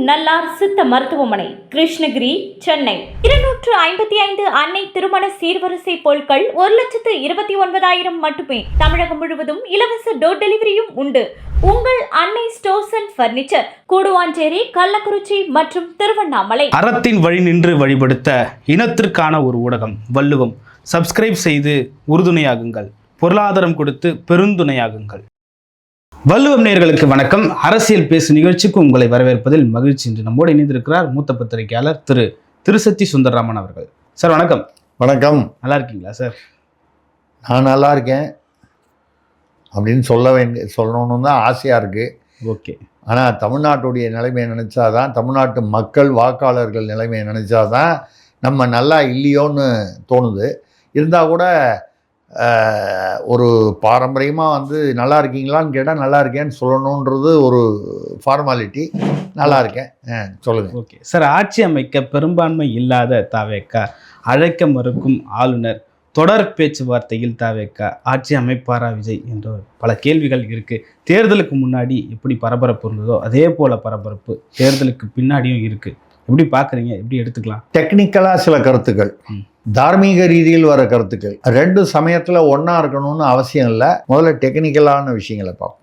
நல்லார் சித்த மருத்துவமனை, கிருஷ்ணகிரி, சென்னை. 255 அன்னை திருமண சீர்வரிசை பொருட்கள் 1,29,000 மட்டுமே. தமிழகம் முழுவதும் இலவச டோர் டெலிவரியும் உண்டு. உங்கள் Annai stores and furniture, Guduvancheri, Kallakurichi மற்றும் திருவண்ணாமலை. அறத்தின் வழி நின்று வழிபடுத்த இனத்திற்கான ஒரு ஊடகம் வள்ளுவம். சப்ஸ்கிரைப் செய்து உறுதுணையாகுங்கள். பொருளாதாரம் கொடுத்து பெருந்துணையாகுங்கள். வள்ளுவம் நேயர்களுக்கு வணக்கம். அரசியல் பேசு நிகழ்ச்சிக்கு உங்களை வரவேற்பதில் மகிழ்ச்சி. என்று நம்மோடு இணைந்திருக்கிறார் மூத்த பத்திரிகையாளர் திரு திருசத்தி சுந்தரராமன் அவர்கள். சார் வணக்கம். வணக்கம். நல்லா இருக்கீங்களா சார்? நான் நல்லா இருக்கேன் அப்படின்னு சொல்லணும்னு தான் ஆசையாக இருக்குது. ஓகே. ஆனால் தமிழ்நாட்டுடைய நிலைமையை நினச்சாதான், தமிழ்நாட்டு மக்கள் வாக்காளர்கள் நிலைமையை நினச்சாதான் நம்ம நல்லா இல்லையோன்னு தோணுது. இருந்தால் கூட ஒரு பாரம்பரியமாக நல்லா இருக்கீங்களான்னு கேட்டால் நல்லா இருக்கேன்னு சொல்லணுன்றது ஒரு ஃபார்மாலிட்டி. நல்லா இருக்கேன், சொல்லுங்கள். Okay sir. ஆட்சி அமைக்க பெரும்பான்மை இல்லாத தாவேக்கா அழைக்க மறுக்கும் ஆளுநர், தொடர் பேச்சுவார்த்தையில் தாவேக்கா ஆட்சி அமைப்பாரா விஜய் என்ற பல கேள்விகள் இருக்குது. தேர்தலுக்கு முன்னாடி எப்படி பரபரப்பு இருந்ததோ அதே போல் பரபரப்பு தேர்தலுக்கு பின்னாடியும் இருக்குது. எப்படி பார்க்குறீங்க? எப்படி எடுத்துக்கலாம்? டெக்னிக்கலாக சில கருத்துக்கள், தார்மீக ரீதியில் வர கருத்துக்கள், ரெண்டு சமயத்தில் ஒன்றா இருக்கணும்னு அவசியம் இல்லை. முதல்ல டெக்னிக்கலான விஷயங்களை பார்ப்போம்.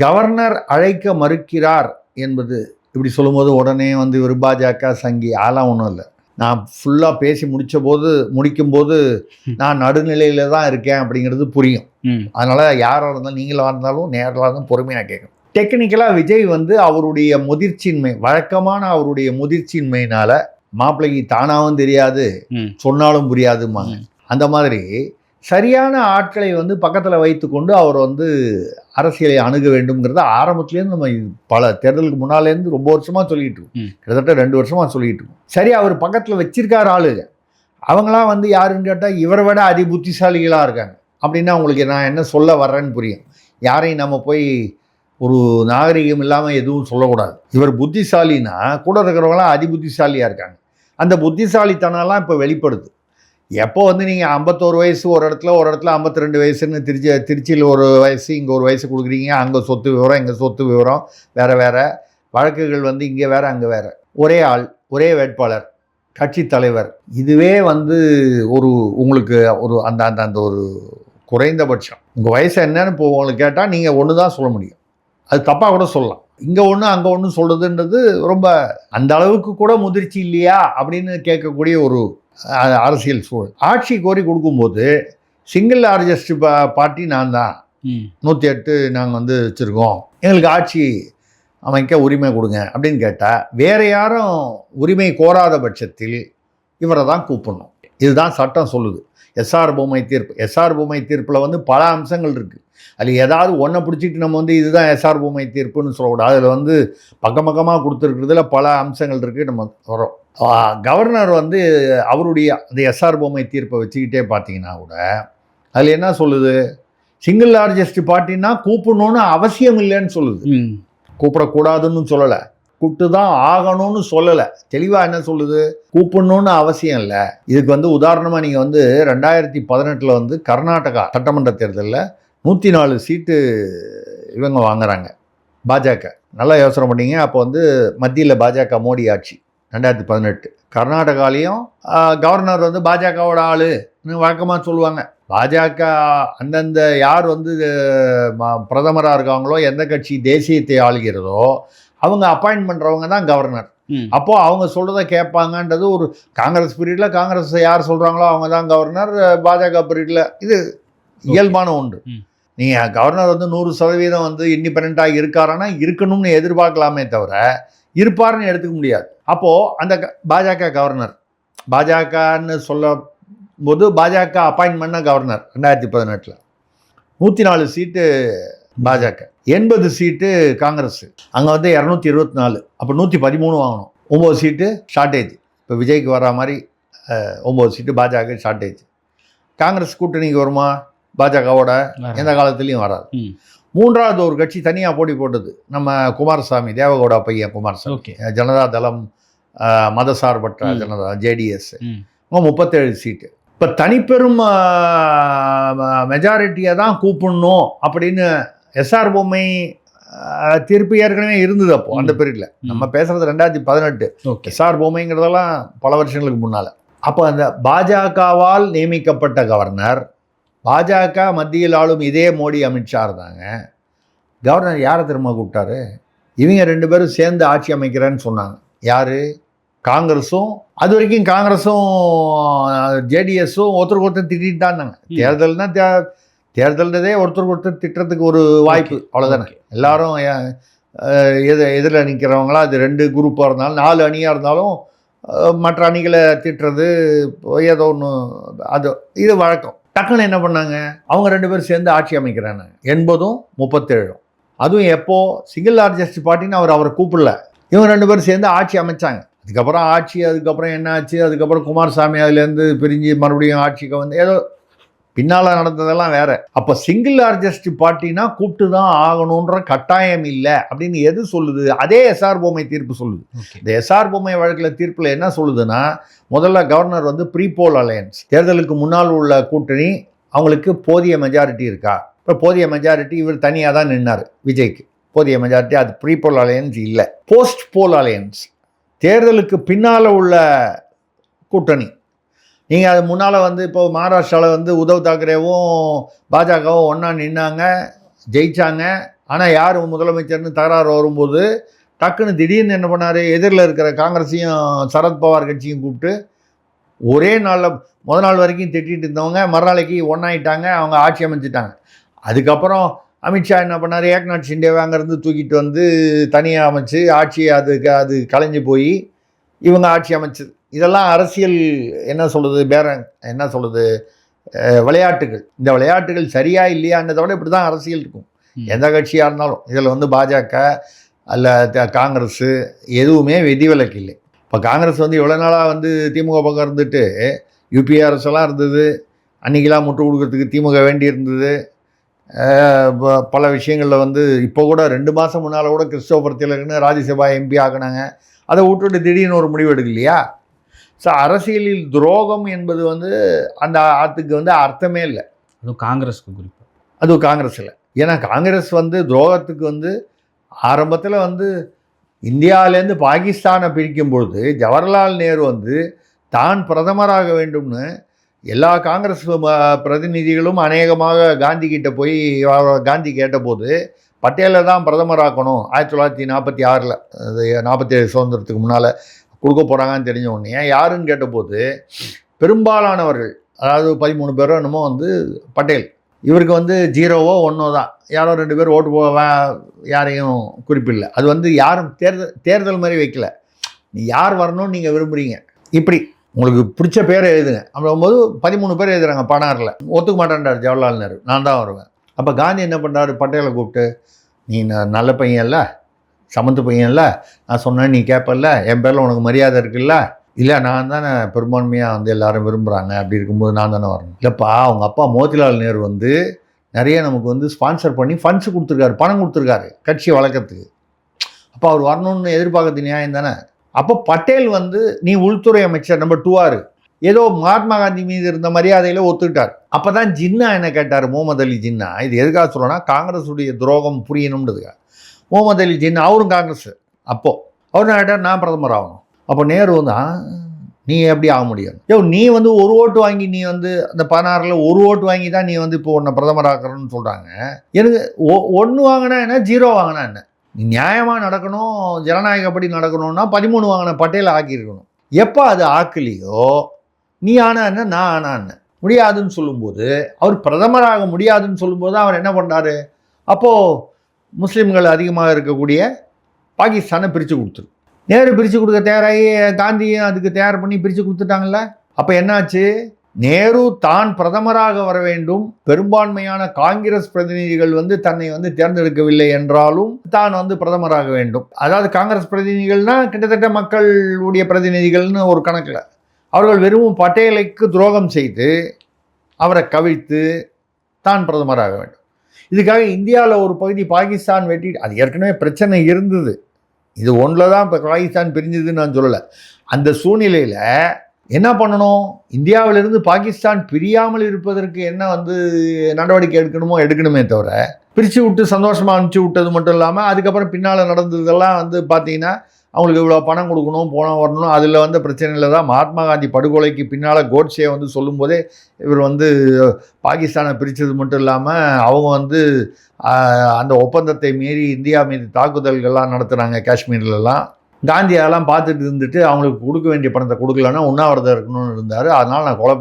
கவர்னர் அழைக்க மறுக்கிறார் என்பது இப்படி சொல்லும்போது உடனே இவர் பாஜக சங்கி ஆலாம் ஒன்றும் இல்லை. நான் ஃபுல்லாக பேசி முடிக்கும்போது நான் நடுநிலையில் தான் இருக்கேன் அப்படிங்கிறது புரியும். அதனால் யாராக இருந்தாலும், நீங்களாக இருந்தாலும், நேரில் இருந்தாலும் பொறுமையாக கேட்கணும். டெக்னிக்கலாக விஜய் அவருடைய முதிர்ச்சியின்மை, வழக்கமான அவருடைய முதிர்ச்சியின்மையினால் மாப்பிள்ளைக்கு தானாகவும் தெரியாது, சொன்னாலும் புரியாதுமாங்க. அந்த மாதிரி சரியான ஆட்களை பக்கத்தில் வைத்து கொண்டு அவர் அரசியலை அணுக வேண்டும்ங்கிறத ஆரம்பத்துலேருந்து நம்ம பல தேர்தலுக்கு முன்னாலேருந்து ரொம்ப வருஷமாக சொல்லிகிட்டு இருக்கோம். கிட்டத்தட்ட 2 வருஷமாக சொல்லிகிட்டு இருக்கோம். சரி, அவர் பக்கத்தில் வச்சிருக்கார் ஆளுங்க. அவங்களாம் யாருன்னு கேட்டால் இவரை விட அதி புத்திசாலிகளாக இருக்காங்க. அப்படின்னா உங்களுக்கு நான் என்ன சொல்ல வர்றேன்னு புரியும். யாரையும் நம்ம போய் ஒரு நாகரிகம் இல்லாமல் எதுவும் சொல்லக்கூடாது. இவர் புத்திசாலின்னா கூட இருக்கிறவங்களாம் அதி புத்திசாலியாக இருக்காங்க. அந்த புத்திசாலித்தனம்லாம் இப்போ வெளிப்படுது. எப்போ நீங்கள் 51 வயசு ஒரு இடத்துல 52 வயசுன்னு திருச்சியில் ஒரு வயசு, இங்கே ஒரு வயசு கொடுக்குறீங்க. அங்கே சொத்து விவரம், இங்கே சொத்து விவரம், வேறு வேறு வழக்குகள் இங்கே வேறு அங்கே வேறு. ஒரே ஆள், ஒரே வேட்பாளர், கட்சி தலைவர். இதுவே ஒரு உங்களுக்கு ஒரு அந்த அந்த அந்த ஒரு குறைந்தபட்சம் உங்கள் வயசு என்னன்னு இப்போ உங்களுக்கு கேட்டால் நீங்கள் ஒன்று தான் சொல்ல முடியும். அது தப்பாக கூட சொல்லலாம். இங்கே ஒன்று அங்கே ஒன்று சொல்கிறதுன்றது ரொம்ப அந்த அளவுக்கு கூட முதிர்ச்சி இல்லையா அப்படின்னு கேட்கக்கூடிய ஒரு அரசியல் சூழல். ஆட்சி கோரி கொடுக்கும்போது சிங்கிள் லார்ஜஸ்ட் பார்ட்டி நான் தான், 108 நாங்கள் வச்சுருக்கோம், எங்களுக்கு ஆட்சி அமைக்க உரிமை கொடுங்க அப்படின்னு கேட்டால் வேறு யாரும் உரிமை கோராத பட்சத்தில் இவரை தான் கூப்பிடணும். இதுதான் சட்டம் சொல்லுது. எஸ்ஆர் பொம்மை தீர்ப்பு. எஸ்ஆர் பொம்மை தீர்ப்பில் பல அம்சங்கள் இருக்குது. அதில் ஏதாவது ஒன்றை பிடிச்சிட்டு நம்ம இதுதான் எஸ்ஆர் பொம்மை தீர்ப்புன்னு சொல்லக்கூடாது. அதில் பக்கமாக கொடுத்துருக்கிறதுல பல அம்சங்கள் இருக்குது. நம்ம வரோம். கவர்னர் அவருடைய அந்த எஸ்ஆர் பொம்மை தீர்ப்பை வச்சுக்கிட்டே பார்த்தீங்கன்னா கூட அதில் என்ன சொல்லுது? சிங்கிள் லார்ஜஸ்ட் பார்ட்டின்னா கூப்பிடணுன்னு அவசியம் இல்லைன்னு சொல்லுது. கூப்பிடக்கூடாதுன்னு சொல்லலை, கூப்பிட்டு தான் ஆகணும்னு சொல்லலை. தெளிவாக என்ன சொல்லுது? கூப்பிடணுன்னு அவசியம் இல்லை. இதுக்கு உதாரணமாக நீங்கள் 2018 கர்நாடகா சட்டமன்ற தேர்தலில் 104 சீட்டு இவங்க வாங்குறாங்க, பாஜக. நல்லா யோசனை பண்ணிங்க. அப்போ மத்தியில் பாஜக மோடி ஆட்சி 2018. கர்நாடகாலையும் கவர்னர் பாஜகவோட ஆளுன்னு வழக்கமாக சொல்லுவாங்க. பாஜக அந்தந்த யார் பிரதமராக இருக்காங்களோ, எந்த கட்சி தேசியத்தை ஆளுகிறதோ அவங்க அப்பாயின்ட் பண்ணுறவங்க தான் கவர்னர். அப்போது அவங்க சொல்கிறத கேட்பாங்கன்றது ஒரு காங்கிரஸ் பீரியடில் காங்கிரஸ் யார் சொல்கிறாங்களோ அவங்க தான் கவர்னர். பாஜக பீரியடில் இது இயல்பான ஒன்று. நீங்கள் கவர்னர் 100% இண்டிபெண்ட்டாக இருக்காருன்னா இருக்கணும்னு எதிர்பார்க்கலாமே தவிர இருப்பாருன்னு எடுத்துக்க முடியாது. அப்போது அந்த பாஜக கவர்னர், பாஜகன்னு சொல்லும் போது பாஜக அப்பாயின்ட் பண்ண கவர்னர் 2018 104 சீட்டு பாஜக, 80 சீட்டு காங்கிரஸ். அங்கே 224. அப்போ 113 வாங்கணும். 9 சீட்டு ஷார்ட்டேஜ். இப்போ விஜய்க்கு வர்ற மாதிரி 9 சீட்டு பாஜக ஷார்ட்டேஜ். காங்கிரஸ் கூட்டணிக்கு வருமா? பாஜகவோட எந்த காலத்துலேயும் வராது. மூன்றாவது ஒரு கட்சி தனியாக போட்டி போட்டது, நம்ம குமாரசாமி, தேவகவுடா பையன் குமாரசாமி, ஜனதா தளம், மதசார்பற்ற ஜனதா, ஜேடிஎஸ். 37 சீட்டு. இப்போ தனிப்பெரும் மெஜாரிட்டியை தான் கூப்பிடணும் அப்படின்னு எஸ்ஆர் பொம்மை தீர்ப்பு ஏற்கனவே இருந்தது அப்போ அந்த பீரியட்ல. நம்ம பேசுறது 2018. ஓகே. எஸ்ஆர் பொம்மைங்கிறதெல்லாம் பல வருஷங்களுக்கு முன்னால. அப்போ அந்த பாஜகவால் நியமிக்கப்பட்ட கவர்னர், பாஜக மத்தியில் ஆளும் இதே மோடி அமித்ஷா இருந்தாங்க. கவர்னர் யாரை திரும்ப கூப்பிட்டாரு? இவங்க 2 பேரும் சேர்ந்து ஆட்சி அமைக்கிறேன்னு சொன்னாங்க. யாரு? காங்கிரஸும். அது வரைக்கும் காங்கிரஸும் ஜேடிஎஸும் ஒருத்தருக்கு ஒருத்தர் திட்டிட்டு தான் இருந்தாங்க. தேர்தல்னா தேர்தல்ன்றதே ஒருத்தருக்கு ஒருத்தர் திட்டுறதுக்கு ஒரு வாய்ப்பு, அவ்வளோதானே. எல்லாரும் எதிரில் நிற்கிறவங்களா அது 2 குரூப்பாக இருந்தாலும் 4 அணியாக இருந்தாலும் மற்ற அணிகளை திட்டுறது ஏதோ ஒன்று, அது இது வழக்கம். டக்குன்னு என்ன பண்ணாங்க, அவங்க 2 பேரும் சேர்ந்து ஆட்சி அமைக்கிறாங்க. 80ம் 37. அதுவும் எப்போ சிங்கிள் லார்ஜஸ்ட் பார்ட்டின்னு அவரை கூப்பிடல, இவங்க 2 பேரும் சேர்ந்து ஆட்சி அமைச்சாங்க. அதுக்கப்புறம் என்ன ஆச்சு, அதுக்கப்புறம் குமாரசாமி அதுலேருந்து பிரிஞ்சு மறுபடியும் ஆட்சிக்கு வந்து ஏதோ பின்னால் நடந்ததெல்லாம் வேற. அப்போ சிங்கிள் லார்ஜஸ்ட் பார்ட்டினா கூப்பிட்டு தான் ஆகணுன்ற கட்டாயம் இல்லை அப்படின்னு எது சொல்லுது? அதே எஸ்ஆர் பொம்மை தீர்ப்பு சொல்லுது. இந்த எஸ்ஆர் பொம்மை வழக்கில் தீர்ப்பில் என்ன சொல்லுதுன்னா, முதல்ல கவர்னர் வந்து ப்ரீபோல் அலையன்ஸ், தேர்தலுக்கு முன்னால் உள்ள கூட்டணி, அவங்களுக்கு போதிய மெஜாரிட்டி இருக்கா? இப்போ போதிய மெஜாரிட்டி இவர் தனியாக தான் நின்னார், விஜய்க்கு போதிய மெஜாரிட்டி. அது ப்ரீபோல் அலையன்ஸ் இல்லை. போஸ்ட் போல் அலையன்ஸ், தேர்தலுக்கு பின்னால் உள்ள கூட்டணி. நீங்கள் அது முன்னால் வந்து இப்போ மகாராஷ்டிராவில் வந்து உத்தவ் தாக்கரேவும் பாஜகவும் ஒன்றா நின்னாங்க, ஜெயிச்சாங்க. ஆனால் யார் முதலமைச்சர்னு தகராறு வரும்போது டக்குன்னு திடீர்னு என்ன பண்ணார், எதிரில் இருக்கிற காங்கிரஸையும் சரத்பவார் கட்சியும் கூப்பிட்டு ஒரே நாளில் முதல் நாள் வரைக்கும் திட்டிகிட்டு இருந்தவங்க மறுநாளைக்கு ஒன்றாயிட்டாங்க, அவங்க ஆட்சி அமைச்சிட்டாங்க. அதுக்கப்புறம் அமித்ஷா என்ன பண்ணார், ஏக்நாத் ஷிண்டேவை அங்கேருந்து தூக்கிட்டு வந்து தனியாக அமைச்சு ஆட்சி அது கலைஞ்சு போய் இவங்க ஆட்சி அமைச்சது. இதெல்லாம் அரசியல் என்ன சொல்லுது, என்ன சொல்லுது, விளையாட்டுகள். இந்த விளையாட்டுகள் சரியா இல்லையான்றதை விட இப்படி தான் அரசியல் இருக்கும், எந்த கட்சியாக இருந்தாலும். இதில் வந்து பாஜக அல்ல காங்கிரஸ் எதுவுமே விதிவிலக்கு இல்லை. இப்போ காங்கிரஸ் வந்து இவ்வளோ நாளாக வந்து திமுக பக்கம் இருந்துட்டு யூபிஆர்எஸ் எல்லாம் இருந்தது, அன்றைக்கெலாம் முட்டு கொடுக்கறதுக்கு திமுக வேண்டி இருந்தது. பல விஷயங்களில் வந்து இப்போ கூட 2 மாதம் முன்னால் கூட கிறிஸ்டோபர் திலகன்னு ராஜ்யசபா எம்பி ஆகினாங்க. அதை விட்டுட்டு திடீர்னு ஒரு முடிவு எடுக்கலையா? ஸோ அரசியலில் துரோகம் என்பது வந்து அந்த ஆத்துக்கு வந்து அர்த்தமே இல்லை. அதுவும் காங்கிரஸுக்கு குறிப்பாக, அதுவும் காங்கிரஸில். ஏன்னா காங்கிரஸ் வந்து துரோகத்துக்கு வந்து ஆரம்பத்தில் வந்து இந்தியாவிலேருந்து பாகிஸ்தானை பிரிக்கும் பொழுது ஜவஹர்லால் நேரு வந்து தான் பிரதமராக வேண்டும்னு எல்லா காங்கிரஸ் பிரதிநிதிகளும் அநேகமாக காந்தி கிட்ட போய் காந்தி கேட்டபோது பட்டேலை தான் பிரதமராக்கணும் 1946 47 சுதந்திரத்துக்கு முன்னால் கொடுக்க போகிறாங்கன்னு தெரிஞ்ச உடனே யாருன்னு கேட்டபோது பெரும்பாலானவர்கள், அதாவது 13 பேரோ என்னமோ வந்து பட்டேல். இவருக்கு வந்து 0வோ 1ஓ தான், யாரோ 2 பேர் ஓட்டு யாரையும் குறிப்பிடல. அது வந்து யாரும் தேர்தல் மாதிரி வைக்கல, நீ யார் வரணும்னு நீங்கள் விரும்புகிறீங்க, இப்படி உங்களுக்கு பிடிச்ச பேரை எழுதுங்க. அப்படிங்கும்போது 13 பேர் எழுதுறாங்க. 16 ஒத்துக்க மாட்டேன்றார் ஜவஹர்லால் நேரு, நான் தான் வருவேன். அப்போ காந்தி என்ன பண்ணுறாரு, பட்டேலை கூப்பிட்டு, நீ நல்ல பையன்ல, சமத்து பையன்ல, நான் சொன்னேன் நீ கேட்பல, என் பேரில் உனக்கு மரியாதை இருக்குல்ல, இல்லை நான் தானே பெரும்பான்மையாக வந்து எல்லாரும் விரும்புகிறாங்க, அப்படி இருக்கும்போது நான் தானே வரணும். இல்லைப்பா, அவங்க அப்பா மோதிலால் நேரு வந்து நிறைய நமக்கு வந்து ஸ்பான்சர் பண்ணி ஃபண்ட்ஸ் கொடுத்துருக்காரு, பணம் கொடுத்துருக்காரு கட்சியை வளர்க்கறதுக்கு. அப்போ அவர் வரணும்னு எதிர்பார்க்கறது நியாயம் தானே. அப்போ பட்டேல் வந்து நீ உள்துறை அமைச்சர் நம்பர் 2 ஏதோ மகாத்மா காந்தி மீது இருந்த மரியாதையில் ஒத்துக்கிட்டார். அப்போ தான் ஜின்னா என்ன கேட்டார், முகமது அலி ஜின்னா. இது எதுக்காக சொல்லணும்னா காங்கிரஸுடைய துரோகம் புரியணுன்றதுக்காக. முகமது அலி ஜின்னா அவரும் காங்கிரஸ். அப்போது அவர் என்ன கேட்டார், நான் பிரதமர் ஆகணும். அப்போ நேரு தான், நீ எப்படி ஆக முடியும், நீ வந்து 1 ஓட்டு வாங்கி, நீ வந்து அந்த 16ல் 1 ஓட்டு வாங்கி தான் நீ வந்து இப்போ உன்னை பிரதமர் ஆக்குறன்னு சொல்கிறாங்க. எனக்கு 1 வாங்கினா என்ன, 0 வாங்கினா என்ன, நீ நியாயமாக நடக்கணும், ஜனநாயகப்படி நடக்கணும்னா 13 வாங்கின பட்டேலை ஆக்கியிருக்கணும். எப்போ அது ஆக்கலையோ, நீ ஆனா என்ன நான் ஆனா என்ன முடியாதுன்னு சொல்லும்போது, அவர் பிரதமராக முடியாதுன்னு சொல்லும்போது அவர் என்ன பண்ணார், அப்போது முஸ்லீம்கள் அதிகமாக இருக்கக்கூடிய பாகிஸ்தானை பிரித்து கொடுத்துரு. நேரு பிரித்து கொடுக்க தயாராகி காந்தியும் அதுக்கு தயார் பண்ணி பிரித்து கொடுத்துட்டாங்கல்ல. அப்போ என்னாச்சு, நேரு தான் பிரதமராக வர வேண்டும், பெரும்பான்மையான காங்கிரஸ் பிரதிநிதிகள் வந்து தன்னை வந்து தேர்ந்தெடுக்கவில்லை என்றாலும் தான் வந்து பிரதமராக வேண்டும். அதாவது காங்கிரஸ் பிரதிநிதிகள்னால் கிட்டத்தட்ட மக்களுடைய பிரதிநிதிகள்னு ஒரு கணக்கில், அவர்கள் வெறும் பட்டேலுக்கு துரோகம் செய்து அவரை கவிழ்த்து தான் பிரதமராக வேண்டும். இதுக்காக இந்தியாவில் ஒரு பகுதி பாகிஸ்தான் வெட்டி, அது ஏற்கனவே பிரச்சனை இருந்தது, இது ஒன்றில் தான் இப்போ பாகிஸ்தான் பிரிஞ்சதுன்னு நான் சொல்லலை. அந்த சூழ்நிலையில் என்ன பண்ணணும், இந்தியாவிலிருந்து பாகிஸ்தான் பிரியாமல் இருப்பதற்கு என்ன வந்து நடவடிக்கை எடுக்கணுமோ எடுக்கணுமே தவிர, பிரித்து விட்டு சந்தோஷமாக அனுப்பிச்சி விட்டது மட்டும் இல்லாமல் அதுக்கப்புறம் பின்னால் நடந்ததெல்லாம் வந்து பார்த்தீங்கன்னா அவங்களுக்கு இவ்வளோ பணம் கொடுக்கணும் போனால் வரணும் அதில் வந்து பிரச்சனையில் தான் மகாத்மா காந்தி படுகொலைக்கு பின்னால் கோட்ஸே வந்து சொல்லும்போதே இவர் வந்து பாகிஸ்தானை பிரித்தது மட்டும் இல்லாமல் அவங்க வந்து அந்த ஒப்பந்தத்தை மீறி இந்தியா மீது தாக்குதல்கள்லாம் நடத்துகிறாங்க காஷ்மீர்லலாம். காந்தியெல்லாம் பார்த்துட்டு இருந்துட்டு அவங்களுக்கு கொடுக்க வேண்டிய பணத்தை கொடுக்கலன்னா உண்ணாவிரதம் இருக்கணும்னு இருந்தார். அதனால் நான் கொலை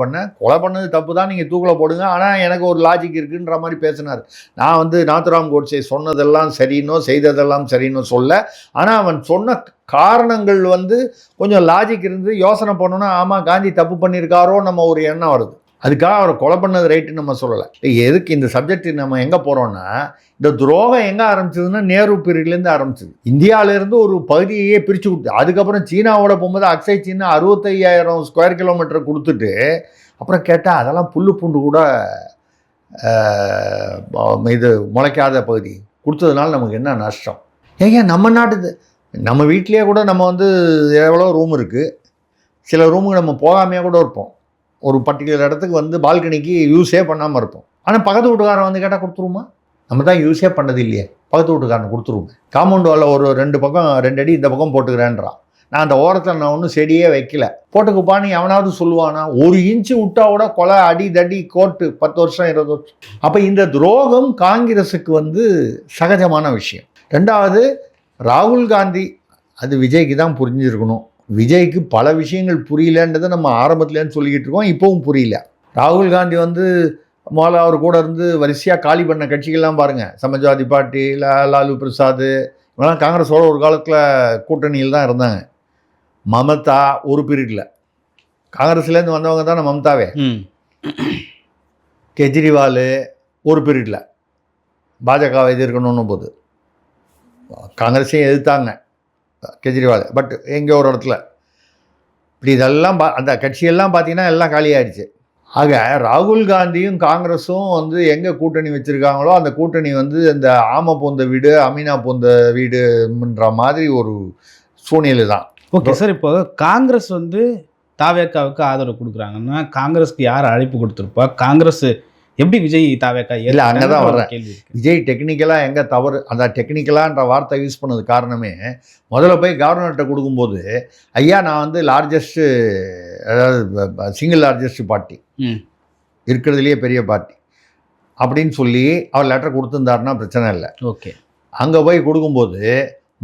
பண்ணது தப்பு தான், நீங்கள் தூக்கில் போடுங்க, ஆனால் எனக்கு ஒரு லாஜிக் இருக்குன்ற மாதிரி பேசினார். நான் வந்து நாத்துராம் கோட்ஸே சொன்னதெல்லாம் சரின்னோ செய்ததெல்லாம் சரின்னோ சொல்ல, ஆனால் அவன் சொன்ன காரணங்கள் வந்து கொஞ்சம் லாஜிக் இருந்து யோசனை பண்ணோன்னா ஆமாம் காந்தி தப்பு பண்ணியிருக்காரோ நம்ம ஒரு எண்ணம் வருது. அதுக்காக அவரை கொலை பண்ணது ரைட்டுன்னு நம்ம சொல்லலை. எதுக்கு இந்த சப்ஜெக்ட் நம்ம எங்கே போகிறோன்னா, இந்த துரோகம் எங்கே ஆரம்பிச்சதுன்னா நேரு பீரியட்லேருந்து ஆரம்பிச்சது. இந்தியாவிலேருந்து ஒரு பகுதியையே பிரித்து கொடுத்து அதுக்கப்புறம் சீனாவோட போகும்போது அக்ஸை சீனா 65,000 ஸ்கொயர் கிலோமீட்டர் கொடுத்துட்டு அப்புறம் கேட்டால் அதெல்லாம் புல்லு பூண்டு கூட இது முளைக்காத பகுதி கொடுத்ததுனால நமக்கு என்ன நஷ்டம்? ஏங்க நம்ம நாட்டு நம்ம வீட்லேயே கூட நம்ம வந்து எவ்வளோ ரூம் இருக்குது, சில ரூமுக்கு நம்ம போகாமையே கூட இருப்போம். ஒரு பர்டிகுலர் இடத்துக்கு வந்து பால்கனிக்கு யூஸே பண்ணாமல் இருப்போம். ஆனால் பக்கத்து வீட்டுக்காரன் வந்து கேட்டால் கொடுத்துருமா? நம்ம தான் யூஸே பண்ணது இல்லையே, பக்கத்து வீட்டுக்காரன் கொடுத்துருவோம். காம்பவுண்ட் வாலில் ஒரு 2 அடி இந்த பக்கம் போட்டுக்கிறேன்றான். நான் அந்த ஓரத்தில் நான் ஒன்றும் செடியே வைக்கல, போட்டுக்குப்பான்னு எவனாவது சொல்லுவானா? 1 இன்ச்சு விட்டா கூட கொலை அடி தடி கோர்ட்டு 10 வருஷம் 20 வருஷம். அப்போ இந்த துரோகம் காங்கிரஸுக்கு வந்து சகஜமான விஷயம். 2வது ராகுல் காந்தி, அது விஜய்க்கு தான் புரிஞ்சிருக்கணும். விஜய்க்கு பல விஷயங்கள் புரியலன்றதை நம்ம ஆரம்பத்துலேருந்து சொல்லிக்கிட்டு இருக்கோம், இப்போவும் புரியல. ராகுல் காந்தி வந்து முதல்ல அவர் கூட இருந்து வரிசையாக காலி பண்ண கட்சிகள்லாம் பாருங்கள், சமாஜ்வாதி பார்ட்டி, லாலு பிரசாத், இவங்கெல்லாம் காங்கிரஸோட ஒரு காலத்தில் கூட்டணியில் தான் இருந்தாங்க. மமதா ஒரு பீரியடில் காங்கிரஸ்லேருந்து வந்தவங்க தானே மமதாவே. கெஜ்ரிவால் ஒரு பீரியடில் பாஜகவை எதிர்க்கணும்னு போது காங்கிரஸையும் எதிர்த்தாங்க கெஜ்ரிவால். பட் எங்கே ஒரு இடத்துல இப்படி இதெல்லாம் அந்த கட்சியெல்லாம் பார்த்தீங்கன்னா எல்லாம் காலியாகிடுச்சு. ஆக ராகுல் காந்தியும் காங்கிரஸும் வந்து எங்கே கூட்டணி வச்சுருக்காங்களோ அந்த கூட்டணி வந்து இந்த ஆமை பூந்த வீடு அமீனா பூந்த வீடுன்ற மாதிரி ஒரு சூழ்நிலை தான். ஓகே சார், இப்போ காங்கிரஸ் வந்து தாவேக்காவுக்கு ஆதரவு கொடுக்குறாங்கன்னா காங்கிரஸ்க்கு யார் அழைப்பு கொடுத்துருப்பா? காங்கிரஸ் எப்படி விஜய் தாவேக்கா? இல்லை, அங்கே தான் வர்றேன். விஜய் டெக்னிக்கலாக எங்கே தவறு, அந்த டெக்னிக்கலான்ற வார்த்தை யூஸ் பண்ணது காரணமே, முதல்ல போய் கவர்னர்கிட்ட கொடுக்கும்போது ஐயா நான் வந்து லார்ஜஸ்ட்டு, அதாவது சிங்கிள் லார்ஜஸ்ட் பார்ட்டி இருக்கிறதுலையே பெரிய பார்ட்டி அப்படின்னு சொல்லி அவர் லெட்டர் கொடுத்துருந்தாருன்னா பிரச்சனை இல்லை. ஓகே, அங்கே போய் கொடுக்கும்போது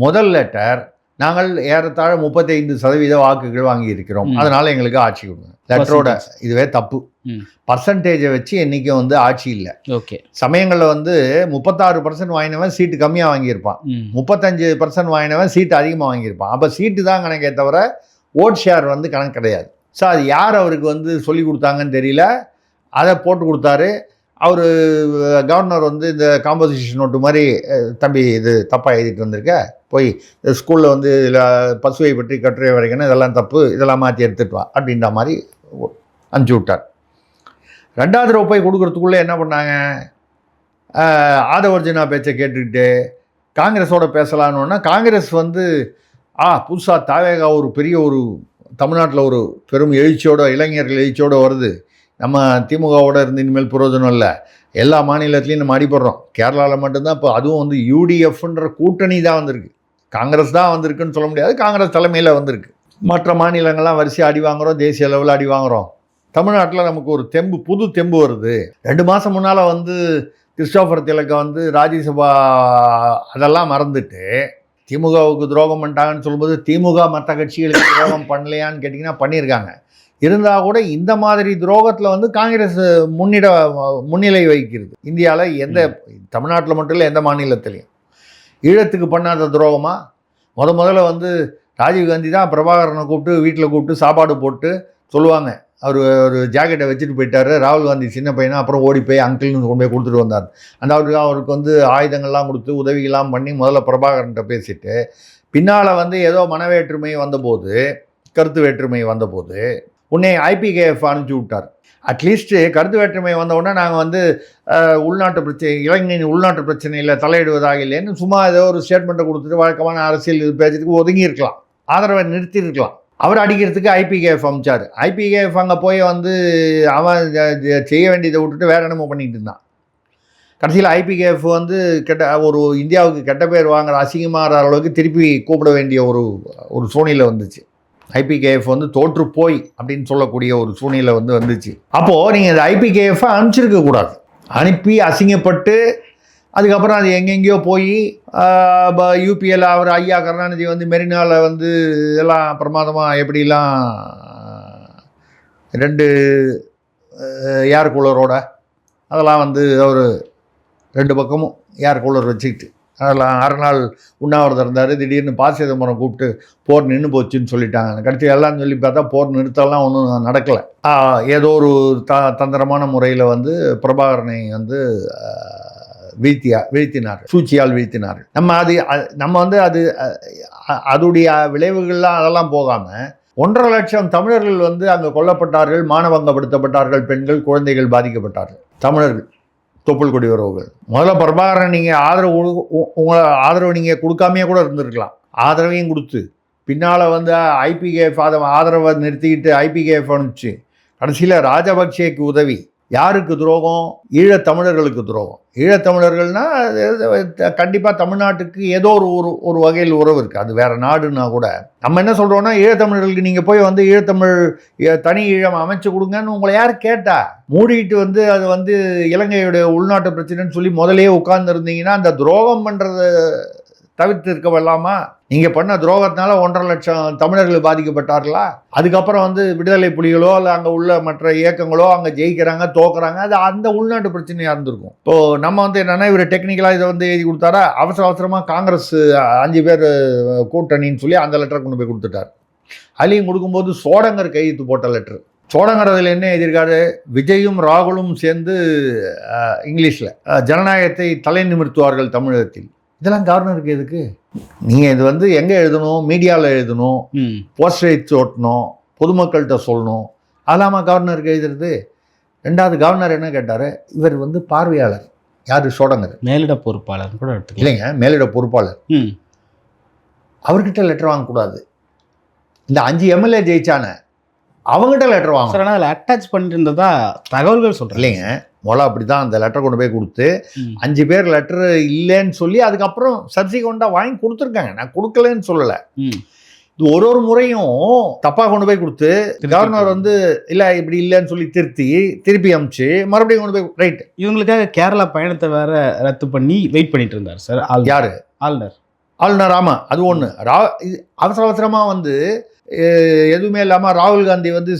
முதல் லெட்டர் நாங்கள் ஏறத்தாழ 35% வாக்குகள் வாங்கி இருக்கிறோம், அதனால் எங்களுக்கு ஆட்சி கொடுங்க. லெட்டரோட இதுவே தப்பு. பர்சன்டேஜை வச்சு என்றைக்கும் வந்து ஆட்சி இல்லை. ஓகே, சமயங்களில் வந்து 36% வாங்கினவன் சீட்டு கம்மியாக வாங்கியிருப்பான், 35% வாங்கினவன் சீட்டு அதிகமாக வாங்கியிருப்பான். அப்போ சீட்டு தான் கணக்கே தவிர ஓட் ஷேர் வந்து கணக்கு கிடையாது. ஸோ அது யார் அவருக்கு வந்து சொல்லி கொடுத்தாங்கன்னு தெரியல, அதை போட்டு கொடுத்தாரு. அவர் கவர்னர் வந்து இந்த காம்போசிஷன் நோட்டு மாதிரி, தம்பி இது தப்பாக எழுதிட்டு வந்திருக்க, போய் ஸ்கூலில் வந்து இதில் பசுவை பற்றி கட்டுரை வரைக்கணும், இதெல்லாம் தப்பு, இதெல்லாம் மாற்றி எடுத்துகிட்டு வா அப்படின்ற மாதிரி அனுப்பிச்சி விட்டார். 2வது தடவை போய் கொடுக்குறதுக்குள்ளே என்ன பண்ணாங்க, ஆதவர்ஜுனா பேச்சை கேட்டுக்கிட்டு காங்கிரஸோட பேசலான்னு. காங்கிரஸ் வந்து புதுசாக தாவேகா ஒரு பெரிய ஒரு தமிழ்நாட்டில் ஒரு பெரும் எழுச்சியோட, இளைஞர்கள் எழுச்சியோடு வருது, நம்ம திமுகவோட இருந்து இனிமேல் பிரயோஜனம் இல்லை, எல்லா மாநிலத்துலேயும் நம்ம அடிபடுறோம், கேரளாவில் மட்டும்தான் இப்போ அதுவும் வந்து யூடிஎஃப்ன்ற கூட்டணி தான் வந்திருக்கு, காங்கிரஸ் தான் வந்திருக்குன்னு சொல்ல முடியாது, காங்கிரஸ் தலைமையில் வந்திருக்கு. மற்ற மாநிலங்கள்லாம் வரிசையாக அடி வாங்குகிறோம், தேசிய அளவில் அடி வாங்குகிறோம். தமிழ்நாட்டில் நமக்கு ஒரு புது தெம்பு வருது. 2 மாதம் முன்னால் வந்து கிறிஸ்டோபர் திலக்கை வந்து ராஜ்யசபா அதெல்லாம் மறந்துட்டு திமுகவுக்கு துரோகம் பண்ணிட்டாங்கன்னு சொல்லும்போது, திமுக மற்ற கட்சிகளுக்கு துரோகம் பண்ணலையான்னு கேட்டிங்கன்னா பண்ணியிருக்காங்க. இருந்தால் கூட இந்த மாதிரி துரோகத்தில் வந்து காங்கிரஸ் முன்னிலை வகிக்கிறது. இந்தியாவில் எந்த, தமிழ்நாட்டில் மட்டும் இல்லை எந்த மாநிலத்திலையும். ஈழத்துக்கு பண்ணாத துரோகமாக முதல்ல வந்து ராஜீவ்காந்தி தான் பிரபாகரனை கூப்பிட்டு வீட்டில் கூப்பிட்டு சாப்பாடு போட்டு சொல்லுவாங்க, அவர் ஒரு ஜாக்கெட்டை வச்சுட்டு போயிட்டார், ராகுல் காந்தி சின்ன பையனா, அப்புறம் ஓடி போய் அங்கிள்னு கொண்டு போய் கொடுத்துட்டு வந்தார். அந்த அவருக்கு வந்து ஆயுதங்கள்லாம் கொடுத்து உதவிகள்லாம் பண்ணி முதல்ல பிரபாகரன்கிட்ட பேசிட்டு, பின்னால் வந்து ஏதோ மனவேற்றுமை வந்தபோது, கருத்து வேற்றுமை வந்தபோது உடனே ஐபிகேஎஃப் அனுப்பிச்சி விட்டார். அட்லீஸ்ட்டு கருத்து வேற்றுமை வந்தவுடனே நாங்கள் வந்து உள்நாட்டு பிரச்சனை, இளைஞரின் உள்நாட்டு பிரச்சனையில் தலையிடுவதாக இல்லைன்னு சும்மா ஏதோ ஒரு ஸ்டேட்மெண்ட்டை கொடுத்துட்டு வழக்கமான அரசியல் பேச்சுக்கு ஒதுங்கியிருக்கலாம், ஆதரவை நிறுத்தியிருக்கலாம். அவர் அடிக்கிறதுக்கு ஐபிகேஎஃப் அமிச்சார். ஐபிகேஎஃப் அங்கே போய் வந்து அவன் செய்ய வேண்டியதை விட்டுட்டு வேறு என்னமோ பண்ணிகிட்டு இருந்தான். கடைசியில் ஐபிகேஎஃப் வந்து ஒரு இந்தியாவுக்கு கெட்ட பேர் வாங்குற அசிங்கமாகிற அளவுக்கு திருப்பி கூப்பிட வேண்டிய ஒரு சூழ்நிலை வந்துச்சு. ஐபிகேஎஃப் வந்து தோற்று போய் அப்படின்னு சொல்லக்கூடிய ஒரு சூழ்நிலை வந்துச்சு. அப்போது நீங்கள் இந்த ஐபிகேஎஃப்பை அனுப்பிச்சிருக்க கூடாது. அனுப்பி அசிங்கப்பட்டு அதுக்கப்புறம் அது எங்கெங்கேயோ போய் யூபிஎல் அவர் ஐயா கருணாநிதி வந்து மெரினாவில் வந்து எல்லாம் பிரமாதமாக எப்படிலாம் 2 ஏர் கூலரோட அதெல்லாம் வந்து அவர் 2 பக்கமும் ஏர் கூலர் வச்சுக்கிட்டு அதெல்லாம் 6 நாள் உண்ணாவிரதம் இருந்தார். திடீர்னு ப. சிதம்பரம் கூப்பிட்டு போர் நின்று போச்சுன்னு சொல்லிட்டாங்க. கடைசி எல்லாம் சொல்லி பார்த்தா போர் நிறுத்தம்லாம் ஒன்றும் நடக்கலை. ஏதோ ஒரு தந்திரமான முறையில் வந்து பிரபாகரனை வந்து வீழ்த்தினார், சூழ்ச்சியால் வீழ்த்தினார். நம்ம வந்து அதுடைய விளைவுகள்லாம் அதெல்லாம் போகாமல் 1.5 லட்சம் தமிழர்கள் வந்து அங்கே கொல்லப்பட்டார்கள், மானபங்கப்படுத்தப்பட்டார்கள், பெண்கள் குழந்தைகள் பாதிக்கப்பட்டார்கள். தமிழர்கள் தொப்புள் கொடி உறவுகள். முதல்ல பிரபாகரன் நீங்கள் ஆதரவு நீங்கள் கொடுக்காமையே கூட இருந்திருக்கலாம். ஆதரவையும் கொடுத்து பின்னால் வந்து ஐபிகேஎஃப் ஆதரவை நிறுத்திக்கிட்டு ஐபிகேஎஃப் அனுப்பிச்சு கடைசியில் ராஜபக்சேக்கு உதவி. யாருக்கு துரோகம்? ஈழத்தமிழர்களுக்கு துரோகம். ஈழத்தமிழர்கள்னால் கண்டிப்பாக தமிழ்நாட்டுக்கு ஏதோ ஒரு வகையில் உறவு இருக்குது. அது வேறு நாடுன்னா கூட நம்ம என்ன சொல்கிறோன்னா ஈழத்தமிழர்களுக்கு நீங்கள் போய் வந்து தனி ஈழம் அமைச்சு கொடுங்கன்னு உங்களை யார் கேட்டா? மூடிட்டு வந்து அது வந்து இலங்கையுடைய உள்நாட்டு பிரச்சனைன்னு சொல்லி முதலே உட்கார்ந்துருந்தீங்கன்னா அந்த துரோகம் பண்ணுறது தவிர்த்து இருக்க வேண்டாமா? நீங்கள் பண்ண துரோகத்தினால 1.5 லட்சம் தமிழர்கள் பாதிக்கப்பட்டார்களா? அதுக்கப்புறம் வந்து விடுதலை புலிகளோ இல்லை அங்கே உள்ள மற்ற இயக்கங்களோ அங்கே ஜெயிக்கிறாங்க தோக்குறாங்க, அது அந்த உள்நாட்டு பிரச்சனையாக இருந்திருக்கும். இப்போது நம்ம வந்து என்னென்னா இவர் டெக்னிக்கலாக இதை வந்து எழுதி கொடுத்தாரா, அவசரமாக காங்கிரஸ் 5 பேர் கூட்டணின்னு சொல்லி அந்த லெட்டரை கொண்டு போய் கொடுத்துட்டார். அதுலேயும் கொடுக்கும்போது சோடங்கர் கையெழுத்து போட்ட லெட்ரு. சோடங்கர் அதில் என்ன எழுதியிருக்காரு? விஜயும் ராகுலும் சேர்ந்து இங்கிலீஷில் ஜனநாயகத்தை தலை நிமிர்த்துவார்கள் தமிழகத்தில். இதெல்லாம் கவர்னருக்கு எதுக்கு? நீங்கள் இது வந்து எங்கே எழுதணும்? மீடியாவில் எழுதணும், போஸ்டர் வச்சு ஓட்டணும், பொதுமக்கள்கிட்ட சொல்லணும். அதெல்லாமா கவர்னருக்கு எழுதுறது? 2வது கவர்னர் என்ன கேட்டார்? இவர் வந்து பார்வையாளர். யார்? சோடங்கர். மேலிட பொறுப்பாளர் கூட எடுத்துக்கலாம். இல்லைங்க, மேலிட பொறுப்பாளர். அவர்கிட்ட லெட்டர் வாங்கக்கூடாது. இந்த 5 எம்எல்ஏ ஜெயிச்சானே அவங்ககிட்ட லெட்டர் வாங்க. சார், ஆனால் அதில் அட்டாச் பண்ணிட்டு இருந்ததா தகவல்கள் சொல்கிறேன். இல்லைங்க, முதல்ல அப்படி தான் அந்த லெட்டர் கொண்டு போய் கொடுத்து 5 பேர் லெட்டர் இல்லைன்னு சொல்லி அதுக்கப்புறம் சப்சிக்வெண்ட்டாக வாங்கி கொடுத்துருக்காங்க. நான் கொடுக்கலன்னு சொல்லலை. இது ஒரு முறையும் தப்பாக கொண்டு போய் கொடுத்து கவர்னர் வந்து இல்லை இப்படி இல்லைன்னு சொல்லி திருப்பி அமிச்சு மறுபடியும் கொண்டு போய் ரைட். இவங்களுக்காக கேரளா பயணத்தை வேற ரத்து பண்ணி வெயிட் பண்ணிட்டு இருந்தார் சார். யாரு? ஆளுநர். ஆமாம், அது ஒன்று. அவசரமாக வந்து எதுவுமே இல்லாமல் ராகுல் காந்தி வந்து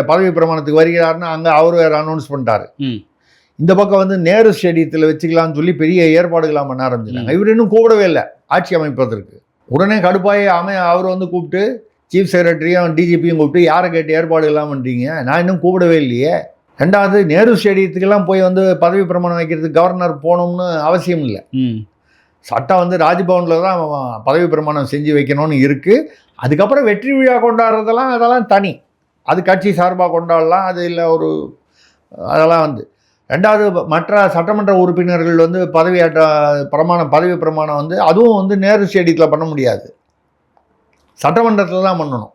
பதவி பிரமாணத்துக்கு வருகிறாருன்னு அங்கே அவர் வேறு அனௌன்ஸ் பண்ணிட்டாரு. இந்த பக்கம் வந்து நேரு ஸ்டேடியத்தில் வச்சுக்கலாம்னு சொல்லி பெரிய ஏற்பாடுகளாக பண்ண ஆரம்பிச்சிட்டாங்க. இவர் இன்னும் கூப்பிடவே இல்லை ஆட்சி அமைப்பதற்கு. உடனே கடுப்பாய் அவர் வந்து கூப்பிட்டு சீஃப் செக்ரட்டரியும் டிஜிபியும் கூப்பிட்டு யாரை கேட்டு ஏற்பாடுகள்லாம் பண்ணுறீங்க, நான் இன்னும் கூப்பிடவே இல்லையே. 2வது நேரு ஸ்டேடியத்துக்கெல்லாம் போய் வந்து பதவி பிரமாணம் வைக்கிறதுக்கு கவர்னர் போகணும்னு அவசியம் இல்லை. சட்டம் வந்து ராஜ்பவனில் தான் பதவி பிரமாணம் செஞ்சு வைக்கணும்னு இருக்குது. அதுக்கப்புறம் வெற்றி விழா கொண்டாடுறதெல்லாம் அதெல்லாம் தனி, அது கட்சி சார்பாக கொண்டாடலாம். அது இல்லை அதெல்லாம் வந்து 2வது மற்ற சட்டமன்ற உறுப்பினர்கள் வந்து பதவி பிரமாணம் வந்து அதுவும் வந்து நேரு ஸ்டேடியத்தில் பண்ண முடியாது, சட்டமன்றத்தில் தான் பண்ணணும்.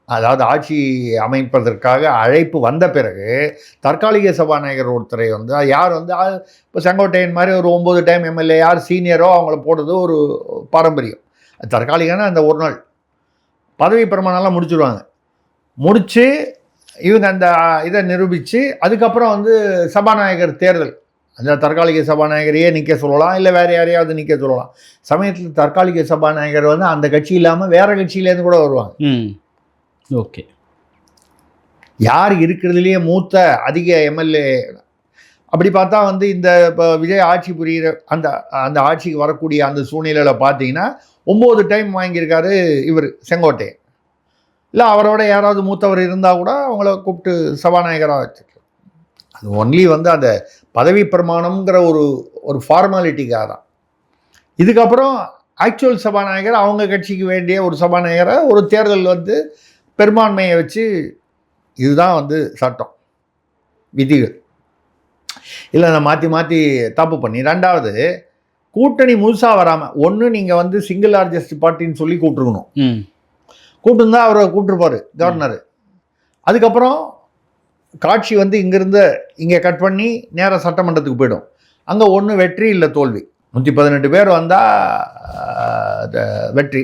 அதாவது ஆட்சி அமைப்பதற்காக அழைப்பு வந்த பிறகு தற்காலிக சபாநாயகர் ஒருத்தரை வந்து யார் வந்து இப்போ செங்கோட்டையன் மாதிரி ஒரு 9 டைம் எம்எல்ஏ யார் சீனியரோ அவங்கள போடுறது ஒரு பாரம்பரியம். தற்காலிகனா அந்த ஒரு நாள் பதவி பிரமாணம்லாம் முடிச்சுடுவாங்க. முடித்து இவங்க அந்த இதை நிரூபித்து அதுக்கப்புறம் வந்து சபாநாயகர் தேர்தல், அந்த தற்காலிக சபாநாயகரையே நிற்க சொல்லலாம், இல்லை வேறு யாரையாவது நிற்க சொல்லலாம். சமயத்தில் தற்காலிக சபாநாயகர் வந்து அந்த கட்சி இல்லாமல் வேறு கட்சியிலேருந்து கூட வருவாங்க. ஓகே, யார் இருக்கிறதுலேயே மூத்த அதிக எம்எல்ஏ அப்படி பார்த்தா வந்து இந்த இப்போ விஜய் ஆட்சி புரிகிற அந்த ஆட்சிக்கு வரக்கூடிய அந்த சூழ்நிலையில் பார்த்தீங்கன்னா 9 டைம் வாங்கியிருக்காரு இவர் செங்கோட்டையன். இல்லை அவரோட யாராவது மூத்தவர் இருந்தால் கூட அவங்கள கூப்பிட்டு சபாநாயகராக வச்சுருக்கு. அது ஒன்லி வந்து அந்த பதவி பிரமாணம்ங்கிற ஒரு ஃபார்மாலிட்டிக்காக தான். இதுக்கப்புறம் ஆக்சுவல் சபாநாயகர் அவங்க கட்சிக்கு வேண்டிய ஒரு சபாநாயகரை ஒரு தேர்தல் வந்து பெரும்பான்மையை வச்சு, இதுதான் வந்து சட்டம் விதிகள். இல்லை நான் மாற்றி தப்பு பண்ணி 2வது கூட்டணி முழுசாக வராமல் ஒன்று நீங்கள் வந்து சிங்கிள் லார்ஜஸ்ட் பார்ட்டின்னு சொல்லி கூப்பிட்டுருக்கணும். கூப்பிட்டுருந்தா அவரை கூப்பிட்டுருப்பார் கவர்னர். அதுக்கப்புறம் காட்சி வந்து இங்கேருந்து இங்கே கட் பண்ணி நேராக சட்டமன்றத்துக்கு போயிடும். அங்கே ஒன்று வெற்றி இல்லை தோல்வி. 118 பேர் வந்தால் வெற்றி,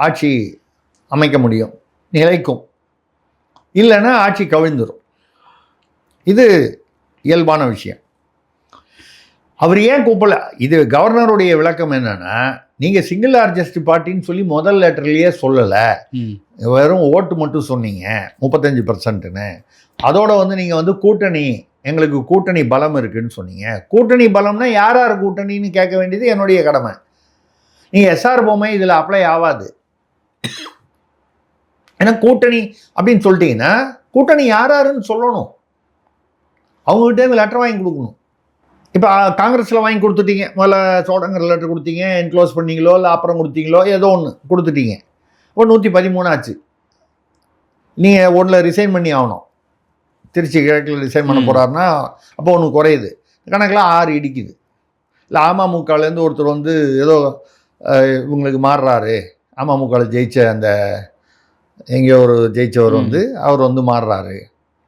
ஆட்சி அமைக்க முடியும், நிலைக்கும். இல்லைன்னா ஆட்சி கவிழ்ந்துடும். இது இயல்பான விஷயம். அவர் ஏன் கூப்பிடல? இது கவர்னருடைய விளக்கம் என்னன்னா, நீங்கள் சிங்கிள் லார்ஜஸ்ட் பார்ட்டின்னு சொல்லி முதல் லெட்டர்லேயே சொல்லலை, வெறும் ஓட்டு மட்டும் சொன்னீங்க 35%ன்னு. அதோட வந்து நீங்கள் வந்து கூட்டணி, எங்களுக்கு கூட்டணி பலம் இருக்குன்னு சொன்னீங்க. கூட்டணி பலம்னா யார் யார் கூட்டணின்னு கேட்க வேண்டியது என்னுடைய கடமை. நீங்கள் எஸ்ஆர் பொம்மை இதில் அப்ளை ஆகாது. ஏன்னா கூட்டணி அப்படின்னு சொல்லிட்டீங்கன்னா கூட்டணி யார் யாருன்னு சொல்லணும், அவங்ககிட்ட லெட்டர் வாங்கி கொடுக்கணும். இப்போ காங்கிரஸில் வாங்கி கொடுத்துட்டீங்க, முதல்ல சோடங்கிற லெட்டர் கொடுத்தீங்க, என்க்ளோஸ் பண்ணீங்களோ இல்லை அப்புறம் கொடுத்தீங்களோ ஏதோ ஒன்று கொடுத்துட்டீங்க. இப்போ 113 ஆச்சு. நீங்கள் ஒன்றில் ரிசைன் பண்ணி ஆகணும். திருச்சி கிழக்கில் ரிசைன் பண்ண போகிறாருன்னா அப்போ ஒன்று குறையுது, கணக்கில் 6 இடிக்குது. இல்லை அமமுகலேருந்து ஒருத்தர் வந்து ஏதோ இவங்களுக்கு மாறுறாரு, அமமுகவில் ஜெயிச்ச அந்த எங்கேயோ ஒரு ஜெயிச்சவர் வந்து அவர் வந்து மாறுறாரு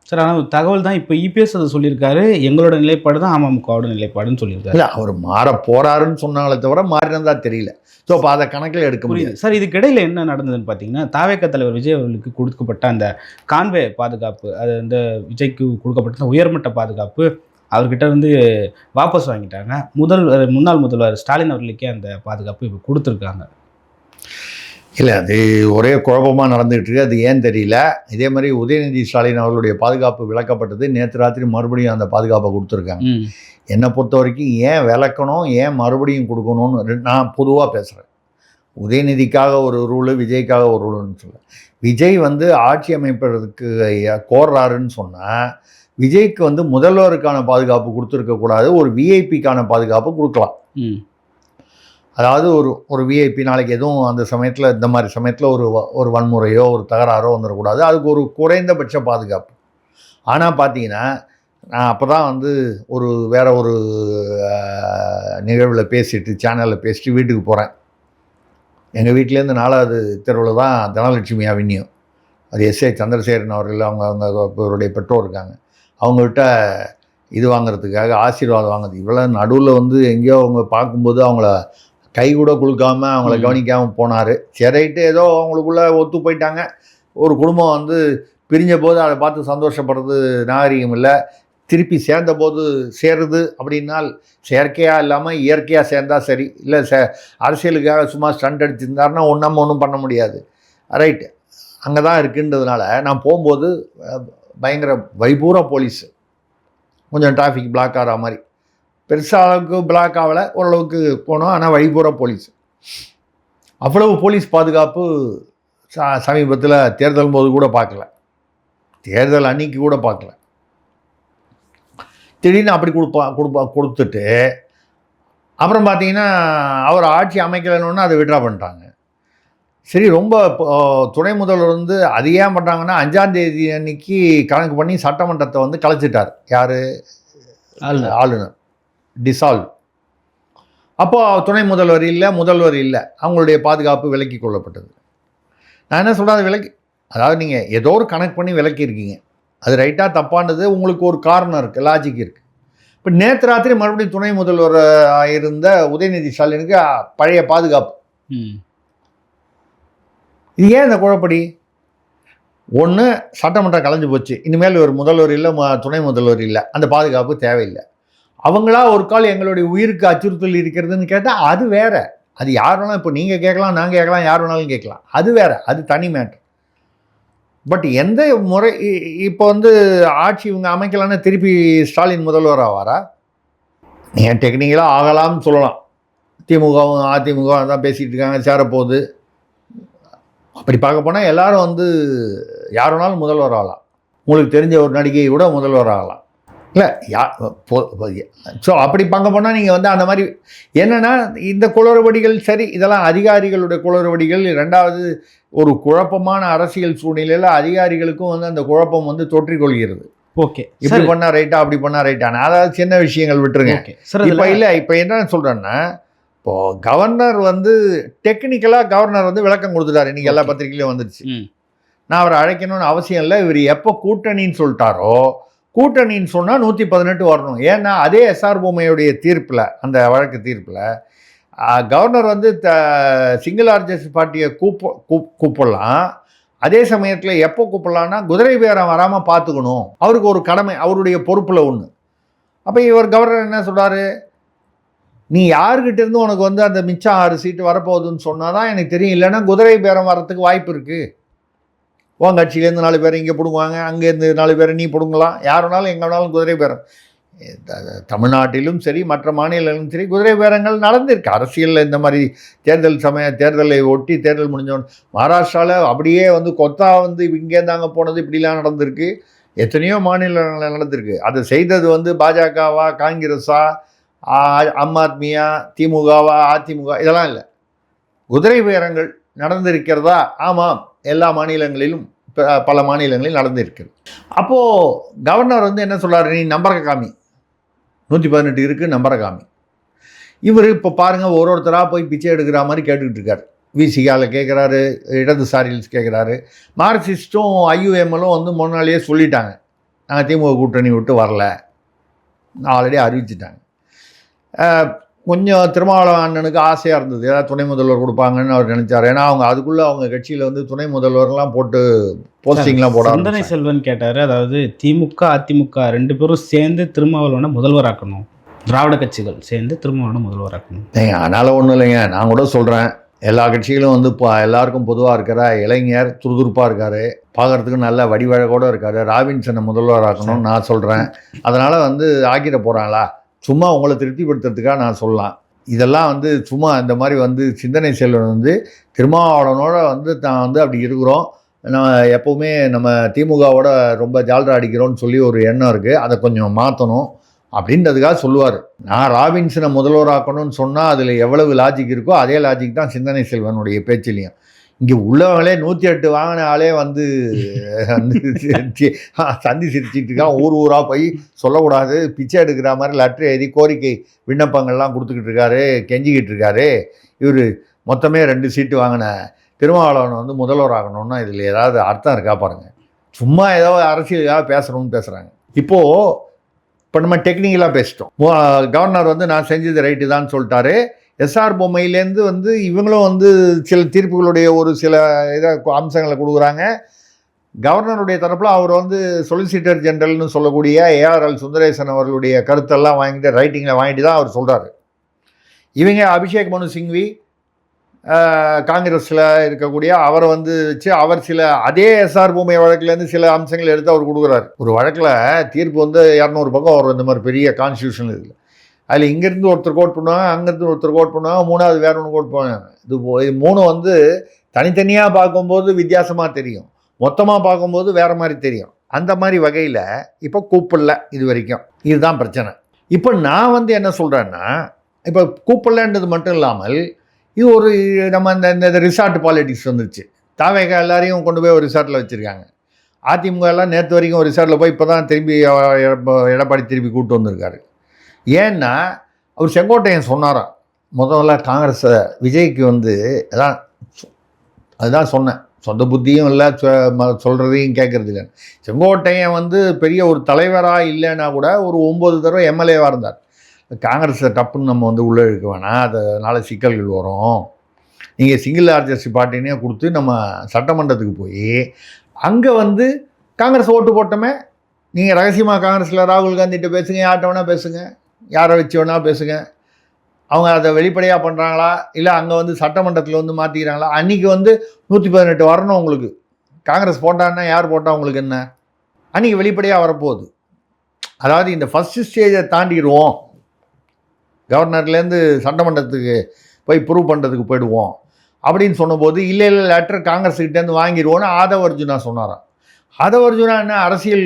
சார். ஆனால் ஒரு தகவல் தான் இப்போ இபிஎஸ் அதை சொல்லியிருக்காரு, எங்களோட நிலைப்பாடு தான் அமமுகவோட நிலைப்பாடுன்னு சொல்லியிருக்காரு. இல்லை அவர் மாற போகிறாருன்னு சொன்னாங்களே தவிர மாறினதா தெரியல. ஸோ அப்போ அதை கணக்கில் எடுக்க முடியாது சார். இதுக்கு இடையில என்ன நடந்ததுன்னு பார்த்தீங்கன்னா, தாவேக தலைவர் விஜய் அவர்களுக்கு கொடுக்கப்பட்ட அந்த கான்வே பாதுகாப்பு, அது வந்து விஜய்க்கு கொடுக்கப்பட்ட உயர்மட்ட பாதுகாப்பு அவர்கிட்ட வந்து வாபஸ் வாங்கிட்டாங்க. முன்னாள் முதல்வர் ஸ்டாலின் அவர்களுக்கே அந்த பாதுகாப்பு இப்போ கொடுத்துருக்காங்க. இல்லை, அது ஒரே குழப்பமாக நடந்துகிட்டு இருக்கு. அது ஏன் தெரியல. இதே மாதிரி உதயநிதி ஸ்டாலின் அவர்களுடைய பாதுகாப்பு விளக்கப்பட்டது. நேற்று ராத்திரி மறுபடியும் அந்த பாதுகாப்பை கொடுத்துருக்காங்க. என்னை பொறுத்த வரைக்கும் ஏன் விளக்கணும், ஏன் மறுபடியும் கொடுக்கணும்னு நான் பொதுவாக பேசுகிறேன். உதயநிதிக்காக ஒரு ரூலு, விஜய்க்காக ஒரு ரூலுன்னு சொல்ல. விஜய் வந்து ஆட்சி அமைப்பதற்கு கோர்றாருன்னு சொன்னால் விஜய்க்கு வந்து முதல்வருக்கான பாதுகாப்பு கொடுத்துருக்கக்கூடாது, ஒரு விஐபிக்கான பாதுகாப்பு கொடுக்கலாம். அதாவது ஒரு விஐபி நாளைக்கு எதுவும் அந்த சமயத்தில், இந்த மாதிரி சமயத்தில் ஒரு வன்முறையோ ஒரு தகராறோ வந்துடக்கூடாது, அதுக்கு ஒரு குறைந்தபட்ச பாதுகாப்பு. ஆனால் பார்த்தீங்கன்னா நான் அப்போ தான் வந்து வேறு ஒரு நிகழ்வில் பேசிட்டு, சேனலில் பேசிட்டு வீட்டுக்கு போகிறேன். எங்கள் வீட்டிலேருந்து 4வது தெருவில் தான் தனலட்சுமி அவென்யூ. அது எஸ்ஏ சந்திரசேகரன் அவர்கள் அவருடைய பெற்றோர் இருக்காங்க. அவங்ககிட்ட இது வாங்கிறதுக்காக ஆசீர்வாதம் வாங்குறது. இவ்வளோ நடுவில் வந்து எங்கேயோ அவங்க பார்க்கும்போது அவங்கள கை கூட கொடுக்காம அவங்கள கவனிக்காமல் போனார். சரிட்டு ஏதோ அவங்களுக்குள்ளே ஒத்து போயிட்டாங்க. ஒரு குடும்பம் வந்து பிரிஞ்ச போது அதை பார்த்து சந்தோஷப்படுறது நாகரிகம் இல்லை. திருப்பி சேர்ந்த போது சேருது அப்படின்னால் செயற்கையாக இல்லாமல் இயற்கையாக சேர்ந்தால் சரி. இல்லை அரசியலுக்காக சும்மா ஸ்டண்ட் அடிச்சிருந்தாருன்னா ஒன்றும் பண்ண முடியாது. ரைட்டு, அங்கே தான் இருக்குன்றதுனால நான் போகும்போது பயங்கர வைபூரா போலீஸு, கொஞ்சம் டிராஃபிக் பிளாக் ஆகிற மாதிரி. பெருசாக அளவுக்கு பிளாக் ஆகலை, ஓரளவுக்கு போனோம். ஆனால் வைபூரா போலீஸ், அவ்வளவு போலீஸ் பாதுகாப்பு சமீபத்தில் தேர்தல் போது கூட பார்க்கல, தேர்தல் அன்னைக்கு கூட பார்க்கல. திடீர்னு அப்படி கொடுத்துட்டு அப்புறம் பார்த்தீங்கன்னா அவர் ஆட்சி அமைக்கலைன்னு அதை விட்ரா பண்ணிட்டாங்க. சரி, ரொம்ப துணை முதல்வர் வந்து அது ஏன் பண்ணுறாங்கன்னா 5ஆம் தேதி அன்னைக்கு கணக்கு பண்ணி சட்டமன்றத்தை வந்து கலைச்சிட்டார். யார்? ஆளுநர் டிசால்வ். அப்போ துணை முதல்வர் இல்லை, முதல்வர் இல்லை, அவங்களுடைய பாதுகாப்பு விலக்கி கொள்ளப்பட்டது. நான் என்ன சொல்கிறேன், அது விலக்கி, அதாவது நீங்கள் ஏதோ ஒரு கணக்கு பண்ணி விலக்கியிருக்கீங்க, அது ரைட்டாக தப்பானது உங்களுக்கு ஒரு காரணம் இருக்குது, லாஜிக் இருக்குது. இப்போ நேற்று ராத்திரி மறுபடியும் துணை முதல்வர் இருந்த உதயநிதி ஸ்டாலினுக்கு பழைய பாதுகாப்பு. இது ஏன் இந்த குழப்படி? ஒன்று, சட்டமன்றம் கலைஞ்சு போச்சு, இனிமேல் ஒரு முதல்வர் இல்லை, துணை முதல்வர் இல்லை, அந்த பாதுகாப்பு தேவையில்லை. அவங்களா ஒரு கால் எங்களுடைய உயிருக்கு அச்சுறுத்தல் இருக்கிறதுன்னு கேட்டால் அது வேற. அது யார் வேணாலும், இப்போ நீங்கள் கேட்கலாம், நாங்கள் கேட்கலாம், யார் வேணாலும் கேட்கலாம், அது வேற, அது தனி மேட்டர். பட் எந்த முறை இப்போ வந்து ஆட்சி இவங்க அமைக்கலான்னு திருப்பி ஸ்டாலின் முதல்வர் ஆவாரா? நீங்கள் டெக்னிக்கலாக ஆகலாம்னு சொல்லலாம். திமுகவும் அதிமுகவும் தான் பேசிகிட்டு இருக்காங்க, சேரப்போகுது. அப்படி பார்க்க போனால் எல்லாரும் வந்து யார் வேணாலும் முதல்வர் ஆகலாம். உங்களுக்கு தெரிஞ்ச ஒரு நடிகை கூட முதல்வர் ஆகலாம். இல்லை ஸோ அப்படி பார்க்க போனால் நீங்கள் வந்து அந்த மாதிரி என்னென்னா இந்த குளறுபடிகள் சரி, இதெல்லாம் அதிகாரிகளுடைய குளறுபடிகள். ரெண்டாவது, ஒரு குழப்பமான அரசியல் சூழ்நிலையில் அதிகாரிகளுக்கும் வந்து அந்த குழப்பம் வந்து தொற்றிக்கொள்கிறது. ஓகே, இப்படி பண்ணால் ரைட்டா, அப்படி பண்ணால் ரைட்டான, அதாவது சின்ன விஷயங்கள் விட்டுருங்க. இப்போ இல்லை, இப்போ என்ன சொல்கிறேன்னா, இப்போது கவர்னர் வந்து டெக்னிக்கலாக கவர்னர் வந்து விளக்கம் கொடுத்துட்டாரு. இன்றைக்கி எல்லா பத்திரிகையிலையும் வந்துடுச்சு. நான் அவரை அழைக்கணும்னு அவசியம் இல்லை. இவர் எப்போ கூட்டணின்னு சொல்லிட்டாரோ கூட்டணின்னு சொன்னால் 118 வரணும். ஏன்னா அதே எஸ்ஆர் பொம்மையுடைய தீர்ப்பில், அந்த வழக்கு தீர்ப்பில் கவர்னர் வந்து சிங்கிள் லார்ஜஸ்ட் பார்ட்டியை கூப்பிடலாம். அதே சமயத்தில் எப்போ கூப்பிடலான்னா குதிரை பேரம் வராமல் பார்த்துக்கணும், அவருக்கு ஒரு கடமை, அவருடைய பொறுப்பில் ஒன்று. அப்போ இவர் கவர்னர் என்ன சொல்கிறாரு, நீ யாருக்கிட்ட இருந்து உனக்கு வந்து அந்த மிச்சம் 6 சீட்டு வரப்போகுதுன்னு சொன்னால் தான் எனக்கு தெரியும், இல்லைன்னா குதிரை பேரம் வரத்துக்கு வாய்ப்பு இருக்குது. உன் கட்சியிலேருந்து 4 பேரை இங்கே பிடுங்குவாங்க, அங்கேருந்து 4 பேரை நீ பிடுங்கலாம், யார் வேணாலும் எங்கே வேணாலும் குதிரை பேரம். தமிழ்நாட்டிலும் சரி மற்ற மாநிலங்களிலும் சரி குதிரை பேரங்கள் நடந்திருக்கு. அரசியலில் இந்த மாதிரி தேர்தலை ஒட்டி தேர்தல் முடிஞ்சோன்னு மகாராஷ்டிராவில் அப்படியே வந்து கொத்தா வந்து இங்கேருந்து அங்கே போனது இப்படிலாம் நடந்திருக்கு. எத்தனையோ மாநிலங்களில் நடந்திருக்கு. அதை செய்தது வந்து பாஜகவா, காங்கிரஸா, ஆம் ஆத்மியா, திமுகவா, அதிமுக, இதெல்லாம் இல்லை. குதிரை பேரங்கள் நடந்திருக்கிறதா? ஆமாம், எல்லா மாநிலங்களிலும் பல மாநிலங்களில் நடந்திருக்கு. அப்போது கவர்னர் வந்து என்ன சொல்கிறார், நீ நம்பரை காமி, 118 இருக்குது, நம்பரை காமி. இவர் இப்போ பாருங்கள், ஒருத்தராக போய் பிச்சை எடுக்கிற மாதிரி கேட்டுக்கிட்டு இருக்கார். விசிகாவில் கேட்குறாரு, இடதுசாரிகள் கேட்குறாரு. மார்க்சிஸ்ட்டும் ஐயுஎம்எலும் வந்து முன்னாலேயே சொல்லிட்டாங்க, நாங்கள் திமுக கூட்டணி விட்டு வரல, ஆல்ரெடி அறிவிச்சிட்டாங்க. கொஞ்சம் திருமாவளவன் அண்ணனுக்கு ஆசையாக இருந்தது, ஏதாவது துணை முதல்வர் கொடுப்பாங்கன்னு அவர் நினச்சார். ஏன்னா அவங்க அதுக்குள்ளே அவங்க கட்சியில் வந்து துணை முதல்வர்லாம் போட்டு போஸ்டிங்லாம் போட சிந்தனை செல்வன் கேட்டார். அதாவது திமுக அதிமுக 2 பேரும் சேர்ந்து திருமாவளவனை முதல்வராக்கணும், திராவிட கட்சிகள் சேர்ந்து திருமாவளவனை முதல்வராக்கணும். அதனால் ஒன்றும் இல்லைங்க, நான் கூட சொல்கிறேன், எல்லா கட்சிகளும் வந்து இப்போ எல்லாருக்கும் பொதுவாக இருக்கிற இளைஞர் துருதுருப்பாக இருக்கார், பார்க்குறதுக்கு நல்ல வடிவழகோடு இருக்கார், ராபின்சனை முதல்வராக்கணும்னு நான் சொல்கிறேன். அதனால் வந்து ஆக்கிட போகிறாங்களா, சும்மா உங்களை திருப்திப்படுத்துறதுக்காக நான் சொல்லலாம். இதெல்லாம் வந்து சும்மா இந்த மாதிரி வந்து சிந்தனை செல்வன் வந்து திருமாவளவனோட வந்து தான் வந்து அப்படி இருக்கிறோம், நம்ம எப்போவுமே நம்ம திமுகவோட ரொம்ப ஜால்ரா அடிக்கிறோன்னு சொல்லி ஒரு எண்ணம் இருக்குது, அதை கொஞ்சம் மாற்றணும் அப்படின்றதுக்காக சொல்லுவார். நான் ராபின்சனை முதல்வராக்கணும்னு சொன்னால் அதில் எவ்வளவு லாஜிக் இருக்கோ அதே லாஜிக் தான் சிந்தனை செல்வனுடைய பேச்சிலையும். இங்கே உள்ளவங்களே 108 வாங்கின ஆளே வந்து சந்தி சிரிச்சிட்டு இருக்கான், ஊராக போய் சொல்லக்கூடாது, பிச்சை எடுக்கிற மாதிரி லெட்டர் எழுதி கோரிக்கை விண்ணப்பங்கள்லாம் கொடுத்துக்கிட்டு இருக்காரு, கெஞ்சிக்கிட்டு இருக்காரு. இவர் மொத்தமே 2 சீட்டு வாங்கின திருமாவளவன் வந்து முதல்வர் ஆகணும்னா இதில் ஏதாவது அர்த்தம் இருக்கா பாருங்கள். சும்மா ஏதோ அரசியலுக்காக பேசுகிறோம்னு பேசுகிறாங்க. இப்போ நம்ம டெக்னிக்கலாக பேசிட்டோம். கவர்னர் வந்து நான் செஞ்சது ரைட்டு தான் சொல்லிட்டாரு. எஸ்ஆர் பொம்மையிலேருந்து வந்து இவங்களும் வந்து சில தீர்ப்புகளுடைய ஒரு சில அம்சங்களை கொடுக்குறாங்க. கவர்னருடைய தரப்பில் அவர் வந்து சொலிசிட்டர் ஜெனரல்னு சொல்லக்கூடிய ஏஆர்எல் சுந்தரேசன் அவர்களுடைய கருத்தெல்லாம் வாங்கிட்டு ரைட்டிங்கில் வாங்கிட்டு தான் அவர் சொல்கிறாரு. இவங்க அபிஷேக் மனு சிங்வி காங்கிரஸில் இருக்கக்கூடிய அவரை வந்து வச்சு அவர் சில அதே எஸ்ஆர் பொம்மை வழக்குலேருந்து சில அம்சங்கள் எடுத்து அவர் கொடுக்குறாரு. ஒரு வழக்கில் தீர்ப்பு வந்து 200 பக்கம் வரும், இந்த மாதிரி பெரிய கான்ஸ்டியூஷன் இதில். அதில் இங்கேருந்து ஒருத்தர் கோட் பண்ணுவாங்க, அங்கேருந்து ஒருத்தர் கோட் பண்ணுவாங்க, 3வது வேற ஒன்று கோட் பண்ணுவாங்க. இது 3 வந்து தனித்தனியாக பார்க்கும்போது வித்தியாசமாக தெரியும், மொத்தமாக பார்க்கும்போது வேறு மாதிரி தெரியும். அந்த மாதிரி வகையில் இப்போ கூப்பிடல இது வரைக்கும், இதுதான் பிரச்சனை. இப்போ நான் வந்து என்ன சொல்கிறேன்னா, இப்போ கூப்பிடலன்றது மட்டும் இல்லாமல் இது ஒரு நம்ம இந்த ரிசார்ட் பாலிட்டிக்ஸ் வந்துருச்சு. தாவேகா எல்லாரையும் கொண்டு போய் ஒரு ரிசார்ட்டில் வச்சுருக்காங்க. அதிமுக எல்லாம் நேற்று வரைக்கும் ஒரு ரிசார்ட்டில் போய் இப்போ தான் திரும்பி எடப்பாடி திருப்பி கூப்பிட்டு வந்திருக்காரு. ஏன்னா அவர் செங்கோட்டையன் சொன்னாராம், முதல்ல காங்கிரஸை விஜய்க்கு வந்து அதுதான் சொன்னேன், சொந்த புத்தியும் இல்லை, சொல்கிறதையும் கேட்குறது இல்லை. செங்கோட்டையன் வந்து பெரிய ஒரு தலைவராக இல்லைன்னா கூட ஒரு 9 தடவை எம்எல்ஏவாக இருந்தார். காங்கிரஸை டப்புன்னு நம்ம வந்து உள்ளே இழுக்க வேணாம், அதனால் சிக்கல்கள் வரும். நீங்கள் சிங்கிள் லார்ஜஸ்ட் பார்ட்டினே கொடுத்து நம்ம சட்டமன்றத்துக்கு போய் அங்கே வந்து காங்கிரஸ் ஓட்டு போட்டோமே, நீங்கள் ரகசியமாக காங்கிரஸில் ராகுல் காந்திகிட்ட பேசுங்க, யார்கிட்ட வேணால் பேசுங்க, யாரை வச்சு வேணால் பேசுங்க, அவங்க அதை வெளிப்படையாக பண்ணுறாங்களா இல்லை அங்கே வந்து சட்டமன்றத்தில் வந்து மாற்றிக்கிறாங்களா? அன்றைக்கி வந்து 118 வரணும் உங்களுக்கு. காங்கிரஸ் போட்டான்னா யார் போட்டால் உங்களுக்கு என்ன? அன்றைக்கி வெளிப்படையாக வரப்போகுது. அதாவது இந்த ஃபஸ்ட்டு ஸ்டேஜை தாண்டிடுவோம், கவர்னர்லேருந்து சட்டமன்றத்துக்கு போய் ப்ரூவ் பண்ணுறதுக்கு போயிடுவோம் அப்படின்னு சொன்னபோது இல்லை லெட்டர் காங்கிரஸுக்கிட்டேருந்து வாங்கிடுவோன்னு ஆதவ் அர்ஜுனா சொன்னாராம். ஆதவ் அர்ஜுனா என்ன அரசியல்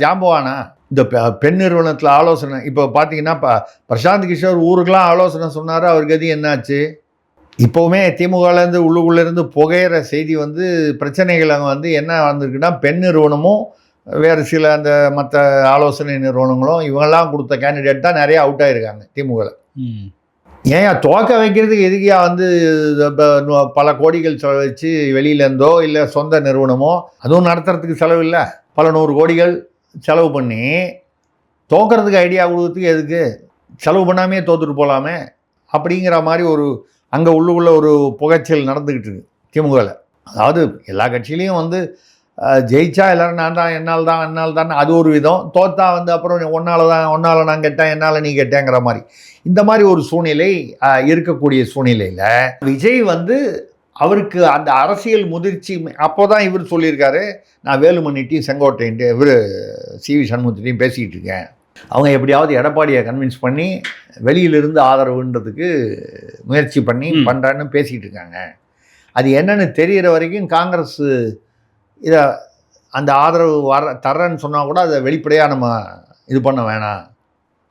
ஜாம்பவானா? இந்த பெண் நிறுவனத்தில் ஆலோசனை இப்போ பார்த்தீங்கன்னா பிரசாந்த் கிஷோர் ஊருக்கெலாம் ஆலோசனை சொன்னார், அவருக்கு எது என்னாச்சு? இப்போவுமே திமுகலேருந்து உள்ளுக்குள்ளேருந்து புகையிற செய்தி வந்து பிரச்சனைகள் அங்கே வந்து என்ன வந்திருக்குன்னா, பெண் நிறுவனமும் வேறு சில அந்த மற்ற ஆலோசனை நிறுவனங்களும் இவங்கெல்லாம் கொடுத்த கேண்டிடேட் தான் நிறையா அவுட் ஆகிருக்காங்க திமுகவில். ஏன் துவக்க வைக்கிறதுக்கு எதுக்கியா வந்து பல கோடிகள் செலவழித்து வெளியிலேருந்தோ இல்லை சொந்த நிறுவனமோ அதுவும் நடத்துறதுக்கு செலவு இல்லை, பல 100 கோடிகள் செலவு பண்ணி தோக்கிறதுக்கு ஐடியா கொடுக்கறதுக்கு எதுக்கு, செலவு பண்ணாமே தோத்துட்டு போகலாமே அப்படிங்கிற மாதிரி ஒரு அங்கே உள்ளுக்குள்ள ஒரு புகைச்சல் நடந்துக்கிட்டு இருக்கு திமுகவில். அதாவது எல்லா கட்சியிலையும் வந்து ஜெயிச்சா எல்லோரும் நான் தான் என்னால் தான் அது ஒரு விதம், தோத்தா வந்து அப்புறம் ஒன்றால் நான் கேட்டேன் என்னால் நீ கேட்டேங்கிற மாதிரி இந்த மாதிரி ஒரு சூழ்நிலை இருக்கக்கூடிய சூழ்நிலையில் விஜய் வந்து அவருக்கு அந்த அரசியல் முதிர்ச்சி அப்போ தான் இவர் சொல்லியிருக்காரு, நான் வேலுமணிட்டையும் செங்கோட்டையன்ட்டு இவர் சிவி சண்முகத்திட்டையும் பேசிக்கிட்டு இருக்கேன், அவங்க எப்படியாவது எடப்பாடியை கன்வின்ஸ் பண்ணி வெளியிலிருந்து ஆதரவுன்றதுக்கு முயற்சி பண்ணி பண்ணுறான்னு பேசிக்கிட்டு இருக்காங்க. அது என்னன்னு தெரிகிற வரைக்கும் காங்கிரஸ் இதை அந்த ஆதரவு தர்றேன்னு சொன்னால் கூட அதை வெளிப்படையாக நம்ம இது பண்ண வேணாம்,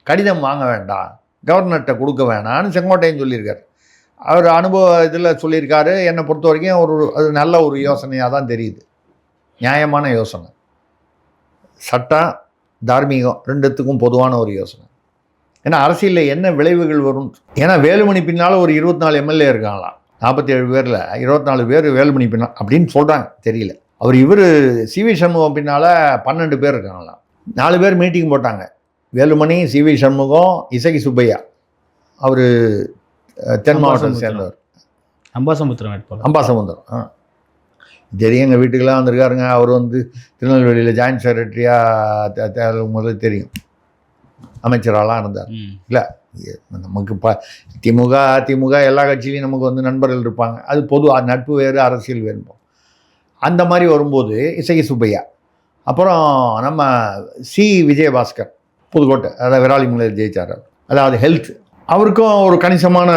கடிதம் வாங்க வேண்டாம், கவர்னர்கிட்ட கொடுக்க வேணான்னு செங்கோட்டையன் சொல்லியிருக்காரு. அவர் அனுபவ இதில் சொல்லியிருக்காரு. என்னை பொறுத்த வரைக்கும் அது நல்ல ஒரு யோசனையாக தான் தெரியுது, நியாயமான யோசனை, சட்டம் தார்மீகம் ரெண்டுத்துக்கும் பொதுவான ஒரு யோசனை. ஏன்னா அரசியலில் என்ன விளைவுகள் வரும், ஏன்னா வேலுமணி பின்னால் ஒரு 24 எம்எல்ஏ இருக்காங்களாம், 47 பேரில் 24 பேர் வேலுமணி பின்னால் அப்படின்னு சொல்கிறாங்க, தெரியல. இவர் சிவி சண்முகம் பின்னால் 12 பேர் இருக்காங்களாம். 4 பேர் மீட்டிங் போட்டாங்க, வேலுமணி, சிவி சண்முகம், இசகி சுப்பையா, அவர் தென் மாவட்டத்தை சேர்ந்தவர், அம்பாசமுத்திரம் தெரியும், எங்கள் வீட்டுக்கெல்லாம் வந்திருக்காருங்க. அவர் வந்து திருநெல்வேலியில் ஜாயின்ட் செக்ரட்டரியாக முதல்ல தெரியும், அமைச்சராலாம் இருந்தார். இல்லை நமக்கு திமுக எல்லா கட்சியிலையும் நமக்கு வந்து நண்பர்கள் இருப்பாங்க, அது பொது நட்பு வேறு அரசியல் வேறுப்போம். அந்த மாதிரி வரும்போது இசகி சுப்பையா, அப்புறம் நம்ம சி விஜயபாஸ்கர் புதுக்கோட்டை, அதாவது விராலிமலையில் ஜெயிச்சார், அதாவது ஹெல்த், அவருக்கும் ஒரு கணிசமான,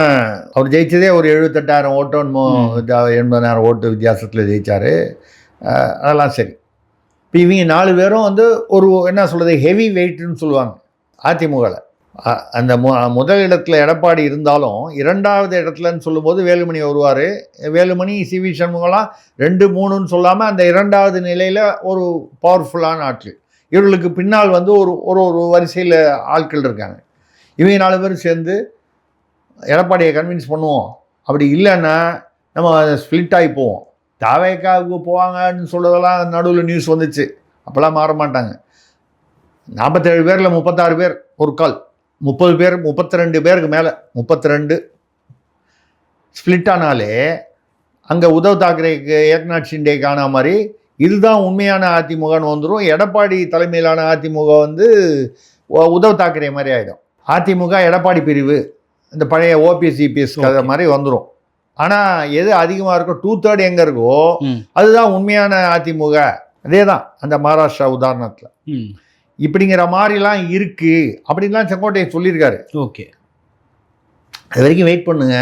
அவர் ஜெயித்ததே ஒரு 78,000 ஓட்டு 80,000 ஓட்டு வித்தியாசத்தில் ஜெயித்தார். அதெல்லாம் சரி. இப்போ இவங்க 4 பேரும் வந்து ஒரு என்ன சொல்கிறது ஹெவி வெயிட்னு சொல்லுவாங்க அதிமுகவில். அந்த முதல் இடத்துல எடப்பாடி இருந்தாலும் 2வது இடத்துலன்னு சொல்லும்போது வேலுமணி வருவார். வேலுமணி, சிவி சண்முகம்லாம் 2, 3ன்னு சொல்லாமல் அந்த 2வது நிலையில் ஒரு பவர்ஃபுல்லான ஆட்கள். இவர்களுக்கு பின்னால் வந்து ஒரு ஒரு வரிசையில் ஆட்கள் இருக்காங்க. இவங்க 4 பேரும் சேர்ந்து எடப்பாடியை கன்வின்ஸ் பண்ணுவோம், அப்படி இல்லைன்னா நம்ம ஸ்ப்ளிட் ஆகி போவோம், தாவேக்காவுக்கு போவாங்கன்னு சொல்கிறதெல்லாம் நடுவில் நியூஸ் வந்துச்சு. அப்போல்லாம் மாற மாட்டாங்க. 47 பேரில் 36 பேர் ஒரு கால், 30 பேர் 32 பேருக்கு மேலே 32 ஸ்ப்ளிட் ஆனாலே அங்கே உத்தவ் தாக்கரேக்கு ஏக்நாத் ஷிண்டே காண மாதிரி இதுதான் உண்மையான அதிமுகன்னு வந்துடும். எடப்பாடி தலைமையிலான அதிமுக வந்து உத்தவ் தாக்கரே மாதிரி ஆகிடும். அதிமுக எடப்பாடி பிரிவு, இந்த பழைய ஓபிஎஸ் சிபிஎஸ் கதை மாதிரி வந்துடும். ஆனால் எது அதிகமாக இருக்கோ 2/3 எங்கே இருக்கோ அதுதான் உண்மையான அதிமுக. அதே தான் அந்த மகாராஷ்டிரா உதாரணத்தில் இப்படிங்கிற மாதிரிலாம் இருக்குது அப்படின்லாம் செங்கோட்டையன் சொல்லியிருக்காரு. ஓகே, அது வரைக்கும் வெயிட் பண்ணுங்க,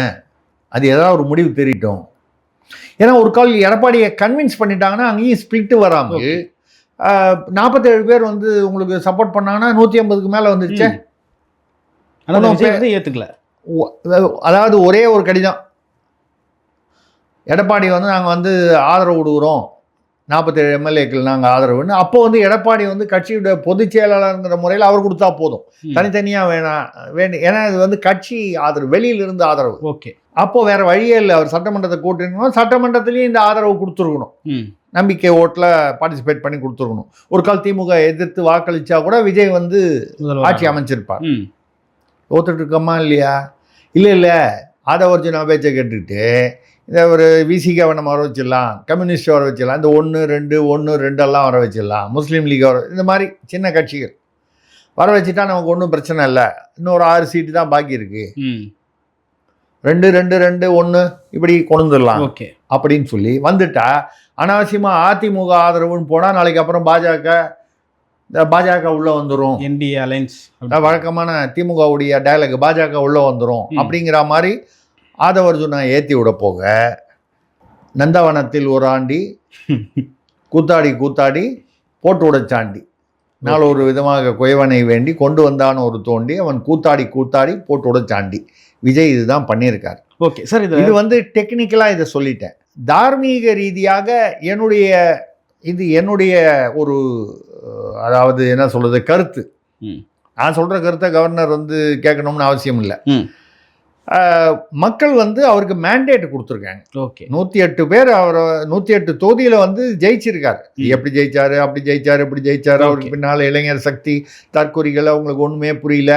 அது ஏதாவது ஒரு முடிவு தெரியட்டும். ஏன்னா ஒரு கால் எடப்பாடியை கன்வின்ஸ் பண்ணிட்டாங்கன்னா அங்கேயும் ஸ்பிளிட்டு வராமல் 47 பேர் வந்து உங்களுக்கு சப்போர்ட் பண்ணாங்கன்னா 150க்கு மேலே வந்துருச்சு. ஏற்றுக்கல. அதாவது ஒரே ஒரு கடிதம், எடப்பாடி வந்து நாங்கள் வந்து ஆதரவு கொடுக்குறோம், 47 எம்எல்ஏக்கள் நாங்கள் ஆதரவுன்னு. அப்போ வந்து எடப்பாடி வந்து கட்சியோட பொதுச் செயலாளருங்கிற முறையில் அவர் கொடுத்தா போதும், தனித்தனியாக வேணும். ஏன்னா இது வந்து கட்சி ஆதரவு, வெளியிலிருந்து ஆதரவு. ஓகே, அப்போது வேறு வழியே இல்லை. அவர் சட்டமன்றத்தை கூட்டணும், சட்டமன்றத்துலேயும் இந்த ஆதரவு கொடுத்துருக்கணும், நம்பிக்கை ஓட்டில் பார்ட்டிசிபேட் பண்ணி கொடுத்துருக்கணும். ஒரு கால் திமுக எதிர்த்து வாக்களித்தா கூட விஜய் வந்து ஆட்சி அமைச்சிருப்பார். ஒத்துட்டு இருக்கோமா இல்லையா? இல்லை ஆதவர்ஜுனா பேச்சை கேட்டுக்கிட்டு இந்த ஒரு விசிகாவை நம்ம வர வச்சிடலாம், கம்யூனிஸ்ட் வர வச்சிடலாம், இந்த 1, 2 எல்லாம் வர வச்சிடலாம், முஸ்லீம் லீக் இந்த மாதிரி சின்ன கட்சிகள் வர வச்சுட்டா நமக்கு ஒன்றும் பிரச்சனை இல்லை, இன்னும் ஒரு 6 சீட்டு தான் பாக்கி இருக்குது, 2, 1 இப்படி கொண்டு வந்துடலாம் அப்படின்னு சொல்லி வந்துட்டா அனாவசியமாக அதிமுக ஆதரவுன்னு போனால் நாளைக்கு அப்புறம் பாஜக உள்ளே வந்துடும், என்டிஏ அலைன்ஸ் வழக்கமான திமுகவுடைய டயலாக் பாஜக உள்ளே வந்துடும் அப்படிங்கிற மாதிரி ஆதவர்ஜுனா ஏற்றி விட போக நந்தவனத்தில் ஒரு ஆண்டி கூத்தாடி போட்டு உடைச்சாண்டி நாள் ஒரு விதமாக குயவனை வேண்டி கொண்டு வந்தான ஒரு தோண்டி அவன் கூத்தாடி போட்டு உடைச்சாண்டி. விஜய் இதுதான் பண்ணியிருக்கார். ஓகே சார், இது வந்து டெக்னிக்கலாக இதை சொல்லிட்டேன். தார்மீக ரீதியாக என்னுடைய ஒரு அதாவது என்ன சொல்கிறது கருத்து. நான் சொல்கிற கருத்தை கவர்னர் வந்து கேட்கணும்னு அவசியம் இல்லை. மக்கள் வந்து அவருக்கு மேண்டேட் கொடுத்துருக்காங்க. ஓகே. 108 பேர் அவர் 108 தொகுதியில் வந்து ஜெயிச்சிருக்காரு. எப்படி ஜெயிச்சாரு, அப்படி ஜெயிச்சாரு, இப்படி ஜெயிச்சாரு. அவருக்கு பின்னால் இளைஞர் சக்தி, தற்கொலைகள், அவங்களுக்கு ஒன்றுமே புரியல.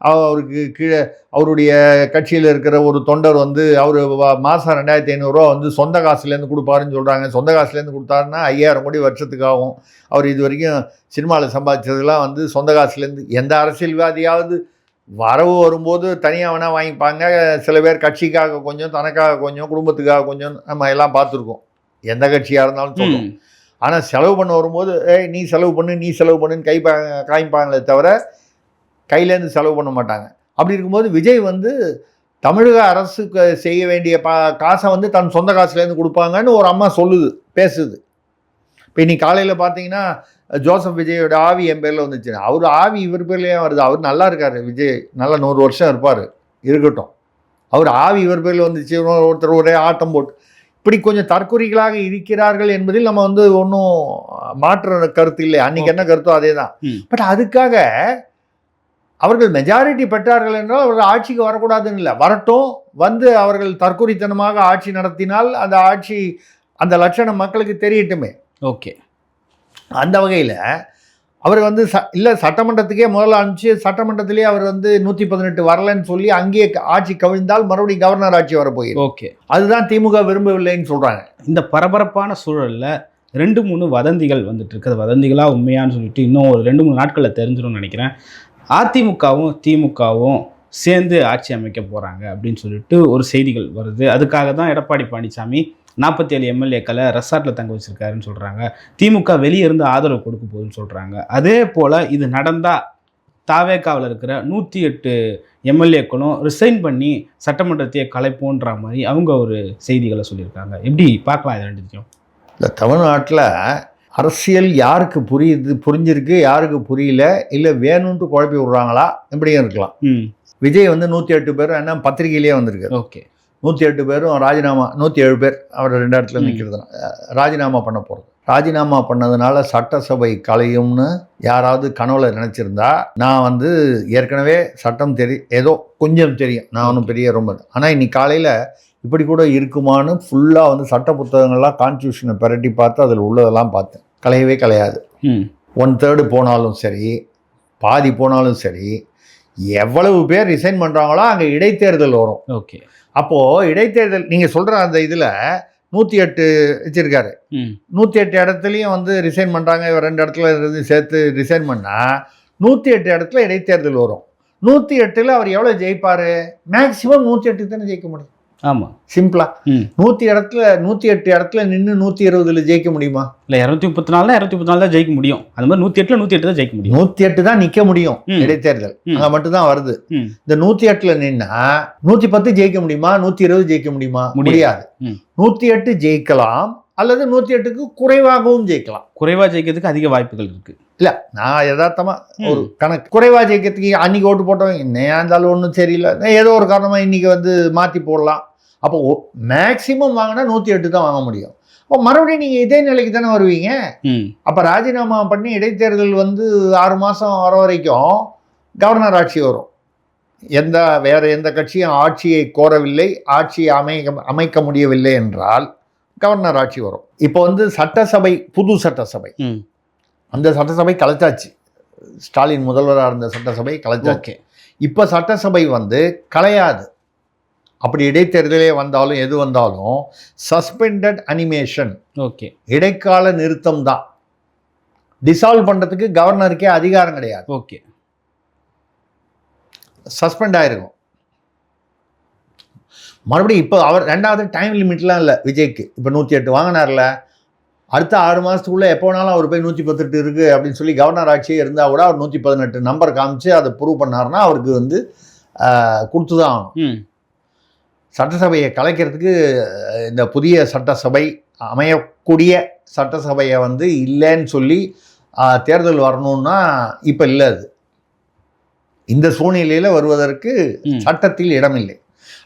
அவருக்கு கீழே அவருடைய கட்சியில் இருக்கிற ஒரு தொண்டர் வந்து அவர் மாதம் 2500 வந்து சொந்த காசுலேருந்து கொடுப்பாருன்னு சொல்கிறாங்க. சொந்த காசுலேருந்து கொடுத்தாருன்னா 5000 கோடி வருஷத்துக்கு ஆகும். அவர் இது வரைக்கும் சினிமாவில் சம்பாதிச்சதெல்லாம் வந்து சொந்த காசுலேருந்து. எந்த அரசியல்வாதியாவது வரவு வரும்போது தனியாக வேணால் வாங்கிப்பாங்க. சில பேர் கட்சிக்காக கொஞ்சம், தனக்காக கொஞ்சம், குடும்பத்துக்காக கொஞ்சம், நம்ம எல்லாம் பார்த்துருக்கோம். எந்த கட்சியாக இருந்தாலும் சொல்லுவோம். ஆனால் செலவு பண்ண வரும்போது நீ செலவு பண்ணு, நீ செலவு பண்ணுன்னு காய்ப்பாங்களே தவிர கையிலேருந்து செலவு பண்ண மாட்டாங்க. அப்படி இருக்கும்போது விஜய் வந்து தமிழக அரசு செய்ய வேண்டிய காசை வந்து தன் சொந்த காசுலேருந்து கொடுப்பாங்கன்னு ஒரு அம்மா பேசுது. இப்போ இன்னைக்கு காலையில் பார்த்தீங்கன்னா ஜோசப் விஜயோட ஆவி என் பேரில் வந்துச்சு. அவர் ஆவி இவர் பேர்லேயே வருது. அவர் நல்லா இருக்கார். விஜய் நல்லா 100 வருஷம் இருப்பார், இருக்கட்டும். அவர் ஆவி இவர் பேரில் வந்துச்சு. ஒருத்தர் ஒரே ஆட்டம் போட்டு இப்படி கொஞ்சம் தற்கொலைகளாக இருக்கிறார்கள் என்பதில் நம்ம வந்து ஒன்றும் மாற்ற கருத்து இல்லை. அன்றைக்கி என்ன கருத்தோ அதே தான். பட் அதுக்காக அவர்கள் மெஜாரிட்டி பெற்றார்கள் என்றால் அவர்கள் ஆட்சிக்கு வரக்கூடாதுன்னு இல்லை. வரட்டும், வந்து அவர்கள் தற்கொலைத்தனமாக ஆட்சி நடத்தினால் அந்த ஆட்சி அந்த லட்சணம் மக்களுக்கு தெரியட்டுமே. ஓகே. அந்த வகையில் அவர் வந்து இல்லை சட்டமன்றத்துக்கே முதல்ல அனுப்பிச்சு சட்டமன்றத்திலே அவர் வந்து 118 வரலன்னு சொல்லி அங்கேயே ஆட்சி கவிழ்ந்தால் மறுபடியும் கவர்னர் ஆட்சி வரப்போகுது. ஓகே. அதுதான் திமுக விரும்பவில்லைன்னு சொல்கிறாங்க. இந்த பரபரப்பான சூழலில் 2-3 வதந்திகள் வந்துட்டு இருக்குது. வதந்திகளாக உண்மையானு சொல்லிட்டு இன்னும் ஒரு 2-3 நாட்களில் தெரிஞ்சிடும்னு நினைக்கிறேன். அதிமுகவும் திமுகவும் சேர்ந்து ஆட்சி அமைக்க போகிறாங்க அப்படின்னு சொல்லிட்டு ஒரு செய்திகள் வருது. அதுக்காக தான் எடப்பாடி பழனிசாமி 47 எம்எல்ஏக்களை ரெசார்ட்டில் தங்க வச்சுருக்காருன்னு சொல்கிறாங்க. திமுக வெளியே இருந்து ஆதரவு கொடுக்க போகுதுன்னு சொல்கிறாங்க. அதே போல் இது நடந்தால் தாவேக்காவில் இருக்கிற 108 எம்எல்ஏக்களும் ரிசைன் பண்ணி சட்டமன்றத்தையே கலைப்போன்ற மாதிரி அவங்க ஒரு செய்திகளை சொல்லியிருக்காங்க. எப்படி பார்க்கலாம் இது ரெண்டுத்தையும்? இந்த தமிழ்நாட்டில் அரசியல் யாருக்கு புரிஞ்சிருக்கு, யாருக்கு புரியல, இல்லை வேணும்ட்டு குழப்பி விட்றாங்களா, இப்படியும் இருக்கலாம். விஜய் வந்து 108 பேர் என்ன பத்திரிகையிலேயே வந்திருக்கு. ஓகே. 108 பேரும் ராஜினாமா, 107 பேர் அவர் 2 இடத்துல நிற்கிறது ராஜினாமா பண்ண போகிறது. ராஜினாமா பண்ணதுனால சட்டசபை கலையும்னு யாராவது கனவுல நினச்சிருந்தா, நான் வந்து ஏற்கனவே சட்டம் ஏதோ கொஞ்சம் தெரியும், நான் ஒன்றும் பெரிய ரொம்ப. ஆனால் இன்னைக்கு காலையில் இப்படி கூட இருக்குமான்னு ஃபுல்லாக வந்து சட்ட புத்தகங்கள்லாம் கான்ஸ்டியூஷனை பிரட்டி பார்த்து அதில் உள்ளதெல்லாம் பார்த்தேன். கலையவே கலையாது. 1/3 போனாலும் சரி, பாதி போனாலும் சரி, எவ்வளவு பேர் ரிசைன் பண்ணுறாங்களோ அங்கே இடைத்தேர்தல் வரும். ஓகே. அப்போது இடைத்தேர்தல் நீங்கள் சொல்கிற அந்த இதில் 108 வச்சுருக்காரு. 108 இடத்துலையும் வந்து ரிசைன் பண்ணுறாங்க. இவர் 2 இடத்துல இருந்து சேர்த்து ரிசைன் பண்ணால் 108 இடத்துல இடைத்தேர்தல் வரும். 108ல் அவர் எவ்வளோ ஜெயிப்பார்? மேக்சிமம் 108 தானே ஜெயிக்க முடியும். ஆமாம், சிம்பிளாக 108 இடத்துல நின்று 120ல் ஜெயிக்க முடியுமா? இல்லை, 234 தான் ஜெயிக்க முடியும். அது மாதிரி 108ல் 108 தான் ஜெயிக்க முடியும். 108 தான் நிற்க முடியும். இடைத்தேர்தல் அங்கே மட்டும்தான் வருது. இந்த 108ல் நின்னா 110 ஜெயிக்க முடியுமா? 120 ஜெயிக்க முடியுமா? முடியாது. 108 ஜெயிக்கலாம், அல்லது 108க்கு குறைவாகவும் ஜெயிக்கலாம். குறைவாக ஜெயிக்கிறதுக்கு அதிக வாய்ப்புகள் இருக்குது. இல்லை, நான் யதார்த்தமாக ஒரு கணக்கு குறைவாக ஜெயிக்கிறதுக்கு அன்றைக்கி ஓட்டு போட்டவங்க என்னையா இருந்தாலும் ஒன்றும் சரியில்லை, ஏதோ ஒரு காரணமாக இன்றைக்கி வந்து மாற்றி போடலாம். அப்போ மேக்சிமம் வாங்கினா 108 தான் வாங்க முடியும். அப்போ மறுபடியும் நீங்கள் இதே நிலைக்கு தானே வருவீங்க. அப்போ ராஜினாமா பண்ணி இடைத்தேர்தல் வந்து 6 மாதம் வர வரைக்கும் கவர்னர் ஆட்சி வரும். வேறு எந்த கட்சியும் ஆட்சியை கோரவில்லை, ஆட்சியை அமைக்க முடியவில்லை என்றால் கவர்னர் ஆட்சி வரும். இப்போ வந்து சட்டசபை, புது சட்டசபை, அந்த சட்டசபை கலைச்சாச்சு. ஸ்டாலின் முதல்வராக இருந்த சட்டசபை கலைச்சாச்சு. இப்போ சட்டசபை வந்து கலையாது. அப்படி இடைத்தேர்தலே வந்தாலும் எது வந்தாலும் சஸ்பெண்டட் அனிமேஷன், ஓகே, இடைக்கால நிறுத்தம் தான். டிசால்வ் பண்ணுறதுக்கு கவர்னருக்கே அதிகாரம் கிடையாது. ஓகே, சஸ்பெண்ட் ஆயிருக்கும். மறுபடியும் இப்போ அவர் 2வது டைம் லிமிட்லாம் இல்லை விஜய்க்கு. இப்போ 108 வாங்கினார்ல, அடுத்த 6 மாதத்துக்குள்ளே எப்போ வேணாலும் அவர் போய் 118 இருக்குது அப்படின்னு சொல்லி கவர்னர் ஆட்சியே இருந்தால் கூட அவர் 118 நம்பர் காமிச்சு அதை ப்ரூவ் பண்ணார்னா அவருக்கு வந்து கொடுத்து தான் ஆகணும். சட்டசபையை கலைக்கிறதுக்கு இந்த புதிய சட்டசபை அமையக்கூடிய சட்டசபையை வந்து இல்லைன்னு சொல்லி தேர்தல் வரணும்னா இப்போ இல்லை. அது இந்த சூழ்நிலையில் வருவதற்கு சட்டத்தில் இடமில்லை.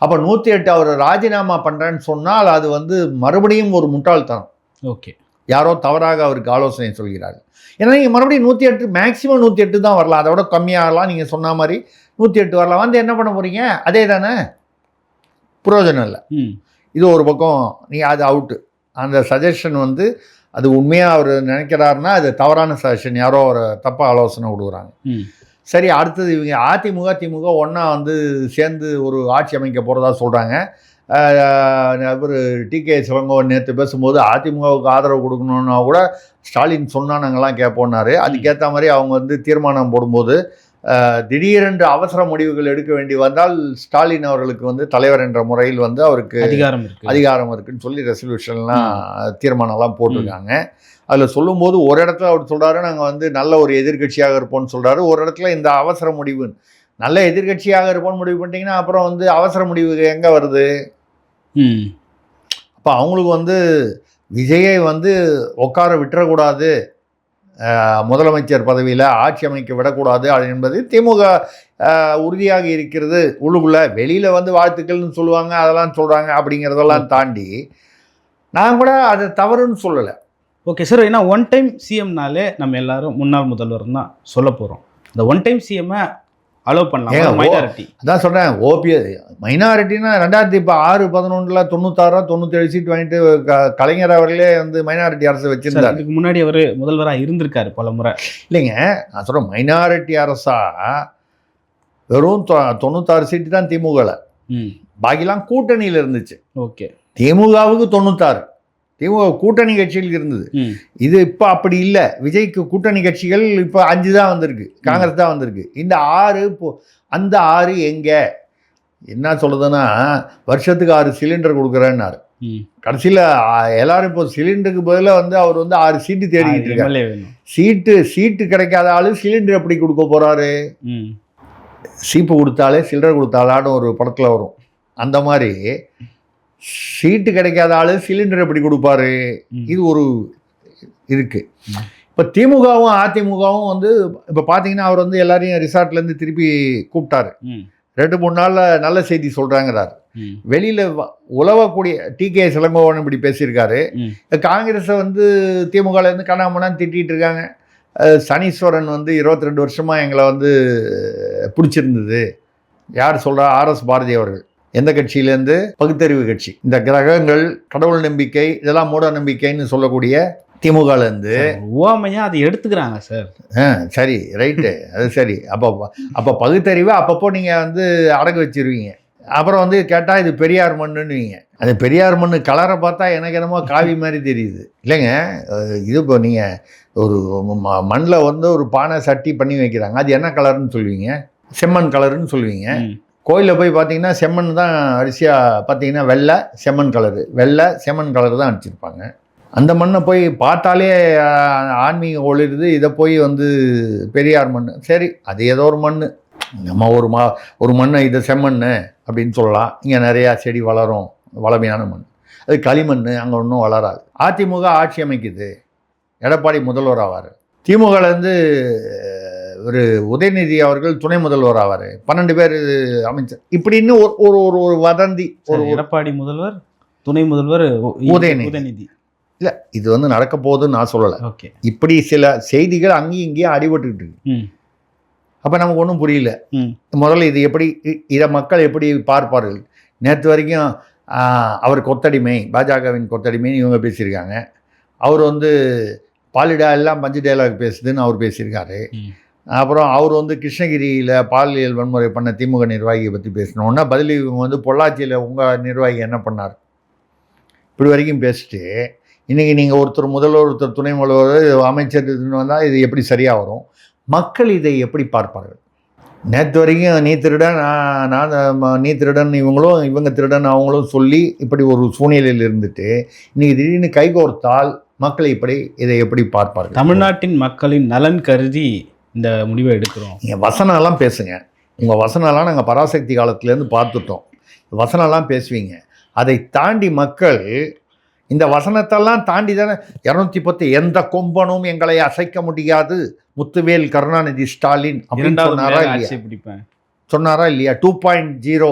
அப்போ 108 அவர் ராஜினாமா பண்ணுறேன்னு சொன்னால் அது வந்து மறுபடியும் ஒரு முட்டாள்தனம். ஓகே, யாரோ தவறாக அவருக்கு ஆலோசனை சொல்கிறார்கள். ஏன்னா நீங்கள் மறுபடியும் 108, மேக்ஸிமம் 108 தான் வரலாம். அதை விட கம்மியாகலாம். நீங்கள் சொன்ன மாதிரி 108 வரலாம். வந்து என்ன பண்ண போகிறீங்க? அதே தானே. பிரயோஜனம் இல்லை. இது ஒரு பக்கம் நீ அது அவுட்டு. அந்த சஜஷன் வந்து அது உண்மையாக அவர் நினைக்கிறாருன்னா அது தவறான சஜஷன், யாரோ ஒரு தப்பாக ஆலோசனை விடுறாங்க. சரி, அடுத்தது இவங்க அதிமுக திமுக ஒன்றா வந்து சேர்ந்து ஒரு ஆட்சி அமைக்க போகிறதா சொல்கிறாங்க. இவர் டிகே சிவங்கோவன் நேற்று பேசும்போது அதிமுகவுக்கு ஆதரவு கொடுக்கணுன்னா கூட ஸ்டாலின் சொன்னால் நாங்கள்லாம் கேட்போன்னாரு. அதுக்கேற்ற மாதிரி அவங்க வந்து தீர்மானம் போடும்போது திடீரென்று அவசர முடிவுகள் எடுக்க வேண்டி வந்தால் ஸ்டாலின் அவர்களுக்கு வந்து தலைவர் என்ற முறையில் வந்து அவருக்கு அதிகாரம் இருக்குன்னு சொல்லி ரெசல்யூஷன்லாம் தீர்மானம்லாம் போட்டிருக்காங்க. அதில் சொல்லும்போது ஒரு இடத்துல அவர் சொல்கிறாரு நாங்கள் வந்து நல்ல ஒரு எதிர்கட்சியாக இருப்போம்னு சொல்கிறாரு. ஒரு இடத்துல இந்த அவசர முடிவு, நல்ல எதிர்கட்சியாக இருப்போம்னு முடிவு பண்ணிட்டீங்கன்னா அப்புறம் வந்து அவசர முடிவு எங்கே வருது? அப்போ அவங்களுக்கு வந்து விஜயை வந்து உட்கார விட்டுறக்கூடாது, முதலமைச்சர் பதவியில் ஆட்சி அமைக்க விடக்கூடாது என்பது திமுக உறுதியாக இருக்கிறது. உள்ளுக்குள்ள வெளியில் வந்து வாழ்த்துக்கள்னு சொல்லுவாங்க, அதெல்லாம் சொல்கிறாங்க. அப்படிங்கிறதெல்லாம் தாண்டி நான் கூட அது தவறுன்னு சொல்லலை. ஓகே சார், ஏன்னா ஒன் டைம் சிஎம்னாலே நம்ம எல்லாரும் முன்னாள் முதல்வர் தான் சொல்ல போகிறோம். இந்த ஒன் டைம் சிஎம்மை அலோவ் பண்ணலாம். மைனாரிட்டி அதான் சொல்கிறேன். மைனாரிட்டினா 2006-11 96 97 சீட் வாங்கிட்டு கலைஞர் அவர்களே வந்து மைனாரிட்டி அரசு வச்சிருந்தார். இதுக்கு முன்னாடி அவர் முதல்வராக இருந்திருக்காரு பல முறை. இல்லைங்க, நான் சொல்கிறேன் மைனாரிட்டி அரசா வெறும் 96 சீட்டு தான் திமுகவில், பாக்கிலாம் கூட்டணியில் இருந்துச்சு. ஓகே, திமுகவுக்கு 96, திமுக கூட்டணி கட்சிகள் இருந்தது. இது இப்போ அப்படி இல்லை. விஜய்க்கு கூட்டணி கட்சிகள் இப்போ 5 தான் வந்திருக்கு, காங்கிரஸ் தான் வந்திருக்கு. இந்த 6 அந்த 6 எங்கே என்ன சொல்லுதுன்னா வருஷத்துக்கு 6 சிலிண்டர் கொடுக்குறேன்னாரு. கடைசியில் எல்லாரும் இப்போ சிலிண்டருக்கு பதிலாக வந்து அவர் வந்து 6 சீட்டு தேடிக்கிட்டு இருக்காரு. சீட்டு கிடைக்காத ஆளு சிலிண்டர் எப்படி கொடுக்க போறாரு? சீப்பு கொடுத்தாலே சிலிண்டர் கொடுத்தாலான்னு ஒரு படத்தில் வரும். அந்த மாதிரி சீட்டு கிடைக்காத ஆளு சிலிண்டர் எப்படி கொடுப்பாரு? இது ஒரு இருக்கு. இப்போ திமுகவும் அதிமுகவும் வந்து இப்போ பார்த்தீங்கன்னா அவர் வந்து எல்லாரையும் ரிசார்ட்லேருந்து திருப்பி கூப்பிட்டாரு. 2-3 நாளில் நல்ல செய்தி சொல்கிறாங்கிறாரு. வெளியில் உலவக்கூடிய டிகே சிலங்கோவன் இப்படி பேசியிருக்காரு. காங்கிரஸை வந்து திமுகலேருந்து கண்ணாமண்ணான்னு திட்டிகிட்டு இருக்காங்க. சனீஸ்வரன் வந்து 22 வருஷமாக எங்களை வந்து பிடிச்சிருந்தது. யார் சொல்கிறா? ஆர்எஸ் பாரதி அவர்கள். எந்த கட்சியிலேருந்து? பகுத்தறிவு கட்சி. இந்த கிரகங்கள், கடவுள் நம்பிக்கை, இதெல்லாம் மூட நம்பிக்கைன்னு சொல்லக்கூடிய திமுகலேருந்து ஓமையாக அதை எடுத்துக்கிறாங்க சார். சரி, ரைட்டு, அது சரி. அப்போ பகுத்தறிவை அப்பப்போ நீங்கள் வந்து அடகு வச்சிருவீங்க. அப்புறம் வந்து கேட்டால் இது பெரியார் மண்ணுன்னுவீங்க. அது பெரியார் மண்ணு கலரை பார்த்தா எனக்கு என்னமோ காவி மாதிரி தெரியுது. இல்லைங்க, இது இப்போ நீங்கள் ஒரு மண்ணில் வந்து ஒரு பானை சட்டி பண்ணி வைக்கிறாங்க, அது என்ன கலர்னு சொல்லுவீங்க? செம்மண் கலருன்னு சொல்லுவீங்க. கோயிலில் போய் பார்த்தீங்கன்னா செம்மண் தான் அரிசியாக பார்த்தீங்கன்னா வெள்ளை செம்மண் கலரு, வெள்ளை செம்மண் கலர் தான் அடிச்சிருப்பாங்க. அந்த மண்ணை போய் பார்த்தாலே ஆன்மீகம் ஒளிருது. இதை போய் வந்து பெரியார் மண், சரி அது ஏதோ ஒரு மண், நம்ம ஒரு மண்ணை இதை செம்மண் அப்படின்னு சொல்லலாம். இங்கே நிறையா செடி வளரும், வளமையான மண். அது களிமண், அங்கே ஒன்றும் வளராது. அதிமுக ஆட்சி அமைக்குது, எடப்பாடி முதல்வர் ஆவார். திமுகலேருந்து ஒரு உதயநிதி அவர்கள் துணை முதல்வர் ஆவார். 12 பேர் அமைச்சர். இப்படின்னு ஒரு ஒரு ஒரு வதந்தி. ஒரு எடப்பாடி முதல்வர், துணை முதல்வர் உதயநிதி. இல்லை, இது வந்து நடக்க போகுதுன்னு நான் சொல்லலை. ஓகே, இப்படி சில செய்திகள் அங்கேயும் இங்கேயும் அடிபட்டுக்கிட்டு இருக்கு. அப்போ நமக்கு ஒன்றும் புரியல. முதல்ல இது எப்படி, இதை மக்கள் எப்படி பார்ப்பார்கள்? நேற்று வரைக்கும் அவர் கொத்தடிமை, பாஜகவின் கொத்தடிமைன்னு இவங்க பேசியிருக்காங்க. அவர் வந்து பாலிடா எல்லாம் பஞ்சு டைலாக் பேசுதுன்னு அவர் பேசியிருக்காரு. அப்புறம் அவர் வந்து கிருஷ்ணகிரியில் பாலியல் வன்முறை பண்ண திமுக நிர்வாகியை பற்றி பேசணுன்னா பதில் இவங்க வந்து பொள்ளாச்சியில் உங்கள் நிர்வாகி என்ன பண்ணார் இப்படி வரைக்கும் பேசிட்டு, இன்றைக்கி நீங்கள் ஒருத்தர் முதல்வர், ஒருத்தர் துணை முதல்வர், அமைச்சர் வந்தால் இது எப்படி சரியாக வரும்? மக்கள் இதை எப்படி பார்ப்பார்கள்? நேற்று வரைக்கும் நீ திருடன், நான் நீ திருடன் இவங்களும், இவங்க திருடன் அவங்களும் சொல்லி இப்படி ஒரு சூழ்நிலையில் இருந்துட்டு இன்றைக்கி திடீர்னு கைகோர்த்தால் மக்கள் இதை எப்படி பார்ப்பார்கள்? தமிழ்நாட்டின் மக்களின் நலன் கருதி இந்த முடிவை எடுக்கிறோம். நீங்கள் வசனம்லாம் பேசுங்க. உங்கள் வசனம்லாம் நாங்கள் பராசக்தி காலத்துலேருந்து பார்த்துட்டோம். வசனம்லாம் பேசுவீங்க. அதை தாண்டி மக்கள் இந்த வசனத்தெல்லாம் தாண்டி தானே 210 எந்த கொம்பனும் எங்களை அசைக்க முடியாது, முத்துவேல் கருணாநிதி ஸ்டாலின் அப்படின்னு சொன்னாரா இல்லையா? 2.0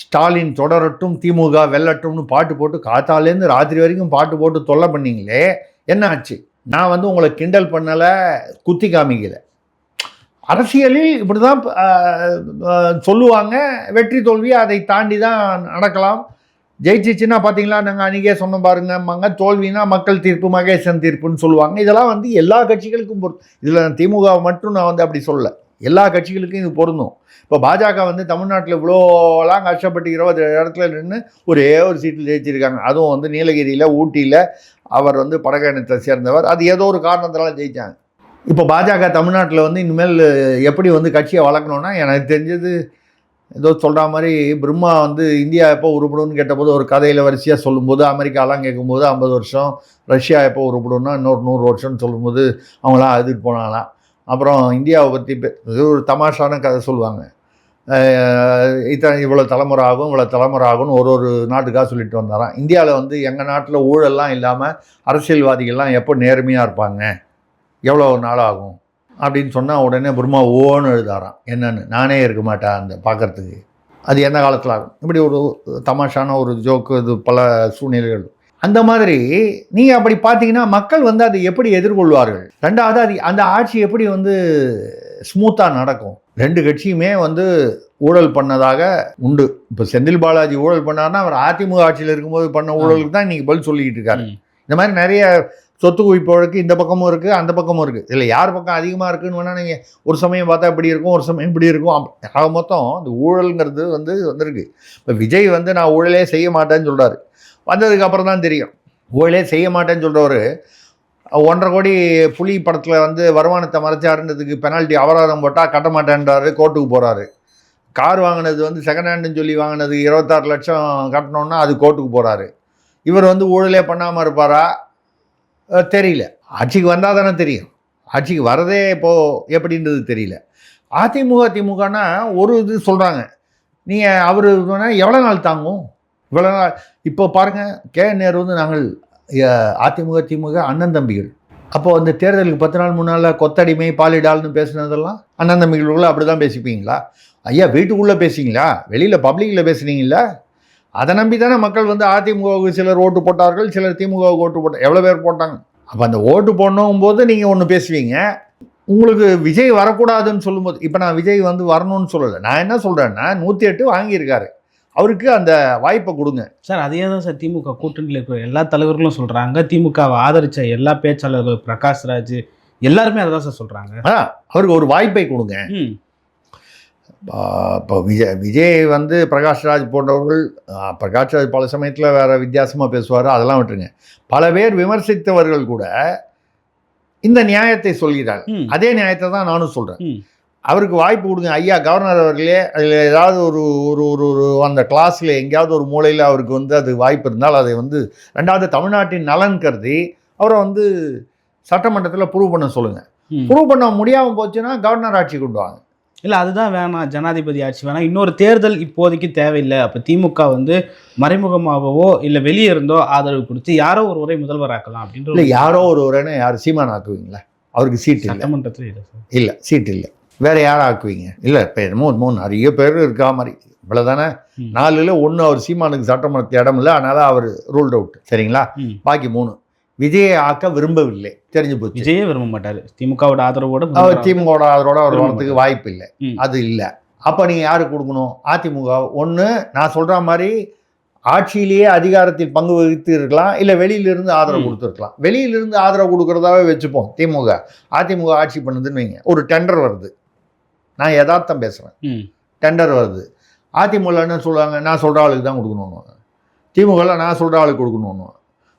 ஸ்டாலின் தொடரட்டும், திமுக வெல்லட்டும்னு பாட்டு போட்டு காத்தாலேருந்து ராத்திரி வரைக்கும் பாட்டு போட்டு தொல்லை பண்ணீங்களே, என்ன ஆச்சு? நான் வந்து உங்களை கிண்டல் பண்ணலை, குத்தி காமிக்கலை. அரசியலில் இப்படி தான் சொல்லுவாங்க. வெற்றி தோல்வி அதை தாண்டி தான் நடக்கலாம். ஜெயிச்சிச்சுன்னா பார்த்தீங்களா நாங்கள் அன்றைக்கே சொன்னோம் பாருங்க, தோல்வினா மக்கள் தீர்ப்பு, மகேசன் தீர்ப்புன்னு சொல்லுவாங்க. இதெல்லாம் வந்து எல்லா கட்சிகளுக்கும் பொருந்தும். இதில் திமுக மட்டும் நான் வந்து அப்படி சொல்லலை, எல்லா கட்சிகளுக்கும் இது பொருந்தும். இப்போ பாஜக வந்து தமிழ்நாட்டில் இவ்வளோலாம் கஷ்டப்பட்டு 20 இடத்துல நின்று ஒரே ஒரு சீட்டில் ஜெயிச்சிருக்காங்க. அதுவும் வந்து நீலகிரியில், ஊட்டியில் அவர் வந்து படகணத்தை சேர்ந்தவர். அது ஏதோ ஒரு காரணத்தினால ஜெயித்தாங்க. இப்போ பாஜக தமிழ்நாட்டில் வந்து இனிமேல் எப்படி வந்து கட்சியை வளர்க்கணுன்னா, எனக்கு தெரிஞ்சது ஏதோ சொல்கிற மாதிரி பிரம்மா வந்து இந்தியா எப்போ உருப்படும்னு கேட்டபோது ஒரு கதையில் வரிசையாக சொல்லும்போது, அமெரிக்காலாம் கேட்கும்போது 50 வருஷம், ரஷ்யா எப்போ உருப்படும்னா இன்னொரு 100 வருஷம்னு சொல்லும்போது அவங்களாம் அழுதுட்டு போனாங்களாம். அப்புறம் இந்தியாவை பற்றி ஒரு தமாஷான கதை சொல்லுவாங்க. இவ்வளோ தலைமுறை ஆகும், இவ்வளோ தலைமுறை ஆகும்னு ஒரு நாட்டுக்காக சொல்லிட்டு வந்தாராம். இந்தியாவில் வந்து எங்கள் நாட்டில் ஊழல்லாம் இல்லாமல் அரசியல்வாதிகள்லாம் எப்போ நேர்மையாக இருப்பாங்க, எவ்வளோ நாள் ஆகும் அப்படின்னு சொன்னால் உடனே பிரம்மா ஓன்னு எழுதாராம். என்னன்னு நானே இருக்க மாட்டேன் அந்த பார்க்குறதுக்கு, அது எந்த காலத்தில் ஆகும். இப்படி ஒரு தமாஷான ஒரு ஜோக்கு, இது பல சூழ்நிலைகள். அந்த மாதிரி நீங்கள் அப்படி பார்த்தீங்கன்னா மக்கள் வந்து அதை எப்படி எதிர்கொள்வார்கள்? ரெண்டாவது அது அந்த ஆட்சி எப்படி வந்து ஸ்மூத்தாக நடக்கும்? 2 கட்சியுமே வந்து ஊழல் பண்ணதாக உண்டு. இப்போ செந்தில் பாலாஜி ஊழல் பண்ணார்னா அவர் அதிமுக ஆட்சியில் இருக்கும்போது பண்ண ஊழலுக்கு தான் இன்றைக்கி பதில் சொல்லிக்கிட்டு இருக்காரு. இந்த மாதிரி நிறைய சொத்து குவிப்பு வழக்கு இந்த பக்கமும் இருக்குது, அந்த பக்கமும் இருக்குது. இதில் யார் பக்கம் அதிகமாக இருக்குன்னு வேணால் நீங்கள் ஒரு சமயம் பார்த்தா இப்படி இருக்கும், ஒரு சமயம் இப்படி இருக்கும். ஆக மொத்தம் இந்த ஊழலுங்கிறது வந்து வந்திருக்கு. இப்போ விஜய் வந்து நான் ஊழலே செய்ய மாட்டேன்னு சொல்கிறாரு. வந்ததுக்கு அப்புறம் தான் தெரியும் ஊழலே செய்ய மாட்டேன்னு சொல்கிறவர் 1.5 கோடி புலி படத்தில் வந்து வருமானத்தை மறைச்சாருன்றதுக்கு பெனால்ட்டி அபராதம் போட்டால் கட்ட மாட்டேன்றாரு, கோர்ட்டுக்கு போகிறாரு. கார் வாங்கினது வந்து செகண்ட் ஹேண்டுன்னு சொல்லி வாங்கினது 26 லட்சம் கட்டணுன்னா அது கோர்ட்டுக்கு போகிறாரு. இவர் வந்து ஊழலே பண்ணாமல் இருப்பாரா தெரியல. ஆட்சிக்கு வந்தால் தானே தெரியும். ஆட்சிக்கு வரதே இப்போது எப்படின்றது தெரியல. திமுகனா ஒரு இது சொல்கிறாங்க, நீங்கள் அவர் எவ்வளோ நாள் தாங்கும், இவ்வளோ நாள். இப்போ பாருங்கள், நேரு வந்து நாங்கள் திமுக அண்ணன் தம்பிகள். அப்போது அந்த தேர்தலுக்கு 10 நாள் முன்னால் கொத்தடிமை பாலிடால்னு பேசுனதெல்லாம் அண்ணன் தம்பிகளுக்குள்ளே அப்படி தான் பேசிப்பீங்களா? ஐயா வீட்டுக்குள்ளே பேசிங்களா, வெளியில் பப்ளிக்கில் பேசுனீங்களா? அதை நம்பி தானே மக்கள் வந்து அதிமுகவுக்கு சிலர் ஓட்டு போட்டார்கள், சிலர் திமுகவுக்கு ஓட்டு போட்டாங்க. எவ்வளோ பேர் போட்டாங்க? அப்போ அந்த ஓட்டு போடணும் போது நீங்கள் ஒன்று பேசுவீங்க. உங்களுக்கு விஜய் வரக்கூடாதுன்னு சொல்லும்போது, இப்போ நான் விஜய் வந்து வரணும்னு சொல்லலை. நான் என்ன சொல்கிறேன்னா 108 வாங்கியிருக்காரு, அவருக்கு அந்த வாய்ப்பை கொடுங்க சார். அதே தான் சார் திமுக கூட்டணியில் இருக்கிற எல்லா தலைவர்களும் சொல்கிறாங்க. திமுகவை ஆதரித்த எல்லா பேச்சாளர்கள், பிரகாஷ்ராஜ் எல்லாருமே அதை தான் சார் சொல்கிறாங்க. அவருக்கு ஒரு வாய்ப்பை கொடுங்க. இப்போ விஜய் வந்து பிரகாஷ்ராஜ் போன்றவர்கள், பிரகாஷ்ராஜ் பல சமயத்தில் வேறு வித்தியாசமாக பேசுவார், அதெல்லாம் விட்டுருங்க. பல பேர் விமர்சித்தவர்கள் கூட இந்த நியாயத்தை சொல்கிறார். அதே நியாயத்தை தான் நானும் சொல்கிறேன். அவருக்கு வாய்ப்பு கொடுங்க. ஐயா கவர்னர் அவர்களே, அதில் ஏதாவது ஒரு ஒரு ஒரு அந்த கிளாஸில் எங்கேயாவது ஒரு மூலையில் அவருக்கு வந்து அது வாய்ப்பு இருந்தால் அதை வந்து, ரெண்டாவது தமிழ்நாட்டின் நலன் கருதி அவரை வந்து சட்டமன்றத்தில் ப்ரூவ் பண்ண சொல்லுங்கள். ப்ரூவ் பண்ண முடியாமல் போச்சுன்னா கவர்னர் ஆட்சி கொண்டு வாங்க. இல்லை அதுதான் வேணாம், ஜனாதிபதி ஆட்சி வேணாம், இன்னொரு தேர்தல் இப்போதைக்கு தேவையில்லை. அப்போ திமுக வந்து மறைமுகமாகவோ இல்லை வெளியே இருந்தோ ஆதரவு கொடுத்து யாரோ ஒரு முறை முதல்வராக்கலாம் அப்படின்ற. இல்லை யாரோ ஒரு உரைன்னு யார் சீமான் ஆக்குவீங்களா? அவருக்கு சீட்டு சட்டமன்றத்தில் இல்லை சார். இல்லை சீட்டு இல்லை, வேறு யாரும் ஆக்குவீங்க? இல்லை இப்போ என்னமோ நிறைய பேர் இருக்கா மாதிரி இவ்வளோதானே. 4ல் 1 அவர் சீமானுக்கு சட்டமன்றத்து இடம் இல்லை, அதனால் அவர் ரூல்ட் அவுட். சரிங்களா? பாக்கி 3 விஜயை ஆக்க விரும்பவில்லை, தெரிஞ்சு போச்சு. விஜயே விரும்ப மாட்டார். திமுகவோட ஆதரவோட திமுகவோட ஆதரவோட அவர் வரத்துக்கு வாய்ப்பு இல்லை. அது இல்லை. அப்போ நீங்கள் யாருக்கு கொடுக்கணும்? அதிமுக. ஒன்று நான் சொல்கிற மாதிரி ஆட்சியிலேயே அதிகாரத்தில் பங்கு வகித்து இருக்கலாம், இல்லை வெளியிலிருந்து ஆதரவு கொடுத்துருக்கலாம். வெளியிலிருந்து ஆதரவு கொடுக்குறதாவே வச்சுப்போம். அதிமுக ஆட்சி பண்ணுதுன்னு வைங்க, ஒரு டெண்டர் வருது, நான் யதார்த்தம் பேசுகிறேன், டெண்டர் வருது. அதிமுக என்ன சொல்லுவாங்க, நான் சொல்கிற ஆளுக்கு தான் கொடுக்கணுன்னு. திமுகவில் நான் சொல்கிற ஆளுக்கு கொடுக்கணுன்னு,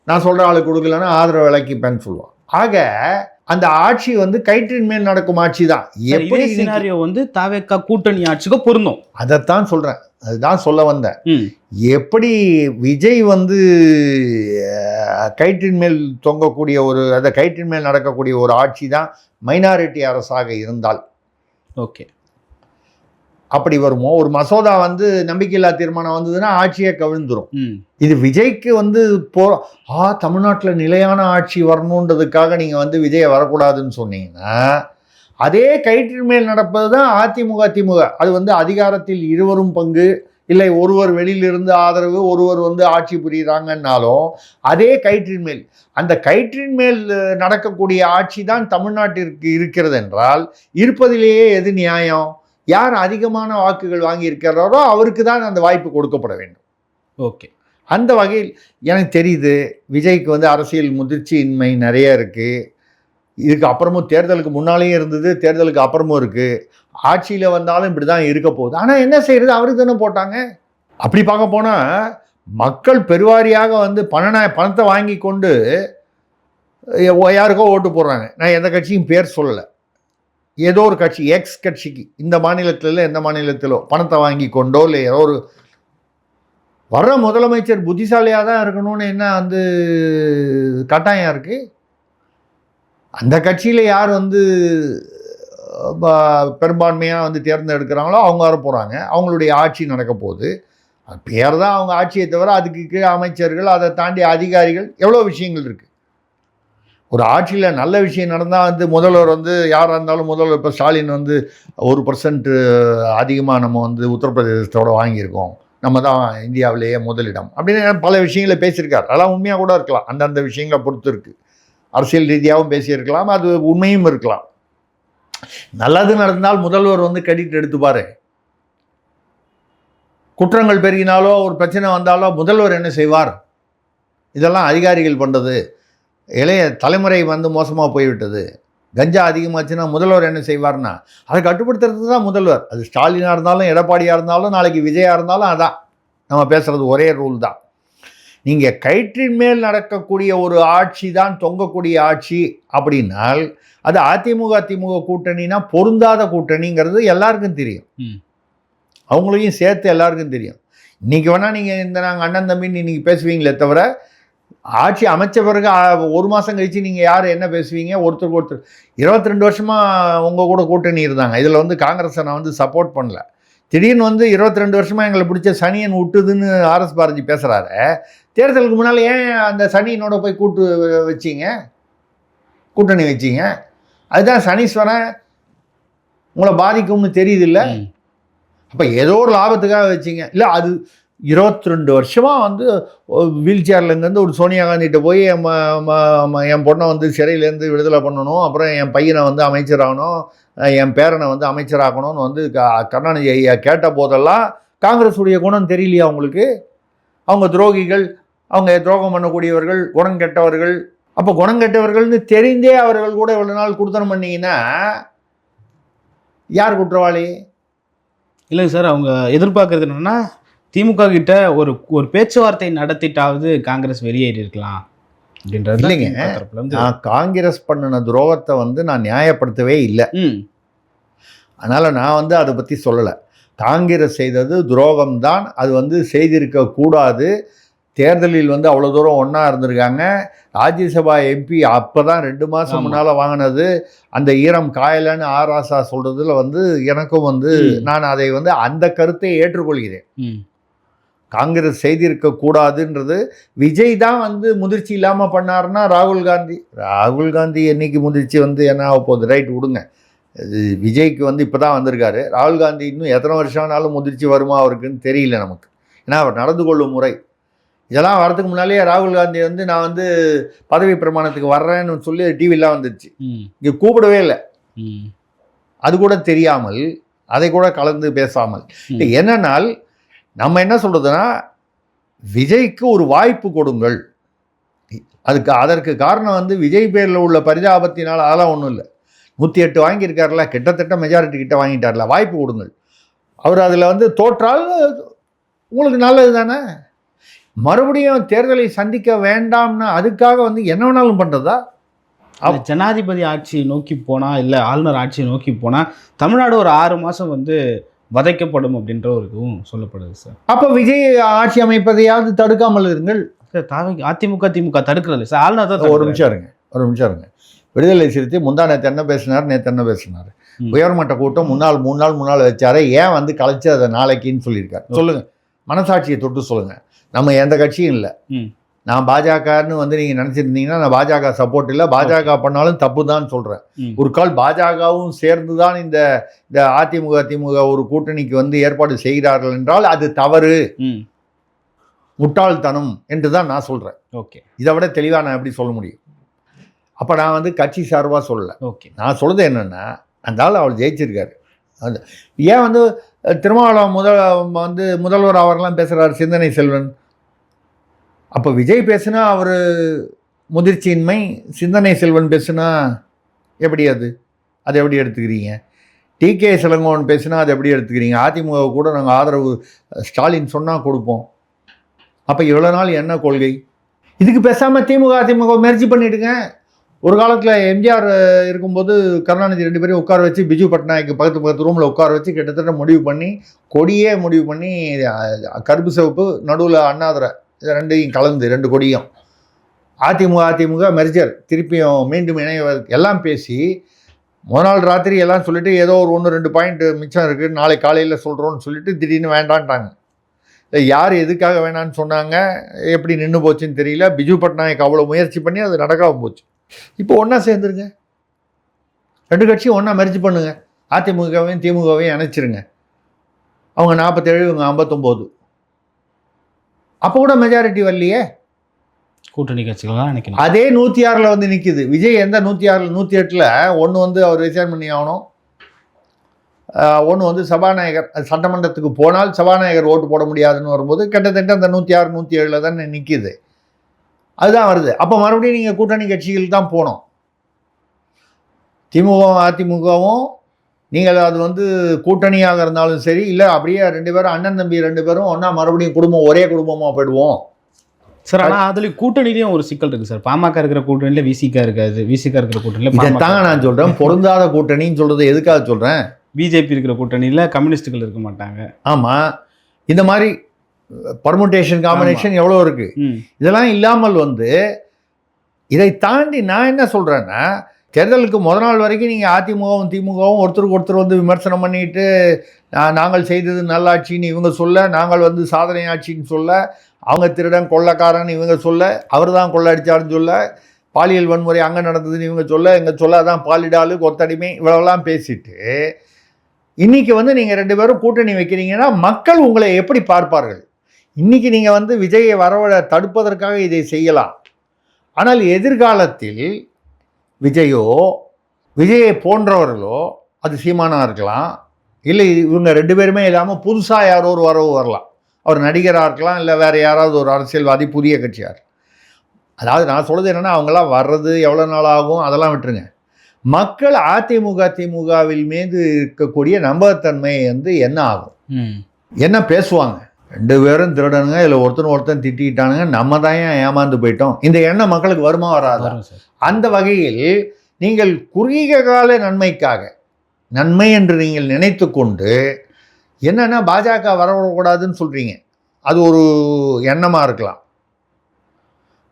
நான் சொல்கிற ஆளுக்கு கொடுக்கலன்னா ஆதரவு விலைக்குப்பேன்னு சொல்லுவான். ஆக அந்த ஆட்சி வந்து கயிற்றின் மேல் நடக்கும் ஆட்சி தான். எப்படி சினாரியோ வந்து தாவேக்கா கூட்டணி ஆட்சிக்கு பொருந்தும். அதைத்தான் சொல்கிறேன், அதுதான் சொல்ல வந்தேன். எப்படி விஜய் வந்து கயிற்றின் மேல் தொங்கக்கூடிய அந்த கயிற்றின் மேல் நடக்கக்கூடிய ஒரு ஆட்சி தான் மைனாரிட்டி அரசாக இருந்தால் ஓகே அப்படி வருமோ. ஒரு மசோதா வந்து நம்பிக்கையில்லா தீர்மானம் வந்ததுன்னா ஆட்சியே கவிழ்ந்துரும். இது விஜய்க்கு வந்து தமிழ்நாட்டில் நிலையான ஆட்சி வரணுன்றதுக்காக நீங்கள் வந்து விஜயை வரக்கூடாதுன்னு சொன்னீங்கன்னா, அதே கயிற்றின் மேல் நடப்பது தான் அதிமுக திமுக. அது வந்து அதிகாரத்தில் இருவரும் பங்கு, இல்லை ஒருவர் வெளியிலிருந்து ஆதரவு, ஒருவர் வந்து ஆட்சி புரியுறாங்கன்னாலும் அதே கயிற்றின் மேல், அந்த கயிற்றின் மேல் நடக்கக்கூடிய ஆட்சி தான் தமிழ்நாட்டிற்கு இருக்கிறது என்றால் இருப்பதிலேயே எது நியாயம்? யார் அதிகமான வாக்குகள் வாங்கி இருக்கிறாரோ அவருக்கு தான் அந்த வாய்ப்பு கொடுக்கப்பட வேண்டும். ஓகே. அந்த வகையில் எனக்கு தெரியுது விஜய்க்கு வந்து அரசியல் முதிர்ச்சியின்மை நிறைய இருக்குது. இதுக்கு அப்புறமும் தேர்தலுக்கு முன்னாலேயும் இருந்தது, தேர்தலுக்கு அப்புறமும் இருக்குது. ஆட்சியில் வந்தாலும் இப்படி தான் இருக்க போகுது. ஆனால் என்ன செய்கிறது, அவருக்கு தானே போட்டாங்க. அப்படி பார்க்க போனால் மக்கள் பெருவாரியாக வந்து பணத்தை வாங்கி கொண்டு யாருக்கோ ஓட்டு போடுறாங்க. நான் எந்த கட்சியும் பேர் சொல்லலை. ஏதோ ஒரு கட்சி, எக்ஸ் கட்சிக்கு, இந்த மாநிலத்தில் எந்த மாநிலத்திலோ பணத்தை வாங்கி கொண்டோ இல்லை ஏதோ ஒரு வர்ற முதலமைச்சர் புத்திசாலியாக தான் இருக்கணும்னு என்ன வந்து கட்டாயம் இருக்குது. அந்த கட்சியில் யார் வந்து பெரும்பான்மையாக வந்து தேர்ந்தெடுக்கிறாங்களோ அவங்க வர போகிறாங்க. அவங்களுடைய ஆட்சி நடக்க போகுது. பேர் தான் அவங்க ஆட்சியை தவிர அதுக்கு கீழே அமைச்சர்கள், அதை தாண்டி அதிகாரிகள், எவ்வளோ விஷயங்கள் இருக்குது. ஒரு ஆட்சியில் நல்ல விஷயம் நடந்தால் வந்து முதல்வர் வந்து யாராக இருந்தாலும் முதல்வர், இப்போ ஸ்டாலின் வந்து 1% அதிகமாக நம்ம வந்து உத்தரப்பிரதேசத்தோட வாங்கியிருக்கோம், நம்ம தான் இந்தியாவிலேயே முதலிடம் அப்படின்னு பல விஷயங்களை பேசியிருக்கார். அதெல்லாம் உண்மையாக கூட இருக்கலாம், அந்தந்த விஷயங்களை பொறுத்து இருக்குது. அரசியல் ரீதியாகவும் பேசியிருக்கலாம், அது உண்மையும் இருக்கலாம். நல்லது நடந்தால் முதல்வர் வந்து கிரெடிட் எடுத்துப்பார். குற்றங்கள் பெருகினாலோ ஒரு பிரச்சனை வந்தாலோ முதல்வர் என்ன செய்வார்? இதெல்லாம் அதிகாரிகள் பண்ணுறது. இளைய தலைமுறை வந்து மோசமாக போய்விட்டது, கஞ்சா அதிகமாச்சுன்னா முதல்வர் என்ன செய்வார்னா அதை கட்டுப்படுத்துறது தான் முதல்வர். அது ஸ்டாலினாக இருந்தாலும் எடப்பாடியாக இருந்தாலும் நாளைக்கு விஜயாக இருந்தாலும் அதான் நம்ம பேசுகிறது, ஒரே ரூல் தான். நீங்கள் கயிற்றின் மேல் நடக்கக்கூடிய ஒரு ஆட்சி தான் தொங்கக்கூடிய ஆட்சி அப்படின்னால் அது அதிமுக கூட்டணினா பொருந்தாத கூட்டணிங்கிறது எல்லாருக்கும் தெரியும். அவங்களையும் சேர்த்து எல்லாருக்கும் தெரியும். இன்றைக்கி வேணால் நீங்கள் இந்த நாங்கள் அண்ணன் தம்பின்னு இன்றைக்கி பேசுவீங்களே தவிர ஆட்சி அமைச்ச பிறகு ஒரு மாதம் கழித்து நீங்கள் யார் என்ன பேசுவீங்க? ஒருத்தருக்கு ஒருத்தர் 22 வருஷமாக உங்கள் கூட கூட்டணி இருந்தாங்க. இதில் வந்து காங்கிரஸை நான் வந்து சப்போர்ட் பண்ணல. திடீர்னு வந்து 22 வருஷமாக எங்களை பிடிச்ச சனியன் விட்டுதுன்னு ஆர்எஸ் பாரதி பேசுகிறாரு. தேர்தலுக்கு முன்னால் ஏன் அந்த சனியனோட போய் கூட்டணி வச்சிங்க? அதுதான் சனீஸ்வரன் உங்களை பாதிக்கும்னு தெரியுது இல்லை? அப்போ ஏதோ ஒரு லாபத்துக்காக வச்சிங்க இல்லை? அது 22 வருஷமாக வந்து வீல் சேர்லேருந்து ஒரு சோனியா காந்திகிட்ட போய் என் பொண்ணை வந்து சிறையிலேருந்து விடுதலை பண்ணணும், அப்புறம் என் பையனை வந்து அமைச்சராகணும், என் பேரனை வந்து அமைச்சராகணும்னு வந்து கருணாநிதி ஐயா கேட்ட போதெல்லாம் காங்கிரஸுடைய குணம் தெரியலையா அவங்களுக்கு? அவங்க துரோகிகள், அவங்க துரோகம் பண்ணக்கூடியவர்கள், குணம் கெட்டவர்கள். அப்போ குணம் கெட்டவர்கள்னு தெரிந்தே அவர்கள் கூட இவ்வளோ நாள் கொடுத்தனம் பண்ணிங்கன்னா யார் குற்றவாளி? இல்லைங்க சார், அவங்க எதிர்பார்க்கறது என்னென்னா திமுக கிட்ட ஒரு பேச்சுவார்த்தை நடத்திட்டாவது காங்கிரஸ் வெளியேறி இருக்கலாம் அப்படின்றது. இல்லைங்க, நான் காங்கிரஸ் பண்ணின துரோகத்தை வந்து நான் நியாயப்படுத்தவே இல்லை. அதனால் நான் வந்து அதை பற்றி சொல்லலை. காங்கிரஸ் செய்தது துரோகம்தான். அது வந்து செய்திருக்கக்கூடாது. தேர்தலில் வந்து அவ்வளோ தூரம் ஒன்றா இருந்திருக்காங்க. ராஜ்யசபா எம்பி அப்போ தான் 2 மாதம் முன்னால் வாங்கினது. அந்த ஈரம் காயலைன்னு ஆராசா சொல்கிறதுல வந்து எனக்கும் வந்து நான் அதை வந்து அந்த கருத்தை ஏற்றுக்கொள்கிறேன். காங்கிரஸ் செய்திருக்கக்கூடாதுன்றது விஜய் தான் வந்து முதிர்ச்சி இல்லாமல் பண்ணார்னா ராகுல் காந்தி என்னைக்கு முதிர்ச்சி வந்து என்ன ஆக போகுது? ரைட், விடுங்க. இது விஜய்க்கு வந்து இப்போ தான் வந்திருக்காரு. ராகுல் காந்தி இன்னும் எத்தனை வருஷம் ஆனாலும் முதிர்ச்சி வருமா அவருக்குன்னு தெரியல நமக்கு. ஏன்னா அவர் நடந்து கொள்ளும் முறை இதெல்லாம் வரதுக்கு முன்னாலேயே ராகுல் காந்தி வந்து நான் வந்து பதவி பிரமாணத்துக்கு வர்றேன்னு சொல்லி டிவிலாம் வந்துடுச்சு. இங்கே கூப்பிடவே இல்லை. அது கூட தெரியாமல், அதை கூட கலந்து பேசாமல். என்னன்னால் நம்ம என்ன சொல்கிறதுனா விஜய்க்கு ஒரு வாய்ப்பு கொடுங்கள். அதற்கு காரணம் வந்து விஜய் பேரில் உள்ள பரிதாபத்தினால் அதெல்லாம் ஒன்றும் இல்லை. 108 வாங்கியிருக்காருல, கிட்டத்தட்ட மெஜாரிட்டி கிட்ட வாங்கிட்டார்ல, வாய்ப்பு கொடுங்கள். அவர் அதில் வந்து தோற்றால் உங்களுக்கு நல்லது தானே. மறுபடியும் தேர்தலை சந்திக்க வேண்டாம்னா அதுக்காக வந்து என்ன வேணாலும் பண்ணுறதா? ஜனாதிபதி ஆட்சியை நோக்கி போனால், இல்லை ஆளுநர் ஆட்சியை நோக்கி போனால் தமிழ்நாடு ஒரு 6 மாதம் வந்து வதைக்கப்படும் அப்படின்ற ஒரு இதுவும் சொல்லப்படுது சார். அப்போ விஜய் ஆட்சி அமைப்பதையாவது தடுக்காமல் இருங்கள். அதிமுக திமுக தடுக்கிறது சார். ஆளுநர் தான். ஒரு நிமிஷம் இருங்க. விடுதலை சிறுத்தை நேற்று என்ன பேசினார்? உயர்மட்ட கூட்டம் 3 நாள் முன்னால் வச்சாரே, ஏன் வந்து கலைச்சு அதை நாளைக்குன்னு சொல்லியிருக்காரு? சொல்லுங்கள், மனசாட்சியை தொட்டு சொல்லுங்கள். நம்ம எந்த கட்சியும் இல்லை. நான் பாஜகன்னு வந்து நீங்கள் நினச்சிருந்தீங்கன்னா நான் பாஜக சப்போர்ட் இல்லை. பாஜக பண்ணாலும் தப்பு தான் சொல்கிறேன். ஒரு கால் பாஜகவும் சேர்ந்து தான் இந்த அதிமுக ஒரு கூட்டணிக்கு வந்து ஏற்பாடு செய்கிறார்கள் என்றால் அது தவறு, முட்டாள்தனம் என்று தான் நான் சொல்கிறேன். ஓகே, இதை விட தெளிவாக நான் எப்படி சொல்ல முடியும்? அப்போ நான் வந்து கட்சி சார்பாக சொல்லலை. ஓகே, நான் சொல்கிறது என்னென்னா, அந்த ஆள் அவர் ஜெயிச்சிருக்காரு. அந்த ஏன் வந்து திருமாவளவன் முதல்வர் அவரெல்லாம் பேசுகிறார்? சிந்தனை செல்வன் அப்போ விஜய் பேசுனா அவர் முதிர்ச்சியின்மை, சிந்தனை செல்வன் பேசுனா எப்படி அது எப்படி எடுத்துக்கிறீங்க? டிகே இளங்கோவன் பேசுனா அது எப்படி எடுத்துக்கிறீங்க? அதிமுக கூட நாங்கள் ஆதரவு ஸ்டாலின் சொன்னால் கொடுப்போம். அப்போ இவ்வளோ நாள் என்ன கொள்கை? இதுக்கு பேசாமல் அதிமுக மெர்ஜி பண்ணிவிடுங்க. ஒரு காலத்தில் எம்ஜிஆர் இருக்கும்போது கருணாநிதி 2 பேரையும் உட்கார வச்சு பிஜு பட்நாயக்கு பக்கத்து ரூமில் உட்கார வச்சு கிட்டத்தட்ட முடிவு பண்ணி கருப்பு சிவப்பு நடுவில் அண்ணாதுரை இது 2ஐயும் கலந்து 2 கொடியும் அதிமுக மெர்ஜர் திருப்பியும் மீண்டும் இணைய எல்லாம் பேசி முதல் நாள் ராத்திரி எல்லாம் சொல்லிவிட்டு ஏதோ ஒரு 1-2 பாயிண்ட் மிச்சம் இருக்குது, நாளை காலையில் சொல்கிறோன்னு சொல்லிட்டு திடீர்னு வேண்டான்ட்டாங்க. யார் எதுக்காக வேணான்னு சொன்னாங்க, எப்படி நின்று போச்சுன்னு தெரியல. பிஜு பட்நாயக் அவ்வளோ முயற்சி பண்ணி அது நடக்காம போச்சு. இப்போ ஒன்றா சேர்ந்துருங்க, 2 கட்சியும் ஒன்றா மெர்ஜ் பண்ணுங்க, அதிமுகவையும் திமுகவையும் இணைச்சிருங்க. அவங்க 47, இவங்க 59. அப்போ கூட மெஜாரிட்டி வரலையே. கூட்டணி கட்சிகள் தான் நினைக்கணும். அதே 106 வந்து நிற்கிது. விஜய் எந்த 106 108 ஒன்று வந்து அவர் ரிசைன் பண்ணி ஆகணும், ஒன்று வந்து சபாநாயகர் சட்டமன்றத்துக்கு போனால் சபாநாயகர் ஓட்டு போட முடியாதுன்னு வரும்போது கிட்டத்தட்ட அந்த 106 107 தானே நிற்கிது. அதுதான் வருது. அப்போ மறுபடியும் நீங்கள் கூட்டணி கட்சிகள் தான் போகணும். திமுகவும் அதிமுகவும் நீங்கள் அது வந்து கூட்டணியாக இருந்தாலும் சரி, இல்லை அப்படியே 2 பேரும் அண்ணன் தம்பி 2 பேரும் ஒன்றா மறுபடியும் குடும்பம் ஒரே குடும்பமாக போயிடுவோம் சார். ஆனால் அதில் கூட்டணிலையும் ஒரு சிக்கல் இருக்குது சார். பாமக இருக்கிற கூட்டணியில் விசிகா இருக்காது, விசிகா இருக்கிற கூட்டணியில் இதைத்தாங்க நான் சொல்கிறேன். பொருந்தாத கூட்டணின்னு சொல்கிறது எதுக்காக சொல்கிறேன்? பிஜேபி இருக்கிற கூட்டணியில் கம்யூனிஸ்டுகள் இருக்க மாட்டாங்க. ஆமாம், இந்த மாதிரி பர்முட்டேஷன் காம்பினேஷன் எவ்வளோ இருக்குது. இதெல்லாம் இல்லாமல் வந்து இதை தாண்டி நான் என்ன சொல்கிறேன்னா, தேர்தலுக்கு முதல் நாள் வரைக்கும் நீங்கள் அதிமுகவும் திமுகவும் ஒருத்தருக்கு ஒருத்தர் வந்து விமர்சனம் பண்ணிட்டு நாங்கள் செய்தது நல்லாட்சின்னு இவங்க சொல்ல, நாங்கள் வந்து சாதனை ஆட்சின்னு சொல்ல, அவங்க திருடன் கொள்ளக்காரன் இவங்க சொல்ல, அவர் தான் கொள்ளடிச்சாருன்னு சொல்ல, பாலியல் வன்முறை அங்கே நடந்ததுன்னு இவங்க சொல்ல, இங்கே சொல்ல அதான் பாலிடாலு கொத்தடிமை இவ்வளோலாம் பேசிட்டு இன்றைக்கி வந்து நீங்கள் 2 பேரும் கூட்டணி வைக்கிறீங்கன்னா மக்கள் உங்களை எப்படி பார்ப்பார்கள்? இன்றைக்கி நீங்கள் வந்து விஜயை வரவழ தடுப்பதற்காக இதை செய்யலாம். ஆனால் எதிர்காலத்தில் விஜயை போன்றவர்களோ, அது சீமானா இருக்கலாம், இல்லை இவங்க 2 பேருமே இல்லாமல் புதுசாக யாரோ ஒரு வரவு வரலாம். அவர் நடிகராக இருக்கலாம், இல்லை வேறு யாராவது ஒரு அரசியல்வாதி புதிய கட்சியார். அதாவது நான் சொல்கிறது என்னென்னா, அவங்களாம் வர்றது எவ்வளோ நாள் ஆகும் அதெல்லாம் விட்டுருங்க. மக்கள் அதிமுக திமுகவில் மீது இருக்கக்கூடிய நம்பகத்தன்மை வந்து என்ன ஆகும், என்ன பேசுவாங்க? 2 பேரும் திருடனுங்க, இதில் ஒருத்தன் திட்டிக்கிட்டானுங்க, நம்ம தான் ஏன் ஏமாந்து போயிட்டோம், இந்த எண்ணம் மக்களுக்கு வருமா வராது? அந்த வகையில் நீங்கள் குறுகிய கால நன்மை என்று நீங்கள் நினைத்து கொண்டு என்னென்னா பாஜக வரக்கூடாதுன்னு சொல்கிறீங்க. அது ஒரு எண்ணமாக இருக்கலாம்.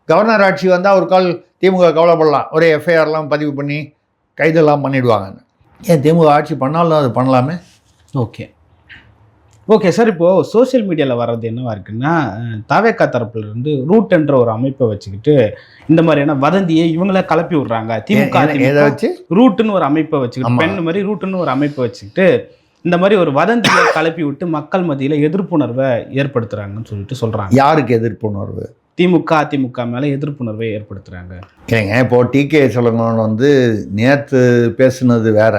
கவர்னர் ஆட்சி வந்தால் ஒரு கால் திமுக கவலைப்படலாம், ஒரே எஃப்ஐஆர்லாம் பதிவு பண்ணி கைதெல்லாம் பண்ணிவிடுவாங்கன்னு. ஏன் திமுக ஆட்சி பண்ணாலும் அது பண்ணலாமே. Okay sir. இப்போது சோசியல் மீடியாவில் வர்றது என்னவா இருக்குன்னா, தாவேக்கா தரப்புலேருந்து ரூட் என்ற ஒரு அமைப்பை வச்சுக்கிட்டு இந்த மாதிரியான வதந்தியை இவங்கள கலப்பி விட்றாங்க. திமுக வச்சு ரூட்டுன்னு ஒரு அமைப்பை வச்சுக்கிட்டு, பெண் மாதிரி ரூட்டுன்னு ஒரு அமைப்பை வச்சுக்கிட்டு இந்த மாதிரி ஒரு வதந்தியை கலப்பி விட்டு மக்கள் மத்தியில் எதிர்ப்புணர்வை ஏற்படுத்துகிறாங்கன்னு சொல்கிறாங்க. யாருக்கு எதிர்ப்புணர்வு? திமுக அதிமுக மேலே எதிர்ப்புணர்வை ஏற்படுத்துகிறாங்க. இல்லைங்க, இப்போது டிகே இளங்கோவன் வந்து நேற்று பேசுனது வேற.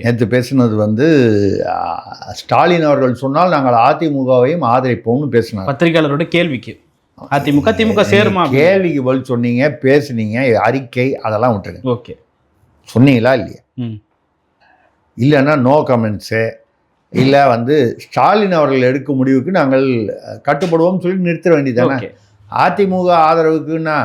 நேற்று பேசுனது வந்து ஸ்டாலின் அவர்கள் சொன்னால் நாங்கள் அதிமுகவையும் ஆதரிப்போம்னு பேசினாங்க. பத்திரிகையாளரோட கேள்விக்கு திமுக சேருமா கேள்விக்கு பதில் சொன்னீங்க, பேசுனீங்க, அறிக்கை அதெல்லாம் விட்டுருங்க. ஓகே, சொன்னீங்களா இல்லையா? இல்லைன்னா நோ கமெண்ட்ஸு, இல்லை வந்து ஸ்டாலின் அவர்கள் எடுக்கும் முடிவுக்கு நாங்கள் கட்டுப்படுவோம் சொல்லி நிறுத்த வேண்டியதானே. அதிமுக ஆதரவுக்குன்னா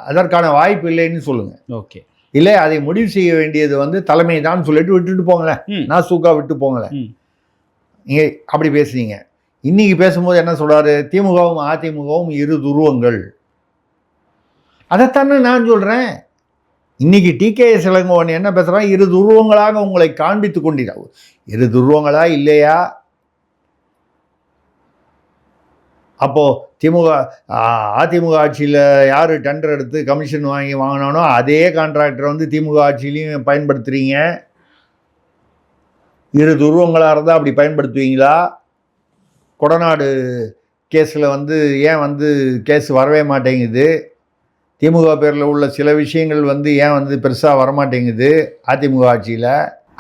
அதற்கான வாய்ப்பு இல்லைன்னு சொல்லுங்கள். ஓகே, இல்லை அதை முடிவு செய்ய வேண்டியது வந்து தலைமை தான் சொல்லிட்டு விட்டுட்டு போங்களேன், நான் சூக்கா விட்டு போங்களேன். நீங்கள் அப்படி பேசுனீங்க. இன்றைக்கி பேசும்போது என்ன சொல்கிறாரு? திமுகவும் அதிமுகவும் 2 துருவங்கள். அதைத்தானே நான் சொல்கிறேன். இன்றைக்கி டிகே இளங்கோவன் என்ன பேசுகிறான்? 2 துருவங்களாக உங்களை காண்பித்து கொண்டீர்கள். 2 துருவங்களா இல்லையா? அப்போது அதிமுக ஆட்சியில் யார் டெண்டர் எடுத்து கமிஷன் வாங்கினானோ அதே கான்ட்ராக்டரை வந்து திமுக ஆட்சியிலையும் பயன்படுத்துகிறீங்க. 2 துருவங்களாக இருந்தால் அப்படி பயன்படுத்துவீங்களா? கொடநாடு கேஸில் வந்து ஏன் வந்து கேஸ் வரவே மாட்டேங்குது? திமுக பேரில் உள்ள சில விஷயங்கள் வந்து ஏன் வந்து பெருசாக வரமாட்டேங்குது? அதிமுக ஆட்சியில்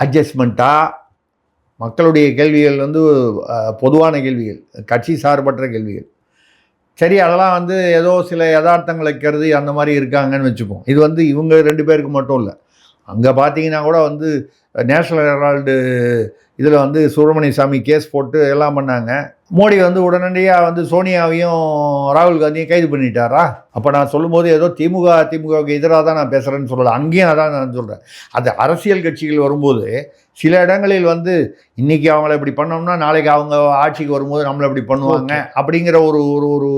அட்ஜஸ்ட்மெண்ட்டாக மக்களுடைய கேள்விகள் வந்து பொதுவான கேள்விகள், கட்சி சார்பற்ற கேள்விகள். சரி, அதெல்லாம் வந்து ஏதோ சில யதார்த்தங்களை கருதி அந்த மாதிரி இருக்காங்கன்னு வச்சுப்போம். இது வந்து இவங்க 2 பேருக்கு மட்டும் இல்லை. அங்கே பார்த்தீங்கன்னா கூட வந்து நேஷனல் ஹெரால்டு இதில் வந்து சுப்பிரமணிய சாமி கேஸ் போட்டு எல்லாம் பண்ணாங்க. மோடி வந்து உடனடியாக வந்து சோனியாவையும் ராகுல் காந்தியும் கைது பண்ணிட்டாரா? அப்போ நான் சொல்லும்போது ஏதோ திமுகவுக்கு எதிராக தான் நான் பேசுகிறேன்னு சொல்லலை. அங்கேயும் அதான் நான் சொல்கிறேன். அது அரசியல் கட்சிகள் வரும்போது சில இடங்களில் வந்து இன்றைக்கி அவங்கள இப்படி பண்ணோம்னா நாளைக்கு அவங்க ஆட்சிக்கு வரும்போது நம்மளை இப்படி பண்ணுவாங்க அப்படிங்கிற ஒரு ஒரு ஒரு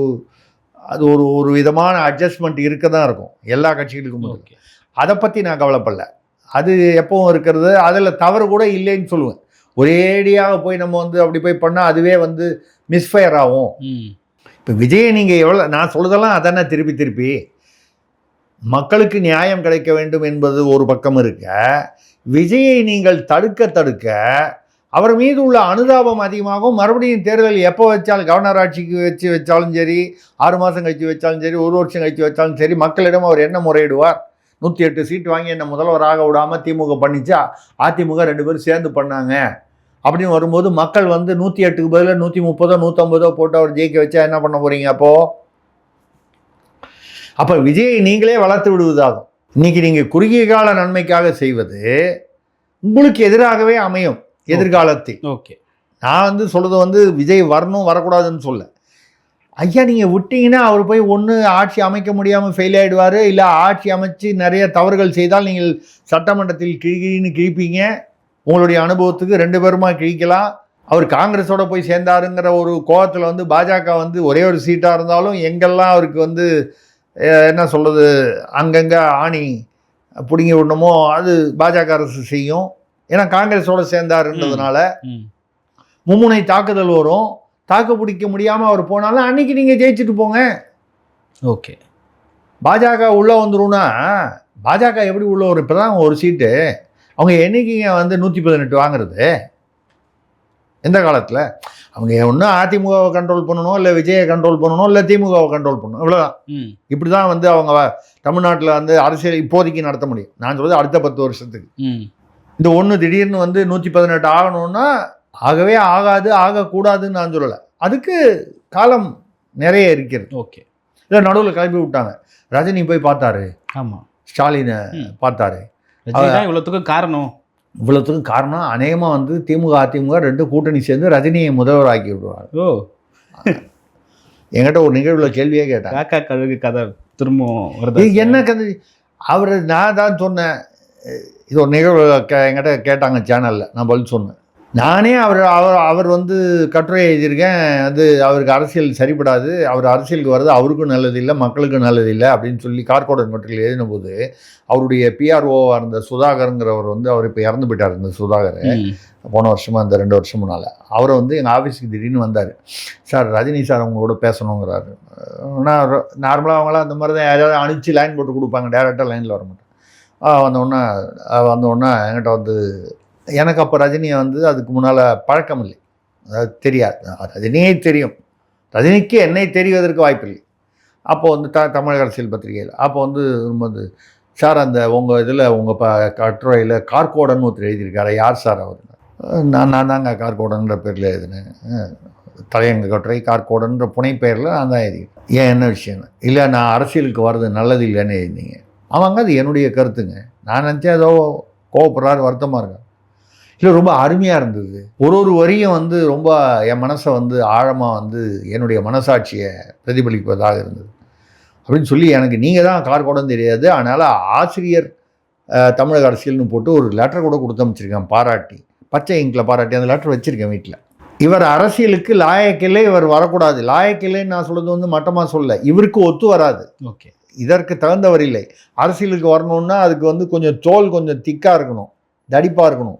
அது ஒரு ஒரு விதமான அட்ஜஸ்ட்மெண்ட் இருக்க தான் இருக்கும் எல்லா கட்சிகளுக்கும். அதை பற்றி நான் கவலைப்படல. அது எப்பவும் இருக்கிறது, அதில் தவறு கூட இல்லைன்னு சொல்லுவேன். ஒரேடியாக போய் நம்ம வந்து அப்படி போய் பண்ணால் அதுவே வந்து மிஸ்ஃபயர் ஆகும். இப்போ விஜயை நீங்கள் எவ்வளோ, நான் சொல்லுதெல்லாம் அதானே திருப்பி மக்களுக்கு நியாயம் கிடைக்க வேண்டும் என்பது ஒரு பக்கம் இருக்க, விஜயை நீங்கள் தடுக்க அவர் மீது உள்ள அனுதாபம் அதிகமாகும். மறுபடியும் தேர்தல் எப்போ வச்சாலும், கவர்னர் ஆட்சிக்கு வச்சாலும் சரி, 6 மாதம் கழித்து வச்சாலும் சரி, 1 வருஷம் கழித்து வச்சாலும் சரி, மக்களிடம் அவர் என்ன முறையிடுவார்? 108 சீட் வாங்கி என்ன முதல்வராக விடாமல் திமுக பண்ணிச்சா, அதிமுக 2 பேரும் சேர்ந்து பண்ணாங்க அப்படின்னு வரும்போது மக்கள் வந்து 108க்கு பதில் 130 150 போட்டு அவர் ஜெயிக்க வச்சா என்ன பண்ண போறீங்க? அப்போ விஜயை நீங்களே வளர்த்து விடுவதாகும். இன்னைக்கு நீங்கள் குறுகிய கால நன்மைக்காக செய்வது உங்களுக்கு எதிராகவே அமையும் எதிர்காலத்தில். நான் வந்து சொல்றது வந்து விஜய் வரணும் வரக்கூடாதுன்னு சொல்ல. ஐயா, நீங்கள் விட்டீங்கன்னா அவர் போய் ஒன்று ஆட்சி அமைக்க முடியாமல் ஃபெயில் ஆகிடுவார், இல்லை ஆட்சி அமைச்சு நிறைய தவறுகள் செய்தால் நீங்கள் சட்டமன்றத்தில் கிழிப்பீங்க. உங்களுடைய அனுபவத்துக்கு 2 பேருமா கிழிக்கலாம். அவர் காங்கிரஸோட போய் சேர்ந்தாருங்கிற ஒரு கோவத்தில் வந்து பாஜக வந்து ஒரே ஒரு சீட்டாக இருந்தாலும் எங்கெல்லாம் அவருக்கு வந்து என்ன சொல்கிறது, அங்கங்கே ஆணி பிடுங்கி விடணுமோ அது பாஜக அரசு செய்யும். ஏன்னா காங்கிரஸோட சேர்ந்தாருன்றதுனால மும்முனை தாக்குதல் வரும். தாக்கு பிடிக்க முடியாமல் அவர் போனாலும் அன்னைக்கு நீங்கள் ஜெயிச்சுட்டு போங்க. பாஜக உள்ளே வந்துடும்னா பாஜக எப்படி உள்ள வரும்? இப்போ தான் ஒரு சீட்டு அவங்க என்னைக்குங்க வந்து 118 வாங்குறது? எந்த காலத்தில்? அவங்க ஒன்று அதிமுகவை கண்ட்ரோல் பண்ணணும், இல்லை விஜயை கண்ட்ரோல் பண்ணணும், இல்லை திமுகவை கண்ட்ரோல் பண்ணணும், இவ்வளோதான். இப்படி தான் வந்து அவங்க தமிழ்நாட்டில் வந்து அரசியல் இப்போதைக்கு நடத்த முடியும். நான் சொல்கிறது அடுத்த 10 வருஷத்துக்கு. இந்த ஒன்று திடீர்னு வந்து 118 ஆகணும்னா ஆகவே ஆகாது, ஆகக்கூடாதுன்னு நான் சொல்லலை. அதுக்கு காலம் நிறைய இருக்கிறது. இல்லை நடுவில் கிளப்பி விட்டாங்க. ரஜினி போய் பார்த்தாரு, ஸ்டாலினை பார்த்தாரு. இவ்வளோத்துக்கும் காரணம் அநேகமாக வந்து திமுக அதிமுக 2 கூட்டணி சேர்ந்து ரஜினியை முதல்வர் ஆக்கி விடுவாங்க. என்கிட்ட ஒரு நிகழ்வில் கேள்வியே கேட்டாங்க, கதை திரும்ப என்ன கதை? அவர் நான் தான் சொன்னேன். இது ஒரு நிகழ்வு என்கிட்ட கேட்டாங்க சேனலில், நான் பதில் சொன்னேன். நானே அவர் வந்து கட்டுரை எழுதியிருக்கேன், அது அவருக்கு அரசியல் சரிப்படாது, அவர் அரசியலுக்கு வர்றது அவருக்கும் நல்லதில்லை, மக்களுக்கும் நல்லதில்லை அப்படின்னு சொல்லி கார்கோடன் கட்டுரையில் எழுதின போது அவருடைய பிஆர்ஓவாக இருந்த சுதாகருங்கிறவர் வந்து அவர் இப்போ இறந்து போயிட்டார். இந்த சுதாகர் போன வருஷமாக இந்த 2 வருஷம் முன்னால் அவரை வந்து எங்கள் ஆஃபீஸுக்கு திடீர்னு வந்தார். சார் ரஜினி சார் அவங்களோட பேசணுங்கிறாரு. நான் நார்மலாக அவங்களாம் அந்த மாதிரி தான் யாராவது அனுப்பிச்சு லைன் போட்டு கொடுப்பாங்க, டேரெக்டாக லைனில் வர மாட்டேன். வந்தோடனே என்கிட்ட வந்து, எனக்கு அப்போ ரஜினியை வந்து அதுக்கு முன்னால் பழக்கம் இல்லை, அதாவது தெரியாது. ரஜினியே தெரியும், ரஜினிக்கு என்னை தெரிவதற்கு வாய்ப்பில்லை. அப்போது வந்து தமிழக அரசியல் பத்திரிகையில் அப்போ வந்து சார் அந்த உங்கள் இதில் உங்கள் கட்டுரையில் கார்கோடன் ஒருத்தர் எழுதியிருக்காரு, யார் சார் அவர்? நான் தாங்க கார்கோடன்ற பேரில் எழுதினேன். தலையங்க கட்டுரை கார்கோடன்ற புனை பெயரில் நான் தான் எழுதிக்கிறேன். ஏன் என்ன விஷயம்? இல்லை நான் அரசியலுக்கு வர்றது நல்லது இல்லைன்னு எழுதினீங்க. ஆமாங்க, அது என்னுடைய கருத்துங்க. நான் நினச்சேன் ஏதோ கோவப்படுறாரு, வருத்தமாக இருக்கேன். இல்லை ரொம்ப அருமையாக இருந்தது. ஒரு வரியும் வந்து ரொம்ப என் மனசை வந்து ஆழமாக வந்து என்னுடைய மனசாட்சியை பிரதிபலிப்பதாக இருந்தது அப்படின்னு சொல்லி, எனக்கு நீங்கள் தான் கார்கோடன் தெரியாது, அதனால் ஆசிரியர் தமிழக அரசியல்னு போட்டு ஒரு லெட்டர் கூட கொடுத்து அமைச்சிருக்கேன், பாராட்டி, பச்சை இங்கில் பாராட்டி. அந்த லெட்டர் வச்சுருக்கேன் வீட்டில். இவர் அரசியலுக்கு லாயக்கில்லை, இவர் வரக்கூடாது. லாயக்கில்லைன்னு நான் சொல்கிறது வந்து மட்டமாக சொல்ல, இவருக்கு ஒத்து வராது, இதற்கு தகுந்தவர் இல்லை. அரசியலுக்கு வரணுன்னா அதுக்கு வந்து கொஞ்சம் தோல் கொஞ்சம் திக்காக இருக்கணும், தடிப்பாக இருக்கணும்.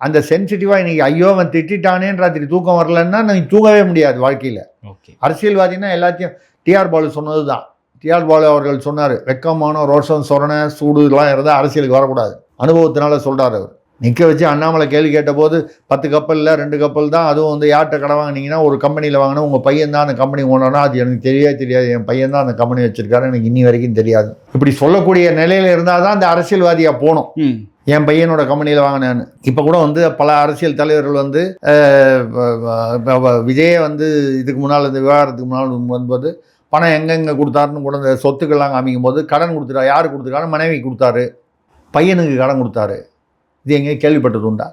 அந்த சென்சிட்டிவாக இன்றைக்கி ஐயோ அவன் திட்டானேன்னு ராத்திரி தூக்கம் வரலன்னா நீங்கள் தூங்கவே முடியாது வாழ்க்கையில். அரசியல்வாதினா எல்லாத்தையும் டிஆர் பாலு சொன்னது தான். டிஆர் பாலு அவர்கள் சொன்னார், வெக்கமான ரோஷம் சொரணை சூடு இதெல்லாம் இருந்தால் அரசியலுக்கு வரக்கூடாது. அனுபவத்தினால சொல்கிறார் அவர். நிற்க வச்சு அண்ணாமலை கேள்வி கேட்டபோது 10 கப்பலில் 2 கப்பல் தான், அதுவும் வந்து யார்கிட்ட கடை வாங்கினீங்கன்னா ஒரு கம்பெனியில் வாங்கினா உங்கள் பையன் தான் அந்த கம்பெனி ஓனர்னா, அது எனக்கு தெரியாது, என் பையன் தான் அந்த கம்பெனி வச்சுருக்காரு, எனக்கு இன்னி வரைக்கும் தெரியாது. இப்படி சொல்லக்கூடிய நிலையில் இருந்தால் தான் அந்த அரசியல்வாதியாக போகணும். என் பையனோட கம்பெனியில் வாங்கினேன்னு. இப்போ கூட வந்து பல அரசியல் தலைவர்கள் வந்து விஜயை வந்து இதுக்கு முன்னால் இந்த விவகாரத்துக்கு முன்னால் வரும்போது பணம் எங்கெங்கே கொடுத்தாருன்னு கூட இந்த சொத்துக்கள்லாம் காமிக்கும் போது கடன் கொடுத்துட்டா, யார் கொடுத்துருக்காரு, மனைவி கொடுத்தாரு, பையனுக்கு கடன் கொடுத்தாரு. இது எங்கேயும் கேள்விப்பட்டது உண்டா?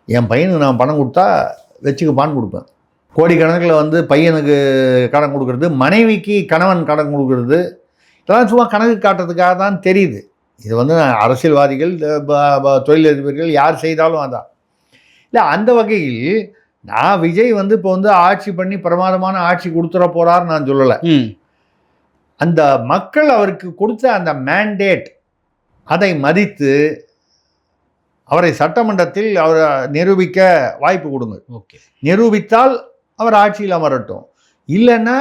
என் பையனுக்கு நான் பணம் கொடுத்தா வச்சுக்குப்பான்னு கொடுப்பேன். கோடிக்கணக்கில் வந்து பையனுக்கு கடன் கொடுக்கறது, மனைவிக்கு கணவன் கடன் கொடுக்கறது, இதெல்லாம் சும்மா கணக்கு காட்டுறதுக்காக தான் தெரியுது. இது வந்து அரசியல்வாதிகள், தொழிலதிபர்கள் யார் செய்தாலும் அதான் இல்லை. அந்த வகையில் நான் விஜய் வந்து இப்போ வந்து ஆட்சி பண்ணி பிரமாதமான ஆட்சி கொடுத்துட போகிறான்னு நான் சொல்லலை. அந்த மக்கள் அவருக்கு கொடுத்த அந்த மேண்டேட் அதை மதித்து அவரை சட்டமன்றத்தில் அவரை நிரூபிக்க வாய்ப்பு கொடுங்க. ஓகே, நிரூபித்தால் அவர் ஆட்சியில் அமரட்டும். இல்லைன்னா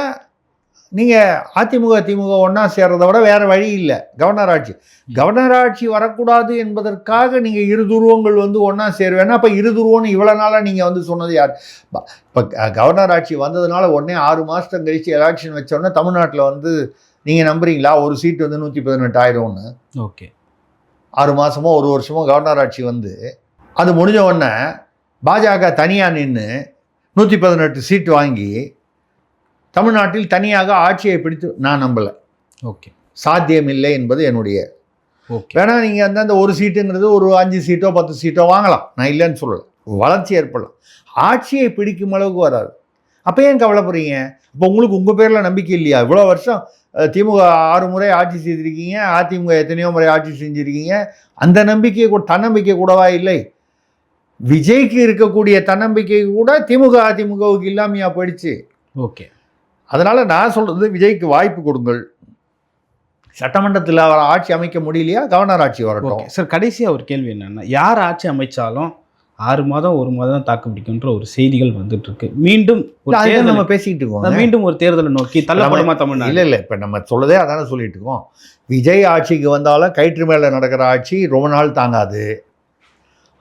நீங்கள் அதிமுக திமுக ஒன்றா சேர்றதை விட வேறு வழி இல்லை. கவர்னர் ஆட்சி வரக்கூடாது என்பதற்காக நீங்கள் இரு துருவங்கள் வந்து ஒன்றா சேருவேன்னா அப்போ இரு துருவம்னு இவ்வளோ நாளாக நீங்கள் வந்து சொன்னது யார்? இப்போ கவர்னர் ஆட்சி வந்ததுனால உடனே 6 மாதம் கழித்து எலெக்ஷன் வச்சோடனே தமிழ்நாட்டில் வந்து நீங்கள் நம்புறீங்களா ஒரு சீட்டு வந்து 118 ஆயிடும்னு? ஓகே, 6 மாதமோ 1 வருஷமோ கவர்னர் ஆட்சி வந்து அது முடிஞ்ச உடனே பாஜக தனியாக நின்று 118 சீட்டு வாங்கி தமிழ்நாட்டில் தனியாக ஆட்சியை பிடித்து நான் நம்பலை. ஓகே, சாத்தியமில்லை என்பது என்னுடைய. ஓகே, வேணா நீங்கள் அந்த ஒரு சீட்டுங்கிறது ஒரு 5 சீட்டோ 10 சீட்டோ வாங்கலாம், நான் இல்லைன்னு சொல்லலை. வளர்ச்சி ஏற்படலாம், ஆட்சியை பிடிக்கும் அளவுக்கு வராது. அப்போ ஏன் கவலைப்படுறீங்க? இப்போ உங்களுக்கு உங்கள் பேரில் நம்பிக்கை இல்லையா? இவ்வளோ வருஷம் திமுக 6 முறை ஆட்சி செய்திருக்கீங்க, அதிமுக எத்தனையோ முறை ஆட்சி செஞ்சுருக்கீங்க. அந்த நம்பிக்கையை கூட தன்னம்பிக்கை கூடவா இல்லை? விஜய்க்கு இருக்கக்கூடிய தன்னம்பிக்கை கூட திமுக அதிமுகவுக்கு இல்லாமையா போயிடுச்சு. ஓகே, அதனால் நான் சொல்கிறது விஜய்க்கு வாய்ப்பு கொடுங்கள். சட்டமன்றத்தில் அவர் ஆட்சி அமைக்க முடியலையா, கவர்னர் ஆட்சி வரட்டும். சார், கடைசியாக ஒரு கேள்வி என்னென்னா, யார் ஆட்சி அமைச்சாலும் 6 மாதம் 1 மாதம் தாக்கு பிடிக்குன்ற ஒரு செய்திகள் வந்துட்டு இருக்கு. மீண்டும் நம்ம பேசிக்கிட்டு இருக்கோம், மீண்டும் ஒரு தேர்தலை நோக்கி தள்ளப்படுமா தமிழ்நாடு? இல்லை இப்போ நம்ம சொல்லதே அதானே சொல்லிட்டு இருக்கோம். விஜய் ஆட்சிக்கு வந்தாலும் கயிற்று மேலே நடக்கிற ஆட்சி ரொம்ப நாள் தாங்காது.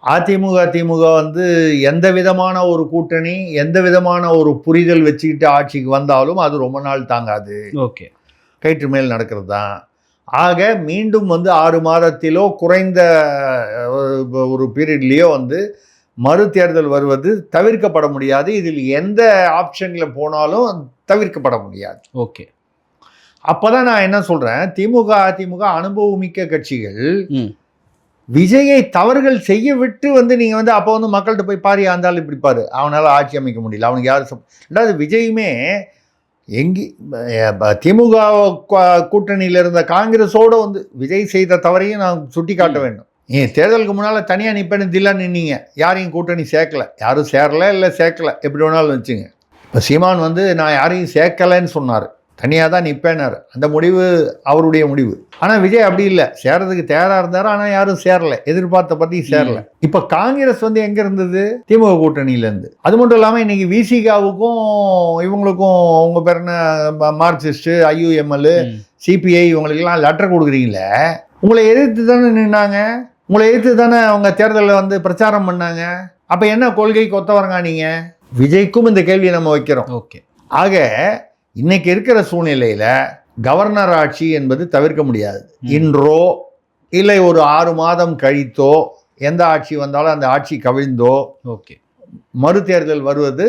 அதிமுக திமுக வந்து எந்த விதமான ஒரு கூட்டணி, எந்த விதமான ஒரு புரிதல் வச்சுக்கிட்டு ஆட்சிக்கு வந்தாலும் அது ரொம்ப நாள் தாங்காது. ஓகே, கயிற்று மேல் நடக்கிறது தான். ஆக மீண்டும் வந்து 6 மாதத்திலோ குறைந்த ஒரு பீரியட்லேயோ வந்து மறு தேர்தல் வருவது தவிர்க்கப்பட முடியாது. இதில் எந்த ஆப்ஷனில் போனாலும் தவிர்க்கப்பட முடியாது. ஓகே, அப்போ தான் நான் என்ன சொல்கிறேன், திமுக அதிமுக அனுபவமிக்க கட்சிகள் விஜயை தவறுகள் செய்ய விட்டு வந்து நீங்கள் வந்து அப்போ வந்து மக்கள்கிட்ட போய் பாரு ஆந்தாலும் இப்படி பாரு, அவனால் ஆட்சி அமைக்க முடியல, அவனுக்கு யார் ரெண்டாவது விஜயுமே திமுக கூட்டணியில் இருந்த காங்கிரஸோடு வந்து விஜய் செய்த தவறையும் நான் சுட்டி காட்ட வேண்டும். தேர்தலுக்கு முன்னால் தனியாக நிற்பேன்னு தில்லா நின்னீங்க, யாரையும் கூட்டணி சேர்க்கலை, யாரும் சேரலை இல்லை சேர்க்கலை, எப்படி வேணாலும் வச்சுங்க. இப்போ சீமான் வந்து நான் யாரையும் சேர்க்கலைன்னு சொன்னார், தனியாக தான் நிற்பேனார். அந்த முடிவு அவருடைய முடிவு. ஆனால் விஜய் அப்படி இல்லை, சேரதுக்கு தயாராக இருந்தார், ஆனால் யாரும் சேரலை, எதிர்பார்த்த பற்றி சேரலை. இப்போ காங்கிரஸ் வந்து எங்கே இருந்தது? திமுக கூட்டணியிலேருந்து. அது மட்டும் இல்லாமல் இன்றைக்கி விசிகாவுக்கும் இவங்களுக்கும் உங்கள் பேர் என்ன மார்க்சிஸ்ட்டு, IUML, CPI இவங்களுக்கெல்லாம் லெட்டர் கொடுக்குறீங்களே, உங்களை எதிர்த்து தானே நின்னாங்க, உங்களை எதிர்த்து தானே அவங்க தேர்தலில் வந்து பிரச்சாரம் பண்ணாங்க. அப்போ என்ன கொள்கைக்கு ஒத்தவரங்க நீங்கள்? விஜய்க்கும் இந்த கேள்வியை நம்ம வைக்கிறோம். ஓகே, ஆக இன்னைக்கு இருக்கிற சூழ்நிலையில் கவர்னர் ஆட்சி என்பது தவிர்க்க முடியாது. இன்றோ இல்லை ஒரு 6 மாதம் கழித்தோ எந்த ஆட்சி வந்தாலும் அந்த ஆட்சி கவிழ்ந்தோ ஓகே, மறு தேர்தல் வருவது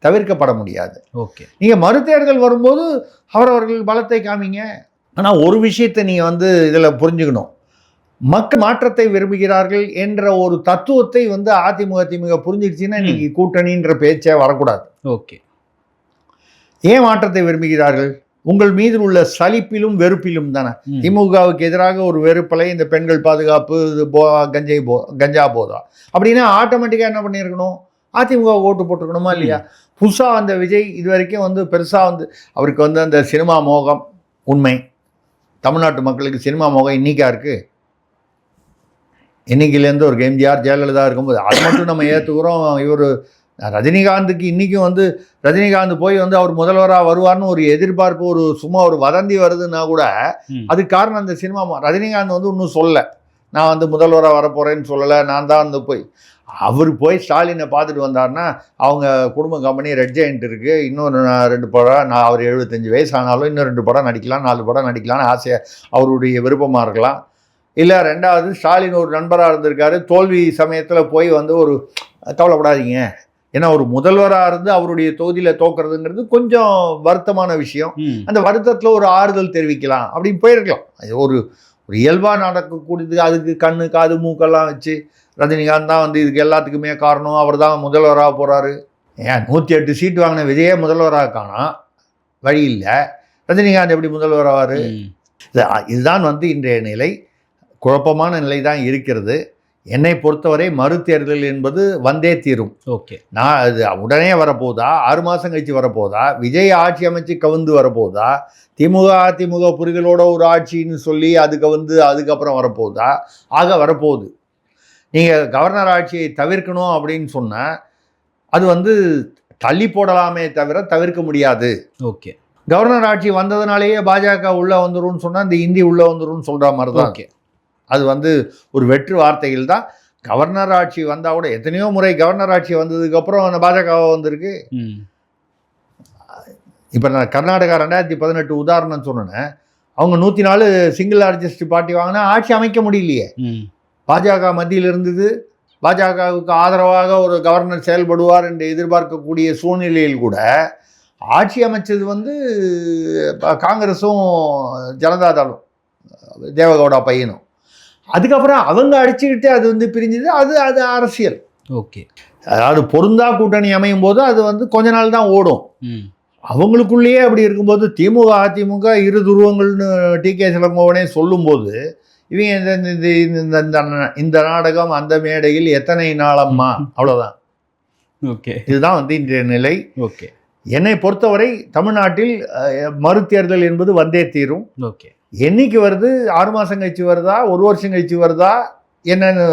தவிர்க்கப்பட முடியாது. ஓகே, நீங்கள் மறு தேர்தல் வரும்போது அவரவர்கள் பலத்தை காமிங்க. ஆனால் ஒரு விஷயத்தை நீங்கள் வந்து இதில் புரிஞ்சுக்கணும், மக்கள் மாற்றத்தை விரும்புகிறார்கள் என்ற ஒரு தத்துவத்தை வந்து அதிமுக திமுக புரிஞ்சிடுச்சுன்னா இன்னைக்கு கூட்டணின்ற பேச்சே வரக்கூடாது. ஓகே, ஏன் மாற்றத்தை விரும்புகிறார்கள்? உங்கள் மீது உள்ள சலிப்பிலும் வெறுப்பிலும் தானே. திமுகவுக்கு எதிராக ஒரு வெறுப்பலை, இந்த பெண்கள் பாதுகாப்பு, இது கஞ்சா போதா அப்படின்னா ஆட்டோமேட்டிக்காக என்ன பண்ணியிருக்கணும், அதிமுக ஓட்டு போட்டிருக்கணுமா இல்லையா? புதுசாக அந்த விஜய் இது வரைக்கும் வந்து பெருசாக வந்து அவருக்கு வந்து அந்த சினிமா மோகம் உண்மை. தமிழ்நாட்டு மக்களுக்கு சினிமா மோகம் இன்னைக்கா இருக்குது? இன்னைக்கிலேருந்து ஒரு எம்ஜிஆர் ஜெயலலிதா இருக்கும்போது அது மட்டும் நம்ம ஏற்றுக்கிறோம். இவர் ரஜினிகாந்துக்கு இன்றைக்கும் வந்து ரஜினிகாந்த் போய் வந்து அவர் முதல்வராக வருவார்னு ஒரு எதிர்பார்ப்பு, ஒரு சும்மா ஒரு வதந்தி வருதுன்னா கூட அதுக்கு காரணம் அந்த சினிமா. ரஜினிகாந்த் வந்து இன்னும் சொல்ல நான் வந்து முதல்வராக வரப்போகிறேன்னு சொல்லலை, நான் தான் வந்து அவர் போய் ஸ்டாலினை பார்த்துட்டு வந்தார்னா, அவங்க குடும்ப கம்பெனி ரெட் ஜெயண்ட் இருக்குது, இன்னொரு 2 படம், நான் அவர் 75 வயசு ஆனாலும் இன்னும் 2 படம் நடிக்கலாம், 4 படம் நடிக்கலாம்னு ஆசையாக அவருடைய விருப்பமாக இருக்கலாம். இல்லை ரெண்டாவது ஸ்டாலின் ஒரு நண்பராக இருந்திருக்காரு, தோல்வி சமயத்தில் போய் வந்து ஒரு கவலைப்படாதீங்க, ஏன்னா ஒரு முதல்வராக இருந்து அவருடைய தொகுதியில் தோக்குறதுங்கிறது கொஞ்சம் வருத்தமான விஷயம், அந்த வருத்தத்தில் ஒரு ஆறுதல் தெரிவிக்கலாம் அப்படின்னு போயிருக்கலாம். அது ஒரு இயல்பாக நடக்கக்கூடியது. அதுக்கு கண்ணு காது மூக்கெல்லாம் வச்சு ரஜினிகாந்த் தான் வந்து இதுக்கு எல்லாத்துக்குமே காரணம், அவர் தான் முதல்வராக போகிறாரு. ஏன் 108 சீட்டு வாங்கின விஜயே முதல்வராக காணோம், வழி இல்லை, ரஜினிகாந்த் எப்படி முதல்வராவார்? இதுதான் வந்து இன்றைய நிலை, குழப்பமான நிலை தான் இருக்கிறது. என்னை பொறுத்தவரை மறுதேர்தல் என்பது வந்தே தீரும். ஓகே, நான் அது உடனே வரப்போதா, 6 மாதம் கழிச்சு வரப்போதா, விஜய் ஆட்சி அமைச்சு கவுந்து வரப்போதா, அதிமுக புரிகளோட ஒரு ஆட்சின்னு சொல்லி அதுக்கப்புறம் வரப்போதா, வரப்போகுது. நீங்கள் கவர்னர் ஆட்சியை தவிர்க்கணும் அப்படின்னு சொன்னால் அது வந்து தள்ளி போடலாமே தவிர தவிர்க்க முடியாது. ஓகே, கவர்னர் ஆட்சி வந்ததுனாலேயே பாஜக உள்ளே வந்துரும்னு சொன்னால் இந்த இந்தி உள்ளே வந்துரும்னு சொல்கிற மாதிரி தான். ஓகே, அது வந்து ஒரு வெற்று வார்த்தைகள் தான். கவர்னர் ஆட்சி வந்தால் கூட எத்தனையோ முறை கவர்னர் ஆட்சி வந்ததுக்கப்புறம் பாஜக வந்திருக்கு. இப்போ நான் கர்நாடகா 2018 உதாரணம் சொன்னேன், அவங்க 104 சிங்கிள் லார்ஜஸ்ட் பார்ட்டி வாங்கினா ஆட்சி அமைக்க முடியலையே. பாஜக மத்தியில் இருந்தது, பாஜகவுக்கு ஆதரவாக ஒரு கவர்னர் செயல்படுவார் என்று எதிர்பார்க்கக்கூடிய சூழ்நிலையில் கூட ஆட்சி அமைச்சது வந்து காங்கிரஸும் ஜனதாதளும், தேவகவுடா பையனும். அதுக்கப்புறம் அவங்க அடிச்சுக்கிட்டு அது வந்து பிரிஞ்சுது. அது அரசியல். ஓகே, அதாவது பொருந்தா கூட்டணி அமையும் போது அது வந்து கொஞ்ச நாள் தான் ஓடும். அவங்களுக்குள்ளேயே அப்படி இருக்கும்போது அதிமுக இரு துருவங்கள்னு டி.கே. இளங்கோவனே சொல்லும்போது இவங்க இந்த நாடகம் அந்த மேடையில் எத்தனை நாளம்மா, அவ்வளோதான். ஓகே, இதுதான் வந்து இன்றைய நிலை. ஓகே, என்னை பொறுத்தவரை தமிழ்நாட்டில் மறுதேர்தல் என்பது வந்தே தீரும். ஓகே, என்னைக்கு வருது, 6 மாதம் கழிச்சு வருதா, 1 வருஷம் கழிச்சு வருதா, என்னன்னு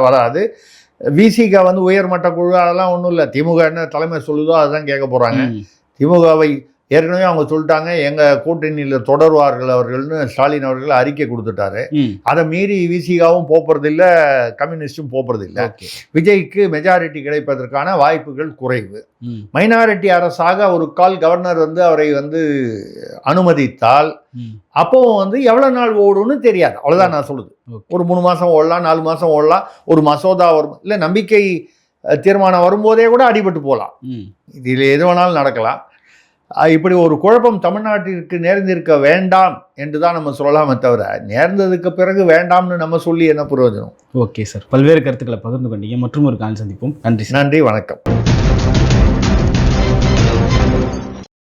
வராது. விசிக வந்து உயர்மட்ட குழு அதெல்லாம் ஒன்றும் இல்லை, திமுக என்ன தலைமை சொல்லுதோ அதுதான் கேட்க போகிறாங்க. திமுகவை ஏற்கனவே அவங்க சொல்லிட்டாங்க, எங்கள் கூட்டணியில் தொடர்வார்கள் அவர்கள்னு ஸ்டாலின் அவர்கள் அறிக்கை கொடுத்துட்டாரு. அதை மீறி விசிகாவும் போகிறதில்லை, கம்யூனிஸ்டும் போகிறதில்லை. விஜய்க்கு மெஜாரிட்டி கிடைப்பதற்கான வாய்ப்புகள் குறைவு. மைனாரிட்டி அரசாக ஒரு கால் கவர்னர் வந்து அவரை வந்து அனுமதித்தால் அப்போவும் வந்து எவ்வளோ நாள் ஓடும்னு தெரியாது. அவ்வளோதான் நான் சொல்லுது. ஒரு 3 மாதம் ஓடலாம், 4 மாதம் ஓடலாம், ஒரு மசோதா வரும், இல்லை நம்பிக்கை தீர்மானம் வரும்போதே கூட அடிபட்டு போகலாம். இதில் எது வேணாலும் நடக்கலாம். இப்படி ஒரு குழப்பம் தமிழ்நாட்டிற்கு நேர்ந்திருக்க வேண்டாம் என்று தான் நம்ம சொல்லலாமே தவிர, நேர்ந்ததுக்கு பிறகு வேண்டாம்னு நம்ம சொல்லி என்ன பிரயோஜனம்? ஓகே சார், பல்வேறு கருத்துக்களை பகிர்ந்து கொண்டீங்க. மற்றும் ஒரு கால் சந்திப்போம். நன்றி. நன்றி, வணக்கம்.